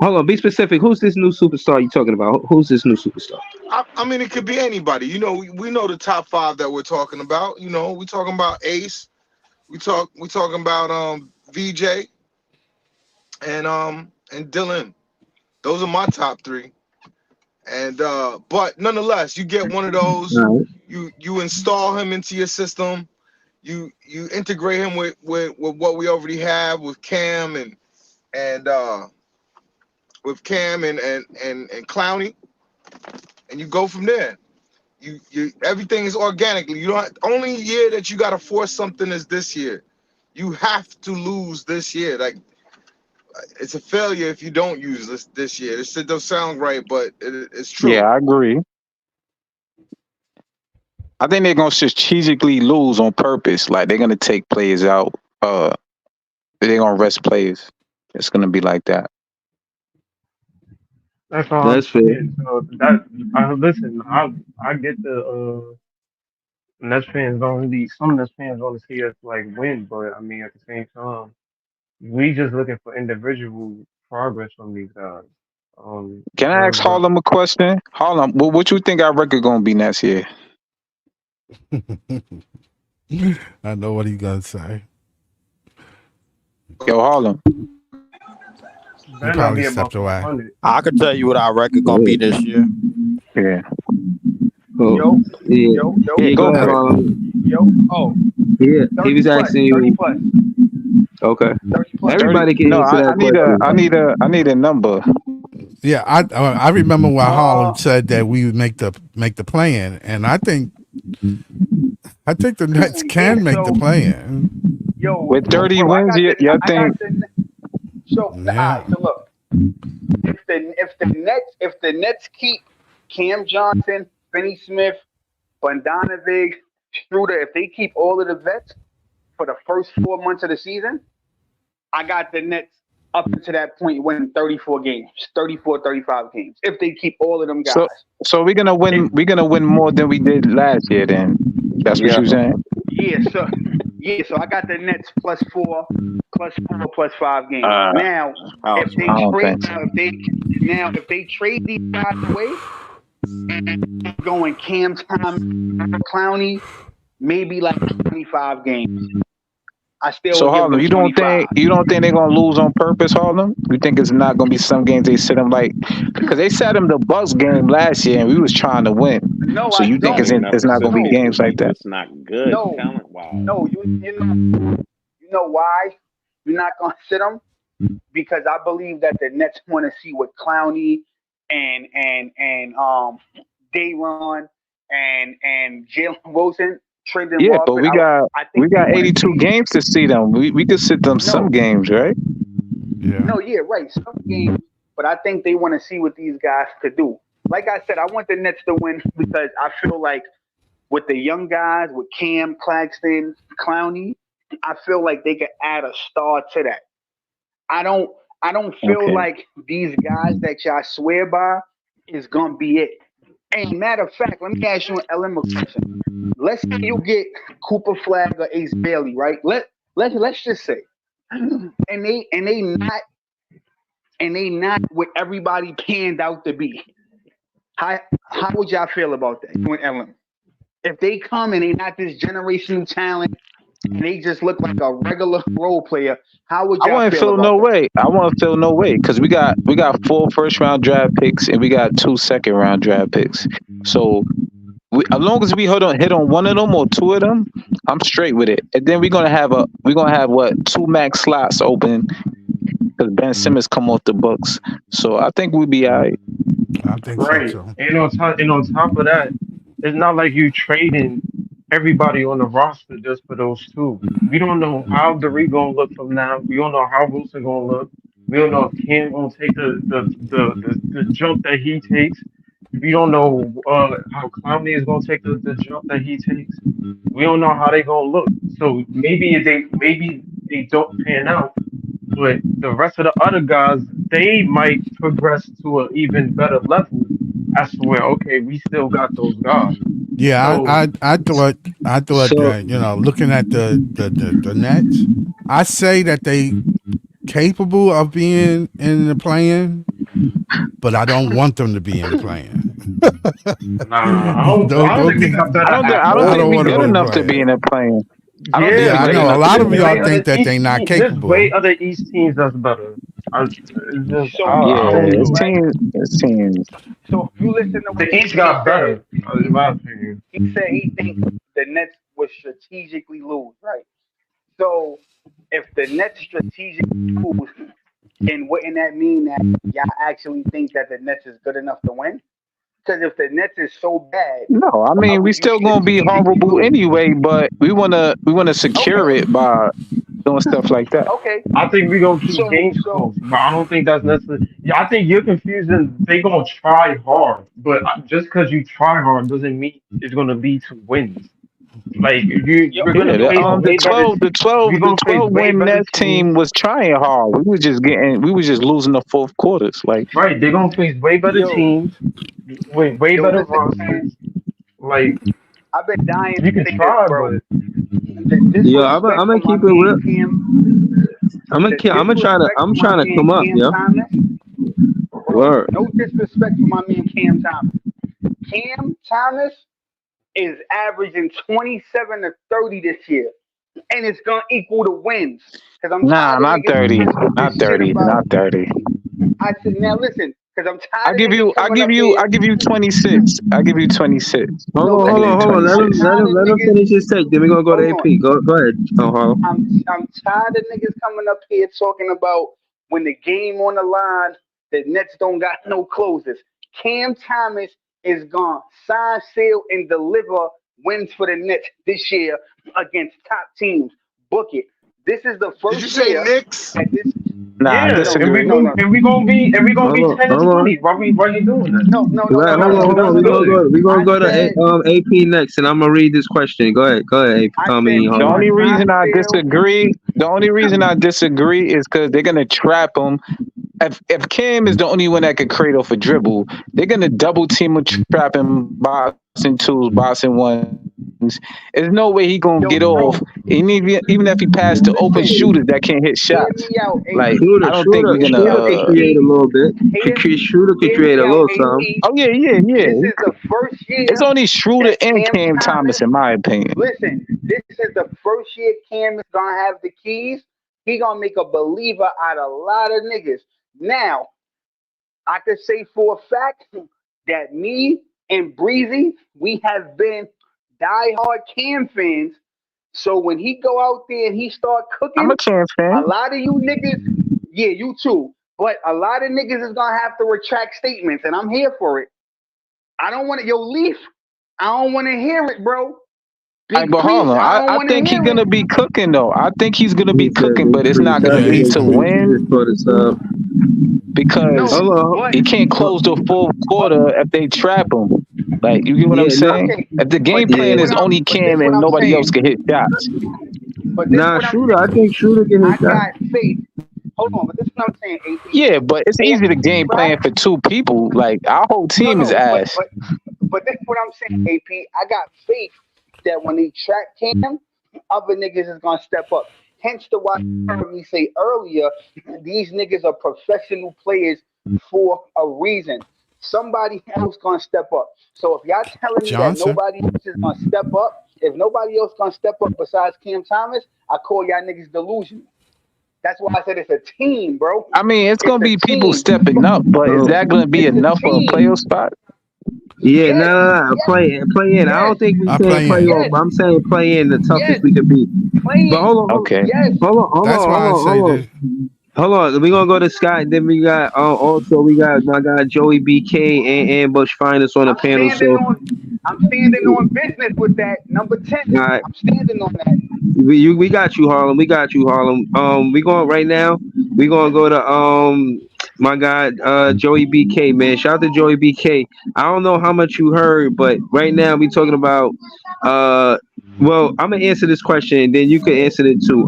Hold on. Be specific. Who's this new superstar you talking about? Who's this new superstar? I mean, it could be anybody. We know the top 5 that we're talking about. We talking about Ace. We talking about VJ and Dylan. Those are my top 3. And but nonetheless, you get one of those. All right. You install him into your system. You integrate him with what we already have with Cam and Clowney, and you go from there. You everything is organically. You don't only year that you got to force something is this year. You have to lose this year. Like it's a failure if you don't use this year. This shit don't sound right, but it's true. Yeah, I agree. I think they're gonna strategically lose on purpose. Like they're gonna take players out. They're gonna rest players. It's gonna be like that. That's all I'm That's fair. saying. So listen, I get the Nets fans don't really some Nets fans want to see us like win, but I mean at the same time, we just looking for individual progress from these guys. Can I ask Whereas, Harlem a question? Harlem, what you think our record gonna be next year? I know what he's gonna say. Yo, Harlem. He better not probably be about stepped away. 500. I could tell you what our record gonna be this year. Yeah. Oh, Yo, yeah. yo, yo, Yeah, go go ahead, for it. Harlem. yo. Oh, Yeah, he 30 was plus, asking 30 you. plus, Okay. 30 plus. Everybody can No, answer that question. I need a number. Yeah, I remember when Harlem Uh, said that we would make the play-in, and I think I think the Nets can make the play-in. Yo, With 30 bro, wins, y'all think? So, all Yeah. right, so look, if the Nets keep Cam Johnson, Finney Smith, Bogdanovic, Schroeder, if they keep all of the vets for the first 4 months of the season, I got the Nets up to that point winning 34 games, 34, 35 games. If they keep all of them guys. So we're gonna win. We're gonna win more than we did last year. Then that's what Yeah. you're saying. So I got the Nets +4, +4, +5 games. Now, I if they don't trade, think if they trade these guys away, and going Cam Clowney, maybe like 25 games. I still So give Harlem, them you don't 25. think they're gonna lose on purpose, Harlem? You think it's not gonna be some games they sit them like because they sat them the Bucks game last year and we was trying to win. No, So I you think don't. it's not gonna be games like that? It's not good No, talent wise. no, you know why you're not gonna sit them? Because I believe that the Nets want to see what Clowney and Dayron and Jalen Wilson trade them Yeah, off. but And I think we got 82 games to see them. We could sit them some games, right? Yeah. No, yeah, right. Some games, but I think they want to see what these guys could do. Like I said, I want the Nets to win because I feel like with the young guys, with Cam, Claxton, Clowney, I feel like they could add a star to that. I don't feel like these guys that y'all swear by is gonna be it. And matter of fact, let me ask you an LM question. Let's say you get Cooper Flag or Ace Bailey, right? Let's just say, and they not what everybody panned out to be. How would y'all feel about that? You and LM? If they come and they not this generational talent and they just look like a regular role player, how would I y'all wouldn't feel feel about no that? way. I won't feel no way because we got 4 first-round draft picks and we got 2 second-round draft picks. So as long as we hit on one of them or 2 of them, I'm straight with it. And then we're gonna have what 2 max slots open because Ben Simmons come off the books. So I think we'll be all right. I think Right. so too. And on top of that, it's not like you trading everybody on the roster just for those 2. We don't know how Derek gonna look from now. We don't know how Wilson gonna look. We don't know if Cam gonna take the jump that he takes. We don't know how Clowney is gonna take the jump that he takes. We don't know how they gonna look. So maybe they don't pan out, but the rest of the other guys, they might progress to an even better level as to where, okay, we still got those guys. Yeah, So I thought So that, looking at the Nets, I say that they capable of being in the play-in, but I don't want them to be in the play-in. I don't think we got better I don't I think don't we want them good in the enough to be play-in. in a plane. I don't think Yeah, we Yeah, I good know a enough to lot be of in a y'all plane. think that they not There's way capable. other East teams that's better. It's just, So I Yeah, don't right? know. it's teams. So if you listen to what The East CJ got said, better, in my opinion. he said he thinks the Nets would strategically lose, right? So if the Nets strategically lose, then wouldn't that mean that y'all actually think that the Nets is good enough to win? Because if the Nets is so bad, No, I why mean we would you still gonna be strategically horrible lose? anyway, but we wanna secure Okay, it by doing stuff like that. okay. I think we're gonna keep games So close, but I don't think that's necessary. Yeah, I think you're confusing. They gonna try hard, but just because you try hard doesn't mean it's gonna lead to wins. Like yo, we're Yeah, gonna face the way better. 12 the 12 We're the gonna face 12 way win better Nets team teams. was trying hard. We was just losing the fourth quarters. Like Right? They're gonna face way better yo, teams with way yo, better listen, man. rosters. Like I've been dying you to can say this, try, bro. but The yo, I'm disrespect gonna for my keep it man real. Cam, the disrespect I'm for my trying to man come up, Cam yeah. Thomas, bro. Word. No disrespect for my man Cam Thomas. Cam Thomas is averaging 27 to 30 this year, and it's gonna equal the wins. Because I'm nah, tired of not niggas 30, talking not this shit 30, about. not 30. I said, now listen, because I'm I tired of give niggas you I coming give up you here. I give you 26. I give you 26. No, I give you Hold listen, on. I'm 26. tired of Let him niggas. finish his take. Then we're gonna go to Hold on. AP. Go ahead. Oh, Harlem. I'm tired of niggas coming up here talking about when the game on the line, the Nets don't got no closers. Cam Thomas is gonna sign, seal, and deliver wins for the Knicks this year against top teams. Book it. This is the Did first you say year Knicks? that this. Nah, I Yeah, No, disagree. no, no, and we gonna Hold be on, 10 and hold on. 20. Why you doing that? Right, hold on, That's hold on. that's good. We gonna I go to said, AP next, and I'm gonna read this question. Go ahead. AP. I I said mean, we The are only Harlan. not reason I still. disagree, the only reason I disagree is because they're gonna trap him. If Cam is the only one that could create off a dribble, they're gonna double team him, trap him, boxing twos, boxing ones. There's no way he gonna get Yo, off. bro, And even if he passed to open listen, shooters that can't hit hear shots, me out, like AP. I Shooter, don't think shooter, we're Hear gonna. me shooter out, could create AP. a little bit. Shooter could Hear create a me out, little something. AP. Oh yeah. This is the first It's year only Schroeder that and Cam Cam Thomas. Thomas, in my opinion. Listen, this is the first year Cam is gonna have the keys. He gonna make a believer out of a lot of niggas. Now, I could say for a fact that me and Breezy, we have been diehard Cam fans. So when he go out there and he start I'm cooking, a Cam a fan. lot of you niggas, yeah, you too. But a lot of niggas is gonna have to retract statements, and I'm here for it. I don't want it. Yo, Leaf, I don't want to hear it, bro. Right, Big but hold Priest, on. I don't I want to think he's hear it. gonna be cooking though. I think he's gonna He be said cooking, big but it's priest. not That's gonna big be priest. to He just win put us up. because No, Hold on. but he can't close the fourth but quarter if they trap him. Like you get what I'm Yeah, no, saying? okay. If the game But this plan yeah. what is I'm. only But this Cam what and I'm nobody else saying. can hit shots, But this Nah, what I'm shooter. I saying. think shooter can hit I that. got faith. Hold on, but this is what I'm saying, AP. yeah, but it's For easy to a game plan fact, for two people. Like our whole no, team is no, but ass. but but this is what I'm saying, AP. I got faith that when they track Cam, other niggas is gonna step up. Hence the why you heard me say earlier, these niggas are professional players for a reason. Somebody else gonna step up. So if y'all telling me that Johnson. nobody else is gonna step up, if nobody else gonna step up besides Cam Thomas, I call y'all niggas delusional. That's why I said it's a team, bro. I mean, it's It's gonna a be people team. stepping up, but is Oh, that gonna be It's a enough for a playoff team. spot? yeah. Yes, No. yes, Play in. I yes, don't think we I can play play in. off. yes, I'm saying play in the toughest yes. we could be. But Playing, Okay. yes. hold But on, this hold what on, I'm hold on, hold on. Hold on, we gonna go to Scott. Then we got also we got my guy Joey BK and Ambush Finest on the I'm panel. standing So, on. I'm standing on business with that. Number 10. all right, I'm standing on that. we got you, Harlem. We got you, Harlem. We going right now. We gonna go to my guy Joey BK, man. Shout out to Joey BK. I don't know how much you heard, but right now we talking about uh. Well, I'm gonna answer this question, and then you can answer it too.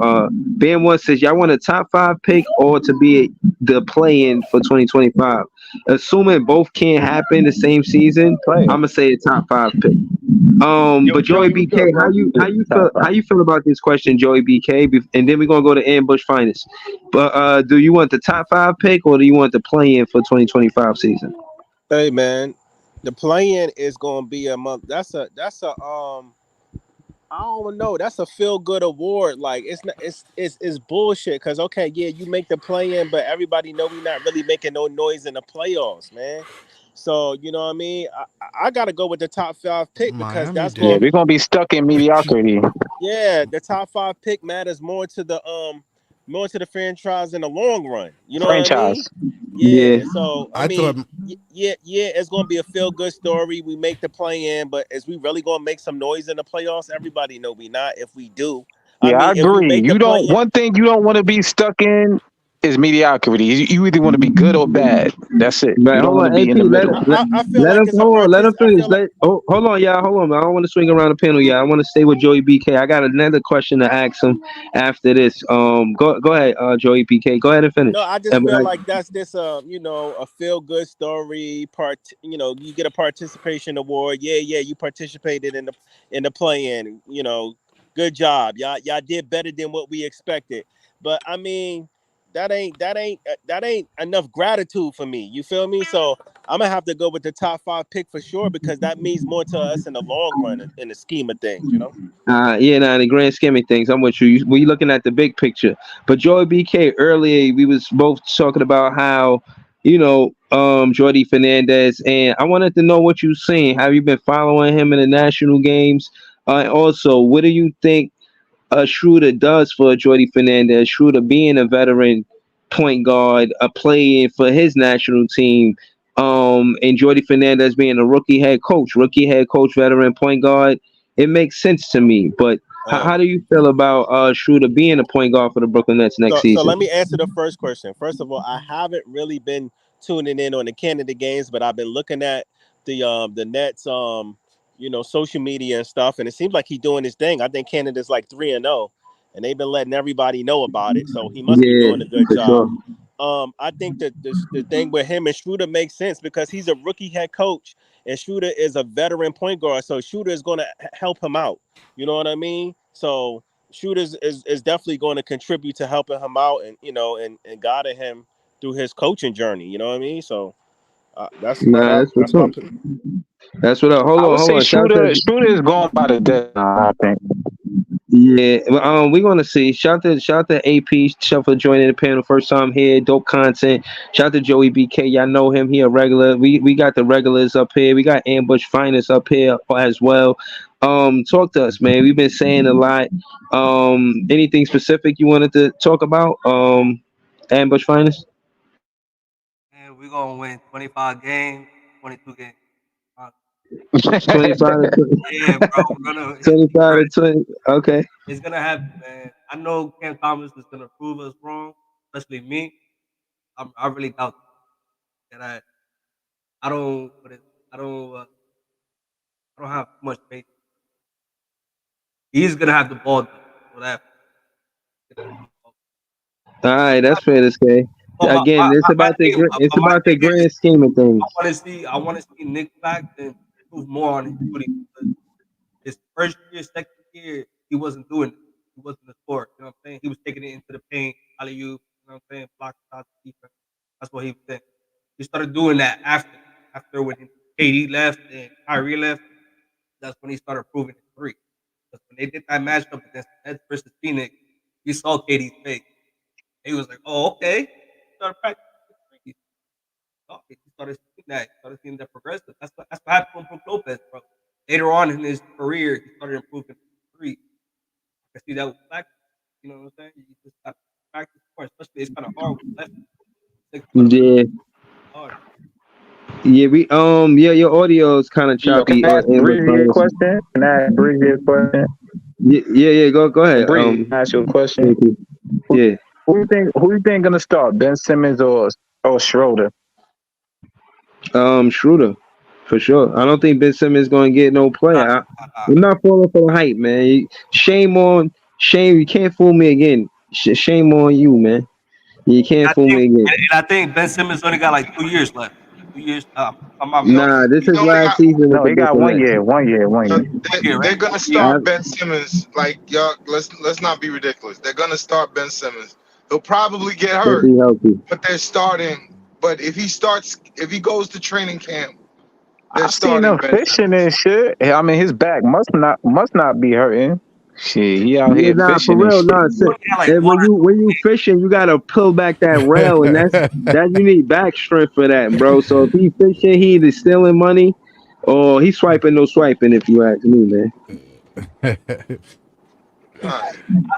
Ben One says, "Y'all want a top five pick or to be the play-in for 2025?" Assuming both can't happen the same season, Play. I'm gonna say a top five pick. Yo, But Joe, Joey you BK, good, bro? how you feel about this question, Joey BK? And then we're gonna go to Ambush Finest. But do you want the top five pick or do you want the play-in for 2025 season? Hey man, the playing is gonna be a month. That's a I don't know. That's a feel good award. Like it's not it's bullshit. Cause okay, yeah, you make the play in, but everybody know we not really making no noise in the playoffs, man. So you know what I mean. I gotta go with the top five pick because Miami that's Yeah, going. did. we're gonna be stuck in mediocrity. Yeah, the top five pick matters more to the franchise in the long run. You know what I Franchise. mean? Yeah. Yeah. So I I thought mean, yeah, it's gonna be a feel good story. We make the play in, but is we really gonna make some noise in the playoffs? Everybody know we not. If we do, I Yeah, I mean, if we agree. make the You play don't. in, One thing you don't want to be stuck in is mediocrity. You either want to be good or bad. That's it. Right, You don't hold want to on, be in AP. the middle. I feel like it's a Let him I finish. feel like Hold on, y'all. Hold on. I don't want to swing around the panel, y'all. I want to stay with Joey BK. I got another question to ask him after this. Go ahead, Joey BK. Go ahead and finish. no, I just feel like that's this a feel good story part. You get a participation award. Yeah, you participated in the play in. Good job. Y'all did better than what we expected. But I mean, that ain't enough gratitude for me. You feel me? So I'm gonna have to go with the top five pick for sure because that means more to us in the long run in the scheme of things. Yeah, now in the grand scheme of things, I'm with you. We looking at the big picture. But Joey BK, earlier we was both talking about how, Jordi Fernandez, and I wanted to know what you seen. Have you been following him in the national games? Also, what do you think Schroeder does for Jordi Fernandez? Schroeder being a veteran point guard, a playing for his national team, and Jordi Fernandez being a rookie head coach, veteran point guard. it makes sense to me. But how do you feel about Schroeder being a point guard for the Brooklyn Nets next So season? let me answer the first question. First of all, I haven't really been tuning in on the Canada games, but I've been looking at the Nets social media and stuff, and it seems like he's doing his thing. I think Canada's like 3-0, and they've been letting everybody know about it. So he must be Yeah, doing a good for job. sure. I think that the thing with him and Schroeder makes sense because he's a rookie head coach, and Schroeder is a veteran point guard. So Schroeder is going to help him out. You know what I mean? So Schroeder is definitely going to contribute to helping him out, and and guiding him through his coaching journey. You know what I mean? So that's Nah, that's what's that's my up. That's what up. I would Hold say on. Shout out Shooter is going by the deadline, I think. Yeah, we're gonna see. Shout to AP, shout for joining the panel first time here. Dope content. Shout to Joey BK. Y'all know him. He a regular. We got the regulars up here. We got Ambush Finest up here as well. Talk to us, man. We've been saying a lot. Anything specific you wanted to talk about? Ambush Finest. And we're gonna win 25 games, 22 games. 25 to 20. Yeah, bro. We're gonna 25 bro, to 20. Okay. it's gonna happen, man. I know Cam Thomas is gonna prove us wrong, especially me. I really doubt that. I don't what is I don't I don't have much faith. He's gonna have the ball. So that All right, that's fair to say. but Again, it's my about the thing is, grand scheme of things. I want to see Nick back and prove more on his shooting. His first year, second year, he wasn't doing it. He wasn't a scorer. You know what I'm saying? He was taking it into the paint, alley-oop, you know what I'm saying? Block shots, defense. That's what he was saying. He started doing that after when KD left and Kyrie left. That's when he started proving his three. Because when they did that matchup against the Nets versus Phoenix, he saw KD's face. He was like, "Oh, okay." He started practicing threes. He started seeing that. He started seeing that progressive. That's what happened with Brook Lopez, bro. Later on in his career, he started improving three. I see that with Black. You know what I'm saying? You just got to practice more, especially it's kind of hard with left. It's Yeah. hard. Yeah, your audio is kind of Yo, can choppy. I ask Amber Breezy a Finest. question? Can I ask Breezy a question? Yeah. Go ahead. Breezy, can I ask you a question? Thank you. Yeah. Who you think gonna start? Ben Simmons or Schroeder? Schroeder, for sure. I don't think Ben Simmons is going to get no play. I'm not falling for the hype, man. Shame. You can't fool me again. Shame on you, man. You can't fool me again. And I think Ben Simmons only got like 2 years left. 2 years. I'm not Nah, this is last season. No, he got 1 year. 1 year. 1 year. They're gonna start Ben Simmons. Like y'all, let's not be ridiculous. They're gonna start Ben Simmons. He'll probably get hurt, but they're starting. But if he goes to training camp, they're I seen him starting Ben fishing and shit. I mean, his back must not be hurting. Shit, he out here Nah, for fishing and real, shit. when you fishing, you gotta pull back that rail, and that you need back strength for that, bro. So if he fishing, he either stealing money, or he swiping no swiping. If you ask me, man. I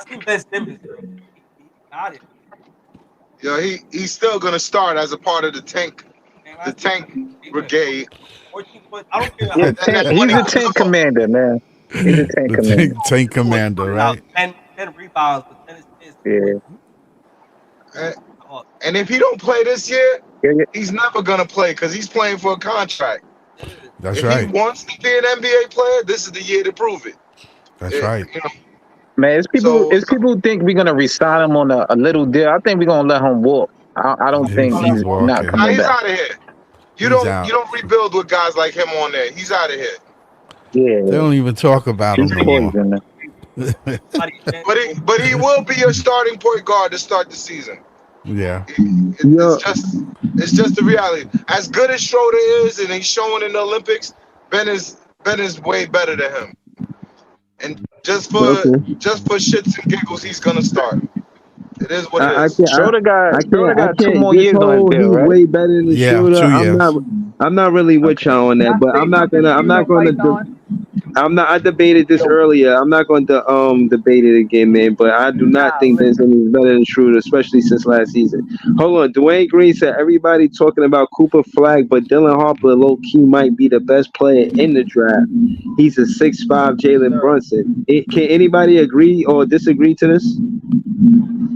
see Ben Simmons, bro. He got it. Yeah, he's still gonna start as a part of the tank brigade. 14 points. I don't care Yeah, how he's a tank commander, man. He's a tank commander. Tank commander, right? 10 rebounds with 10 assists. Yeah. And if he don't play this year, he's never gonna play because he's playing for a contract. That's if right. he wants to be an NBA player, this is the year to prove it. That's right. You know, Man, it's people who think we're gonna resign him on a little deal. I think we're gonna let him walk. I don't think he's not coming he's back. out of here. You don't rebuild with guys like him on there. He's out of here. Yeah. They don't even talk about him no more. But he will be your starting point guard to start the season. Yeah. It's just the reality. As good as Schroeder is, and he's showing in the Olympics, Ben is way better than him. And just for shits and giggles, he's gonna start. It is what it is. Schroeder got 2 more years on his bill, right? Way better than Yeah, Schroeder. 2 years. I'm not really with y'all on that, but I'm not gonna I'm not. I debated this So earlier. I'm not going to debate it again, man. But I do not nah, think Ben listen. Simmons is better than Schroeder, especially since last season. Hold on, Dwayne Green said everybody talking about Cooper Flag, but Dylan Harper low key might be the best player in the draft. He's a 6'5" Yes, Jalen sir. Brunson. Can anybody agree or disagree to this?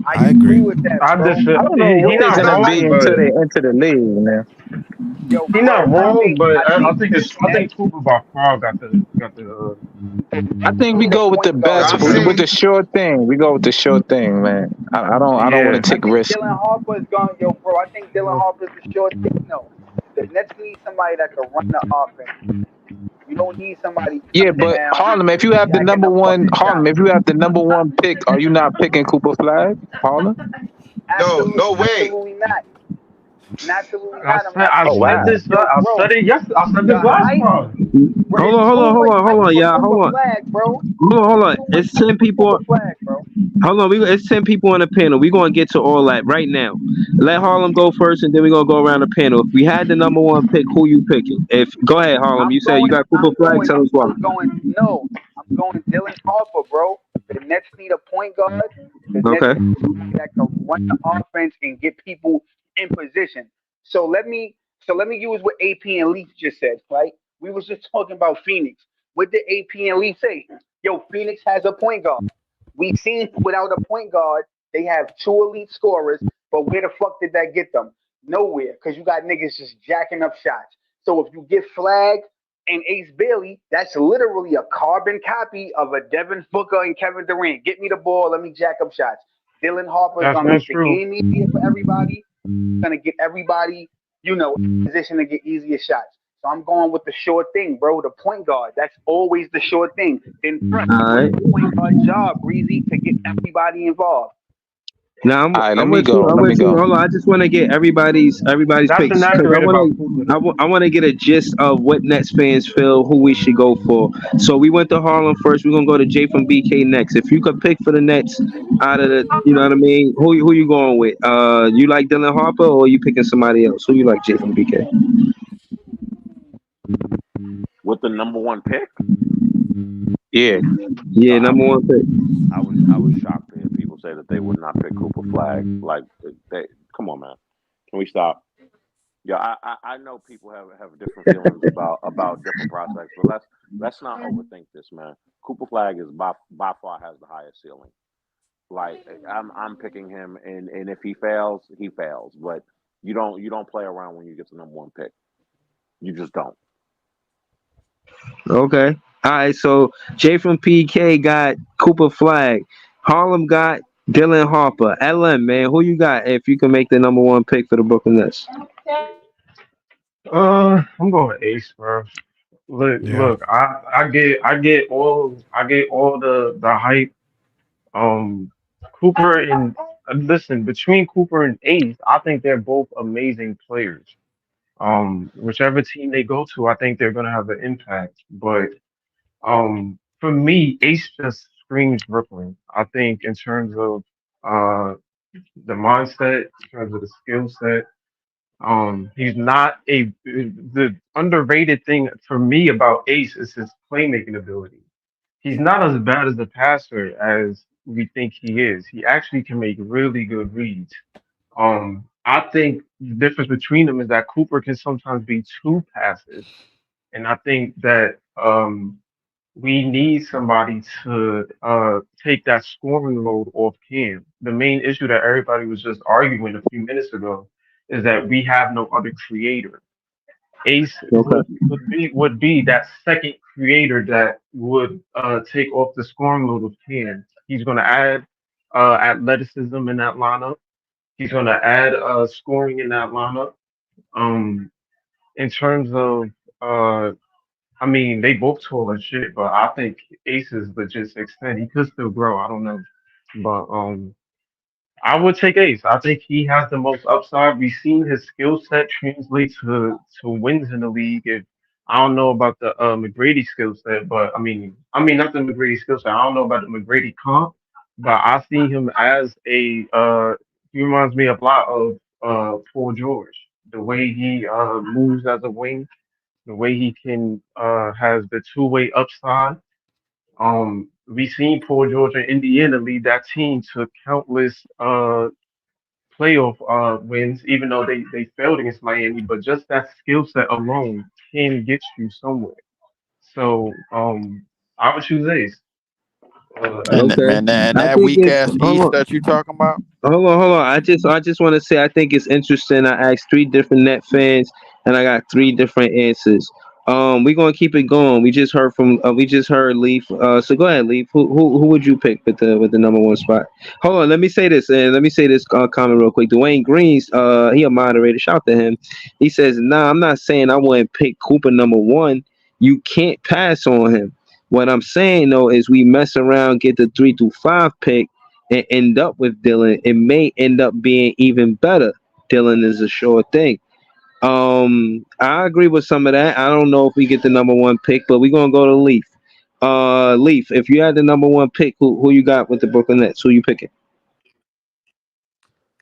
I I agree agree. with that, I bro. just I don't know he what they're not gonna I be wrong, until but they enter the league, man. yo, he bro. not wrong. But I I think think the it's I Nets, think Cooper by far the I Nets think we need a go with the point guard, best, Y'all bro. with the seen sure thing. We go with the sure thing, man. I don't want yeah. to I take think risks. Dylan Harper is going, yo, bro. I think Dylan Harper is the short thing. No, the Nets need somebody that can run the offense. You don't need somebody Yeah, coming but down Harlem, if you and have the jacking number up one, fucking Harlem, shots. if you have the number one pick, are you not picking Cooper Flag, Harlem? no way. Absolutely not. Absolutely I not. I'm said not I Oh picking him. said wow. this. Yo, I bro, said it. Yes, I said the this last hype, time. bro, Hold it's on, hold too on, hold much on, hold hype on, for y'all. Cooper Hold on. Flag, bro. Hold on, hold It's on. too much It's hype 10 for Cooper people. Flag, bro. Hold on, it's 10 people on the panel. We're gonna get to all that right now. Let Harlem go first, and then we're gonna go around the panel. If we had the number one pick, who you picking? If go ahead, Harlem. You said you got Cooper Flag. Tell us why. No, I'm going Dylan Harper, bro. The Nets need a point guard. The Nets Okay. need somebody that can run the offense and get people in position. So let me use what AP and Leaf just said, right? We was just talking about Phoenix. What did AP and Leaf say? Yo, Phoenix has a point guard. We seen without a point guard, they have two elite scorers, but where the fuck did that get them? Nowhere, because you got niggas just jacking up shots. So if you get Flag and Ace Bailey, that's literally a carbon copy of a Devin Booker and Kevin Durant. Get me the ball, let me jack up shots. Dylan Harper is gonna That's make the true. game easier for everybody. He's gonna get everybody, in position to get easier shots. So I'm going with the short thing, bro. The point guard. That's always the short thing. Then front, All what's right. the point guard job, Breezy, to get everybody involved? Now All right, let I'm me with you. go. I'm Let me with you. go. Hold on. I just want to get everybody's That's picks because inaccurate about Cooper though. I want to get a gist of what Nets fans feel who we should go for. So we went to Harlem first. We're gonna go to Jay from BK next. If you could pick for the Nets out of the, you know what I mean? Who you going with? You like Dylan Harper or you picking somebody else? Who you like, Jay from BK? With the number one pick, Yeah. yo, Yeah, number one pick. I was shocked to hear people say that they would not pick Cooper Flag. Like, they, come on, man, can we stop? Yeah, I know people have different feelings about different prospects, but let's not overthink this, man. Cooper Flag is by far has the highest ceiling. Like, I'm picking him, and if he fails, he fails. But you don't play around when you get the number one pick. You just don't. Okay. All right. So Jay from PK got Cooper Flag. Harlem got Dylan Harper. LM, man, who you got if you can make the number one pick for the Brooklyn Nets? I'm going Ace, bro. Look, Yeah. look. I get all the hype. Um, Cooper and listen, between Cooper and Ace, I think they're both amazing players. Whichever team they go to, I think they're gonna have an impact. But for me, Ace just screams Brooklyn. I think in terms of uh the mindset, in terms of the skill set. He's not the underrated thing for me about Ace is his playmaking ability. He's not as bad as a passer as we think he is. He actually can make really good reads. I think the difference between them is that Cooper can sometimes be too passive, and I think that we need somebody to take that scoring load off Cam. The main issue that everybody was just arguing a few minutes ago is that we have no other creator. Ace Okay. would be that second creator that would take off the scoring load of Cam. He's going to add athleticism in that lineup. He's going to add scoring in that lineup. Um, in terms of uh, I mean, they both tall as shit, but I think Ace is legit 6'10". He could still grow. I don't know, but I would take Ace. I think he has the most upside. We've seen his skill set translate to wins in the league. If I don't know about the McGrady skill set, but I mean not the McGrady skill set. I don't know about the McGrady comp, but I see him as a he reminds me a lot of Paul George. The way he moves as a wing, the way he can has the two-way upside. We seen Paul George and Indiana lead that team to countless playoff wins, even though they failed against Miami. But just that skill set alone can get you somewhere. So I would choose Ace. And Okay. man, and I that think weak it's ass hold East on. that you talking about. Hold on. I just want to say I think it's interesting. I asked three different net fans, and I got three different answers. We're gonna keep it going. We just heard Leaf. So go ahead, Leaf. Who would you pick with the number one spot? Hold on. Let me say this, and let me say this comment real quick. Dwayne Green's he a moderator. Shout to him. He says, "Nah, I'm not saying I wouldn't pick Cooper number one. You can't pass on him. What I'm saying though is we mess around, get the 3 through 5 pick." And end up with Dylan, it may end up being even better. Dylan is a sure thing. I agree with some of that. I don't know if we get the number one pick, but we're gonna go to Leaf. Leaf, if you had the number one pick, who you got with the Brooklyn Nets? Who you picking?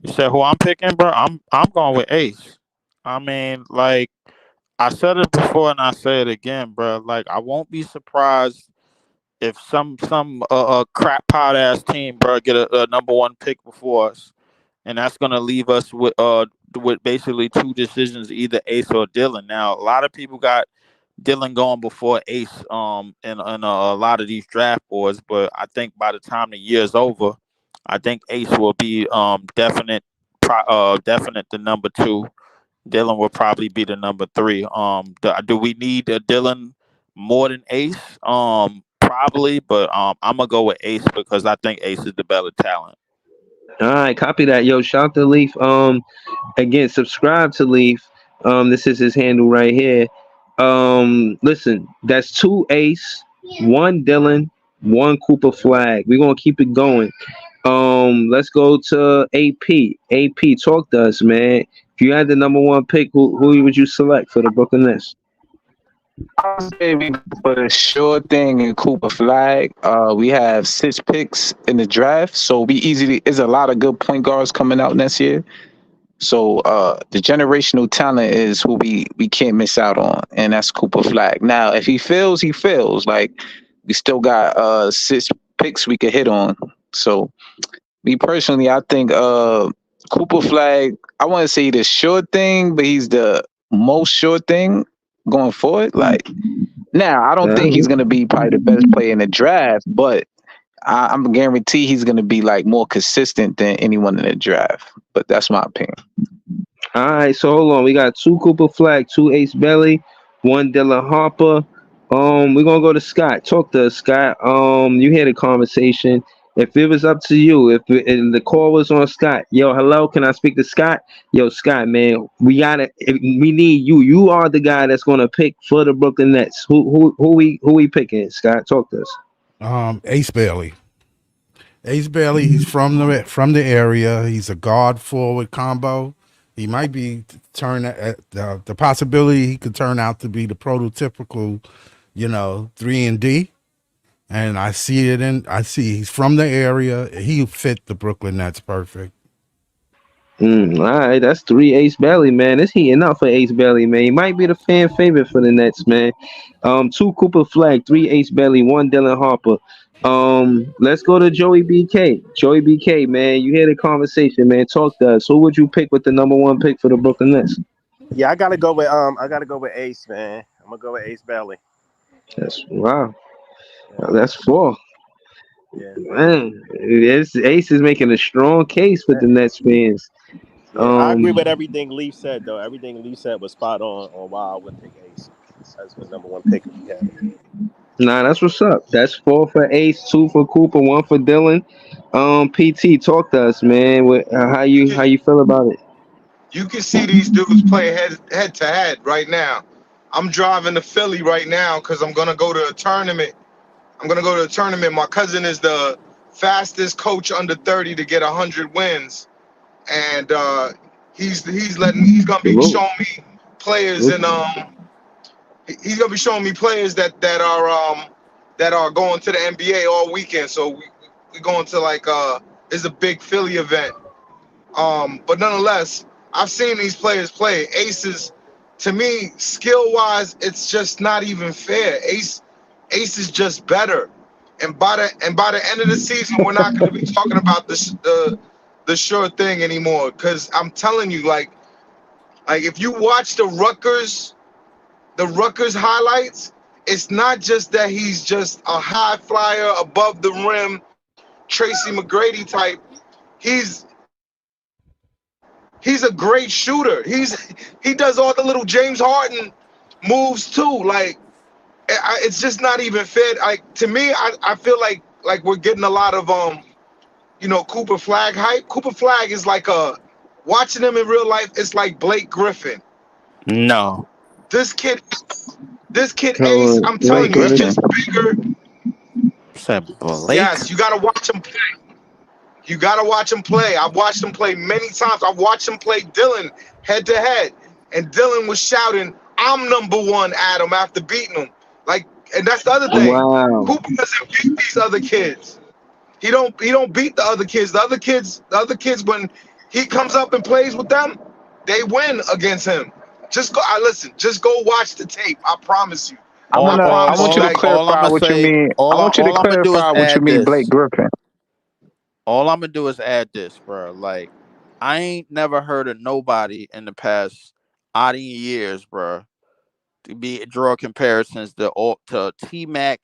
You said who I'm picking, bro? I'm going with Ace. I mean, like I said it before and I say it again, bro. Like I won't be surprised if some crap pot ass team, bro, get a number one pick before us, and that's gonna leave us with basically two decisions, either Ace or Dylan. Now, a lot of people got Dylan going before Ace, in a lot of these draft boards, but I think by the time the year's over, I think Ace will be definite the number two. Dylan will probably be the number three. Do we need a Dylan more than Ace? Probably, but I'm gonna go with Ace because I think Ace is the better talent. All right, copy that. Yo, shout to Leaf. Again, subscribe to Leaf. This is his handle right here. Listen, that's two Ace, one Dylan, one Cooper Flag. We're gonna keep it going. Let's go to AP. AP, talk to us, man. If you had the number one pick, who would you select for the Brooklyn Nets? I say we go for the sure thing in Cooper Flag. We have 6 picks in the draft, so we easily. There's a lot of good point guards coming out next year. So the generational talent is who we can't miss out on, and that's Cooper Flag. Now, if he fails, he fails. Like we still got 6 picks we could hit on. So me personally, I think Cooper Flag. I want to say the sure thing, but he's the most sure thing going forward. Like now, I don't think he's gonna be probably the best player in the draft, but I'm guarantee he's gonna be like more consistent than anyone in the draft. But that's my opinion. All right, so hold on. We got two Cooper Flag, two Ace Belly, one Dylan Harper. We're gonna go to Scott. Talk to us, Scott. You hear the conversation. If it was up to you, if the call was on Scott, yo, hello, can I speak to Scott? Yo, Scott, man, we need you. You are the guy that's gonna pick for the Brooklyn Nets. Who we picking? Scott, talk to us. Ace Bailey. Ace Bailey. He's from the area. He's a guard forward combo. He might be the possibility he could turn out to be the prototypical, 3-and-D. And I see he's from the area. He fit the Brooklyn Nets perfect. All right, that's three Ace Bailey, man. It's heating up for Ace Bailey, man. He might be the fan favorite for the Nets, man. Two Cooper Flag, three Ace Bailey, one Dylan Harper. Let's go to Joey BK. Joey BK, man, you hear the conversation, man. Talk to us. Who would you pick with the number one pick for the Brooklyn Nets? Yeah, I gotta go with Ace, man. I'm gonna go with Ace Belly. That's wow. That's four. Yeah. Man, Ace is making a strong case for the Nets fans. Yeah, I agree with everything Leaf said, though. Everything Leaf said was spot on why I would pick Ace as the number one pick if he had it. Nah, that's what's up. That's four for Ace, two for Cooper, one for Dylan. PT, talk to us, man. How you feel about it? You can see these dudes play head to head right now. I'm driving to Philly right now because I'm gonna go to a tournament. My cousin is the fastest coach under 30 to get 100 wins, and he's gonna be showing me players he's gonna be showing me players that are going to the NBA all weekend. So we going to it's a big Philly event. But nonetheless, I've seen these players play. Ace is to me, skill wise, it's just not even fair. Ace is just better. And by the end of the season, we're not going to be talking about the sure thing anymore. Because I'm telling you, like if you watch the Rutgers highlights, it's not just that he's just a high flyer above the rim, Tracy McGrady type. He's a great shooter. He does all the little James Harden moves too. Like it's just not even fair. Like to me, I feel like we're getting a lot of Cooper Flag hype. Cooper Flag is like watching him in real life. It's like Blake Griffin. No. This kid Ace, I'm telling you, he's just bigger. Said Blake? Yes, you gotta watch him play. You gotta watch him play. I've watched him play many times. I've watched him play Dylan head to head, and Dylan was shouting, "I'm number one, Adam," after beating him. Like, and that's the other thing. Wow. Cooper doesn't beat these other kids. He don't beat the other kids. The other kids, when he comes up and plays with them, they win against him. Just go. Just go watch the tape. I promise you. I want you to clarify what you mean. I want you to clarify what you mean, Blake Griffin. All I'm gonna do is add this, bro. Like, I ain't never heard of nobody in the past 80 years, bro, to draw comparisons to T-Mac,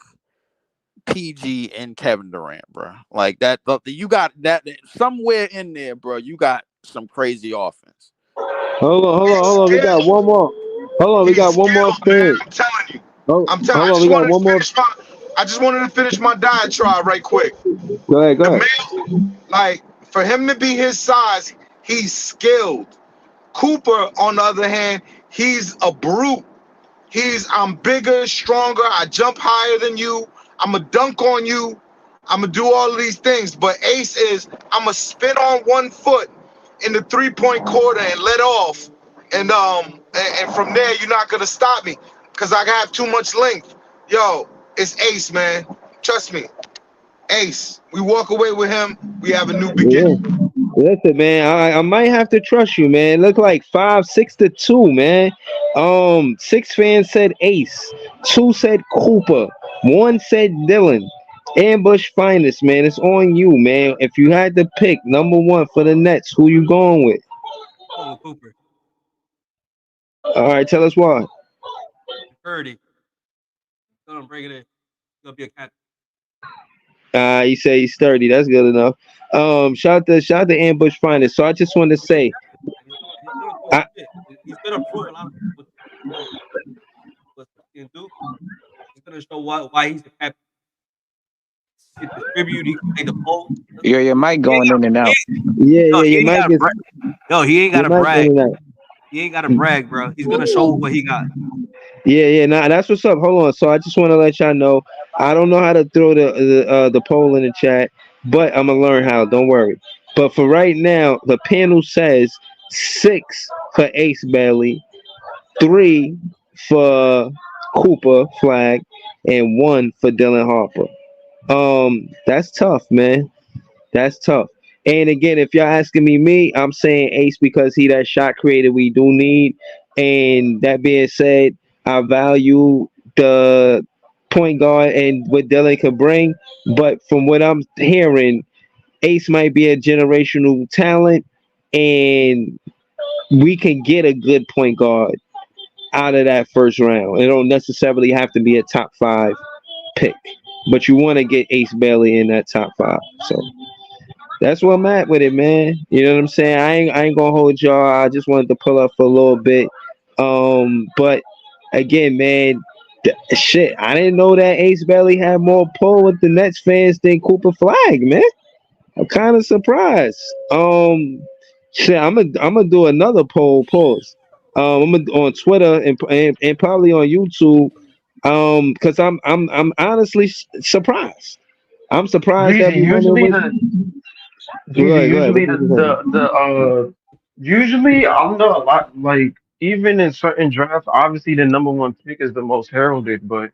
PG, and Kevin Durant, bro. Like that, you got that somewhere in there, bro. You got some crazy offense. Hold on. We got one more. Hold on, we got one more thing. I'm telling you. Hold on, we got one more. I just wanted to finish my diatribe right quick. Go ahead. Like, for him to be his size, he's skilled. Cooper, on the other hand, he's a brute. I'm bigger, stronger. I jump higher than you. I'm going to dunk on you. I'm going to do all of these things. But Ace is, I'm going to spin on 1 foot in the 3-point quarter and let off. And from there, you're not going to stop me because I have too much length. Yo, it's Ace, man. Trust me. Ace. We walk away with him, we have a new beginning. Yeah. Listen, man, I might have to trust you, man. Look like 5-6-2, man. 6 fans said Ace, 2 said Cooper, 1 said Dylan. Ambush finest, man. It's on you, man. If you had to pick number 1 for the Nets, who you going with? Oh, Cooper. All right, tell us why. 30. Gonna bring it in. Gonna be a cat. You say he's 30. That's good enough. Shout out to Ambush Finest. So I just want to say, he's gonna prove a lot of what he can do. He's gonna show why he's the captain. He can distribute. He can play the pole. Yeah, your mic going in and out. Yeah, your mic is. No, he ain't gotta brag. He ain't gotta brag, bro. He's gonna show what he got. Yeah. Nah, that's what's up. Hold on. So I just want to let y'all know, I don't know how to throw the poll in the chat, but I'm gonna learn how. Don't worry. But for right now, the panel says 6 for Ace Bailey, 3 for Cooper Flag, and 1 for Dylan Harper. That's tough, man. That's tough. And again, if y'all asking me, I'm saying Ace because he that shot creator we do need. And that being said, I value the point guard and what Dylan could bring. But from what I'm hearing, Ace might be a generational talent, and we can get a good point guard out of that first round. It don't necessarily have to be a top 5 pick, but you want to get Ace Bailey in that top 5. So that's where I'm at with it, man. You know what I'm saying? I ain't gonna hold y'all. I just wanted to pull up for a little bit. But again, man, shit, I didn't know that Ace Bailey had more pull with the Nets fans than Cooper Flag, man. I'm kind of surprised. Shit, I'm gonna do another poll. Pause. I'm gonna on Twitter and probably on YouTube. Because I'm honestly surprised. I'm surprised that usually I'm not a lot like even in certain drafts. Obviously, the number 1 pick is the most heralded, but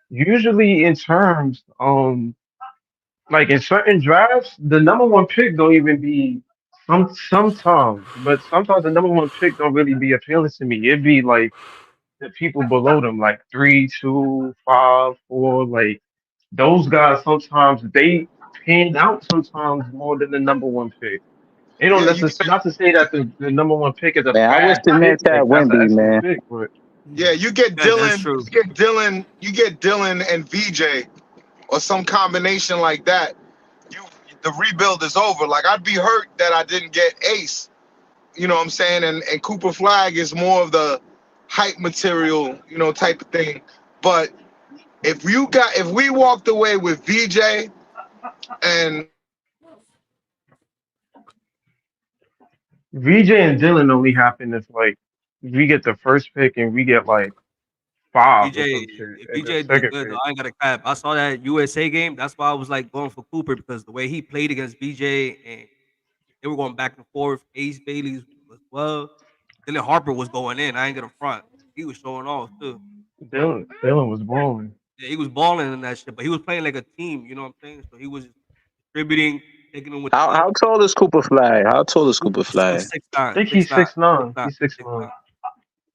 usually in terms like in certain drafts, the number 1 pick don't even be Sometimes the number one pick don't really be appealing to me. It'd be like the people below them, like 3, 2, 5, 4, like those guys. Sometimes they pan out sometimes more than the number one pick. You know, Yeah, you get not to say that the number one pick is a Man, I wish bad the pick. Nets had Like that's an Wemby, excellent man. pick, but yeah, you get Yeah, that's Dylan, true. you get Dylan and VJ or some combination like that. You the rebuild is over. Like I'd be hurt that I didn't get Ace. You know what I'm saying? And Cooper Flag is more of the hype material, type of thing. But if we walked away with VJ and VJ and Dylan only happen if like we get the first pick and we get like 5 or some shit If in the BJ did second good, though, pick. I ain't got a cap. I saw that USA game. That's why I was like going for Cooper because the way he played against BJ and they were going back and forth. Ace Bailey's was well. Dylan Harper was going in. I ain't gonna front. He was showing off too. Dylan was balling. Yeah, he was balling in that shit, but he was playing like a team. You know what I'm saying? So he was distributing, taking them with the left. How tall is Cooper Flag? How tall is Cooper Cooper's Flag? 6'9", I think he's 6'9". 6'9", He's 6'9".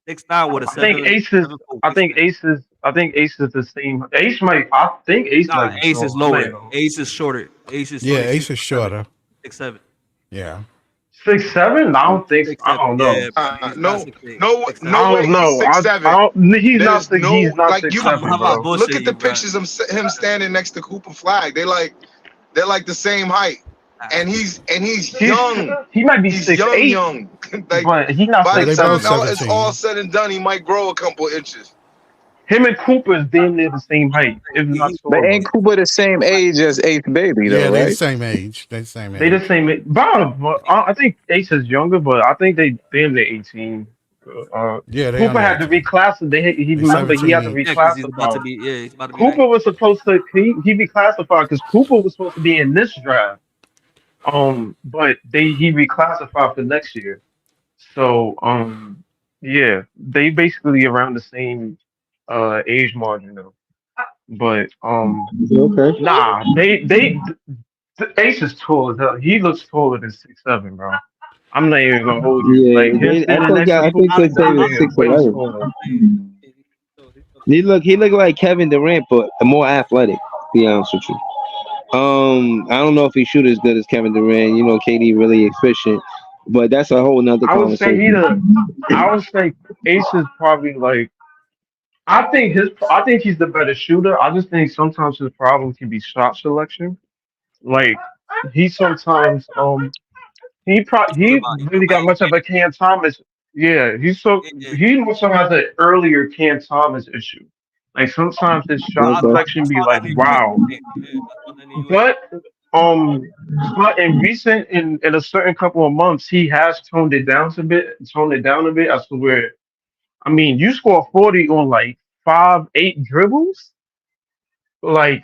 6'9" with a I think Ace is. 7'4" I think wingspan. Ace is the same. Ace might. I think Ace Nah, might be Ace is tall. I might lower. know. Ace is shorter. Ace is Yeah, shorter. Ace is shorter. 6'7". Yeah. 6'7"? I don't think. So. I 6'7". don't know. Yeah, bro. He's not no 6'8". no 6'7". no I way don't he's know. six I seven. don't. He's not. There's He's no not like six you How seven, about bro. look bullshit at the you, bro? pictures of him standing next to Cooper Flag. They're like the same height. And he's He's. young. He might be He's 6'8", young. Like but he's not by Yeah, the they six both time seven. it's all 17. said and done, he might grow a couple inches. Him and Cooper is damn near the same height, if not But taller. ain't Cooper the same age as Eighth Baby Yeah, though, they the right? same age. They the same They the age. same. But I think Ace is younger, but I think they damn near 18. Yeah, they Cooper under had to 18. reclassify. He They remember he had to 17. Yeah, because he's about to reclassify. be. Yeah, he's about to be Cooper 19. was supposed to he reclassified because Cooper was supposed to be in this draft. But he reclassified for next year. So yeah, they basically around the same age margin though. But Okay. nah, the Ace is tall as hell. He looks taller than 6'7", bro. I'm not even gonna hold you. Yeah, Like him I standing think next to I Cooper, think Chris Davis that is nigga is way 6'11". taller. He look like Kevin Durant, but more athletic. To be honest with you. I don't know if he shoot as good as Kevin Durant. You know, KD really efficient, but that's a whole nother I would say conversation. I would say Ace is probably like I think he's the better shooter. I just think sometimes his problem can be shot selection. Like he sometimes What he about you really got much of a Cam Thomas. Yeah, yeah, he also has an earlier Cam Thomas issue. Like sometimes his shot Okay. selection I be saw like that in the USA wow, game. Yeah, I saw that in the USA. but um, but in a certain couple of months he has toned it down a bit as to where I mean you score 40 on like 5, 8 dribbles, like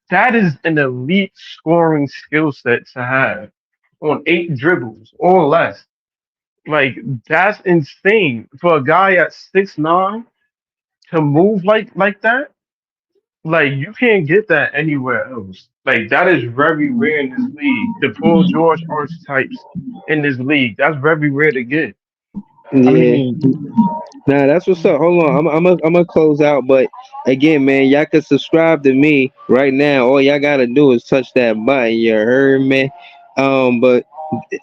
that is an elite scoring skill set to have on 8 dribbles or less. Like that's insane for a guy at 6'9" to move like that. Like you can't get that anywhere else. Like that is very rare in this league. The Paul George archetypes in this league, that's very rare to get. I Yeah. mean, Nah, that's what's up. Hold on, I'm gonna close out, but again, man, y'all can subscribe to me right now. All y'all gotta do is touch that button. You heard me? But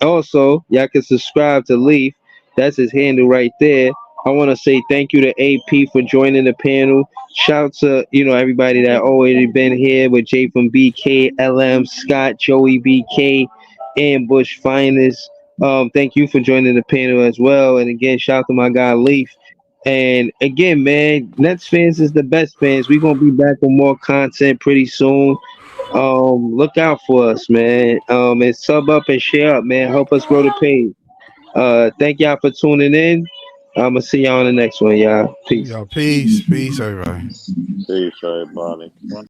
also, y'all can subscribe to Leaf. That's his handle right there. I want to say thank you to AP for joining the panel. Shout to everybody that already been here with Jay from BK, LM, Scott, Joey BK, and Bush Finest. Thank you for joining the panel as well. And again, shout out to my guy Leaf. And again, man, Nets fans is the best fans. We're gonna be back with more content pretty soon. Look out for us, man. And sub up and share up, man. Help us grow the page. Thank y'all for tuning in. I'm gonna see y'all on the next one, y'all. Peace. Yo, peace, everybody. Peace, everybody.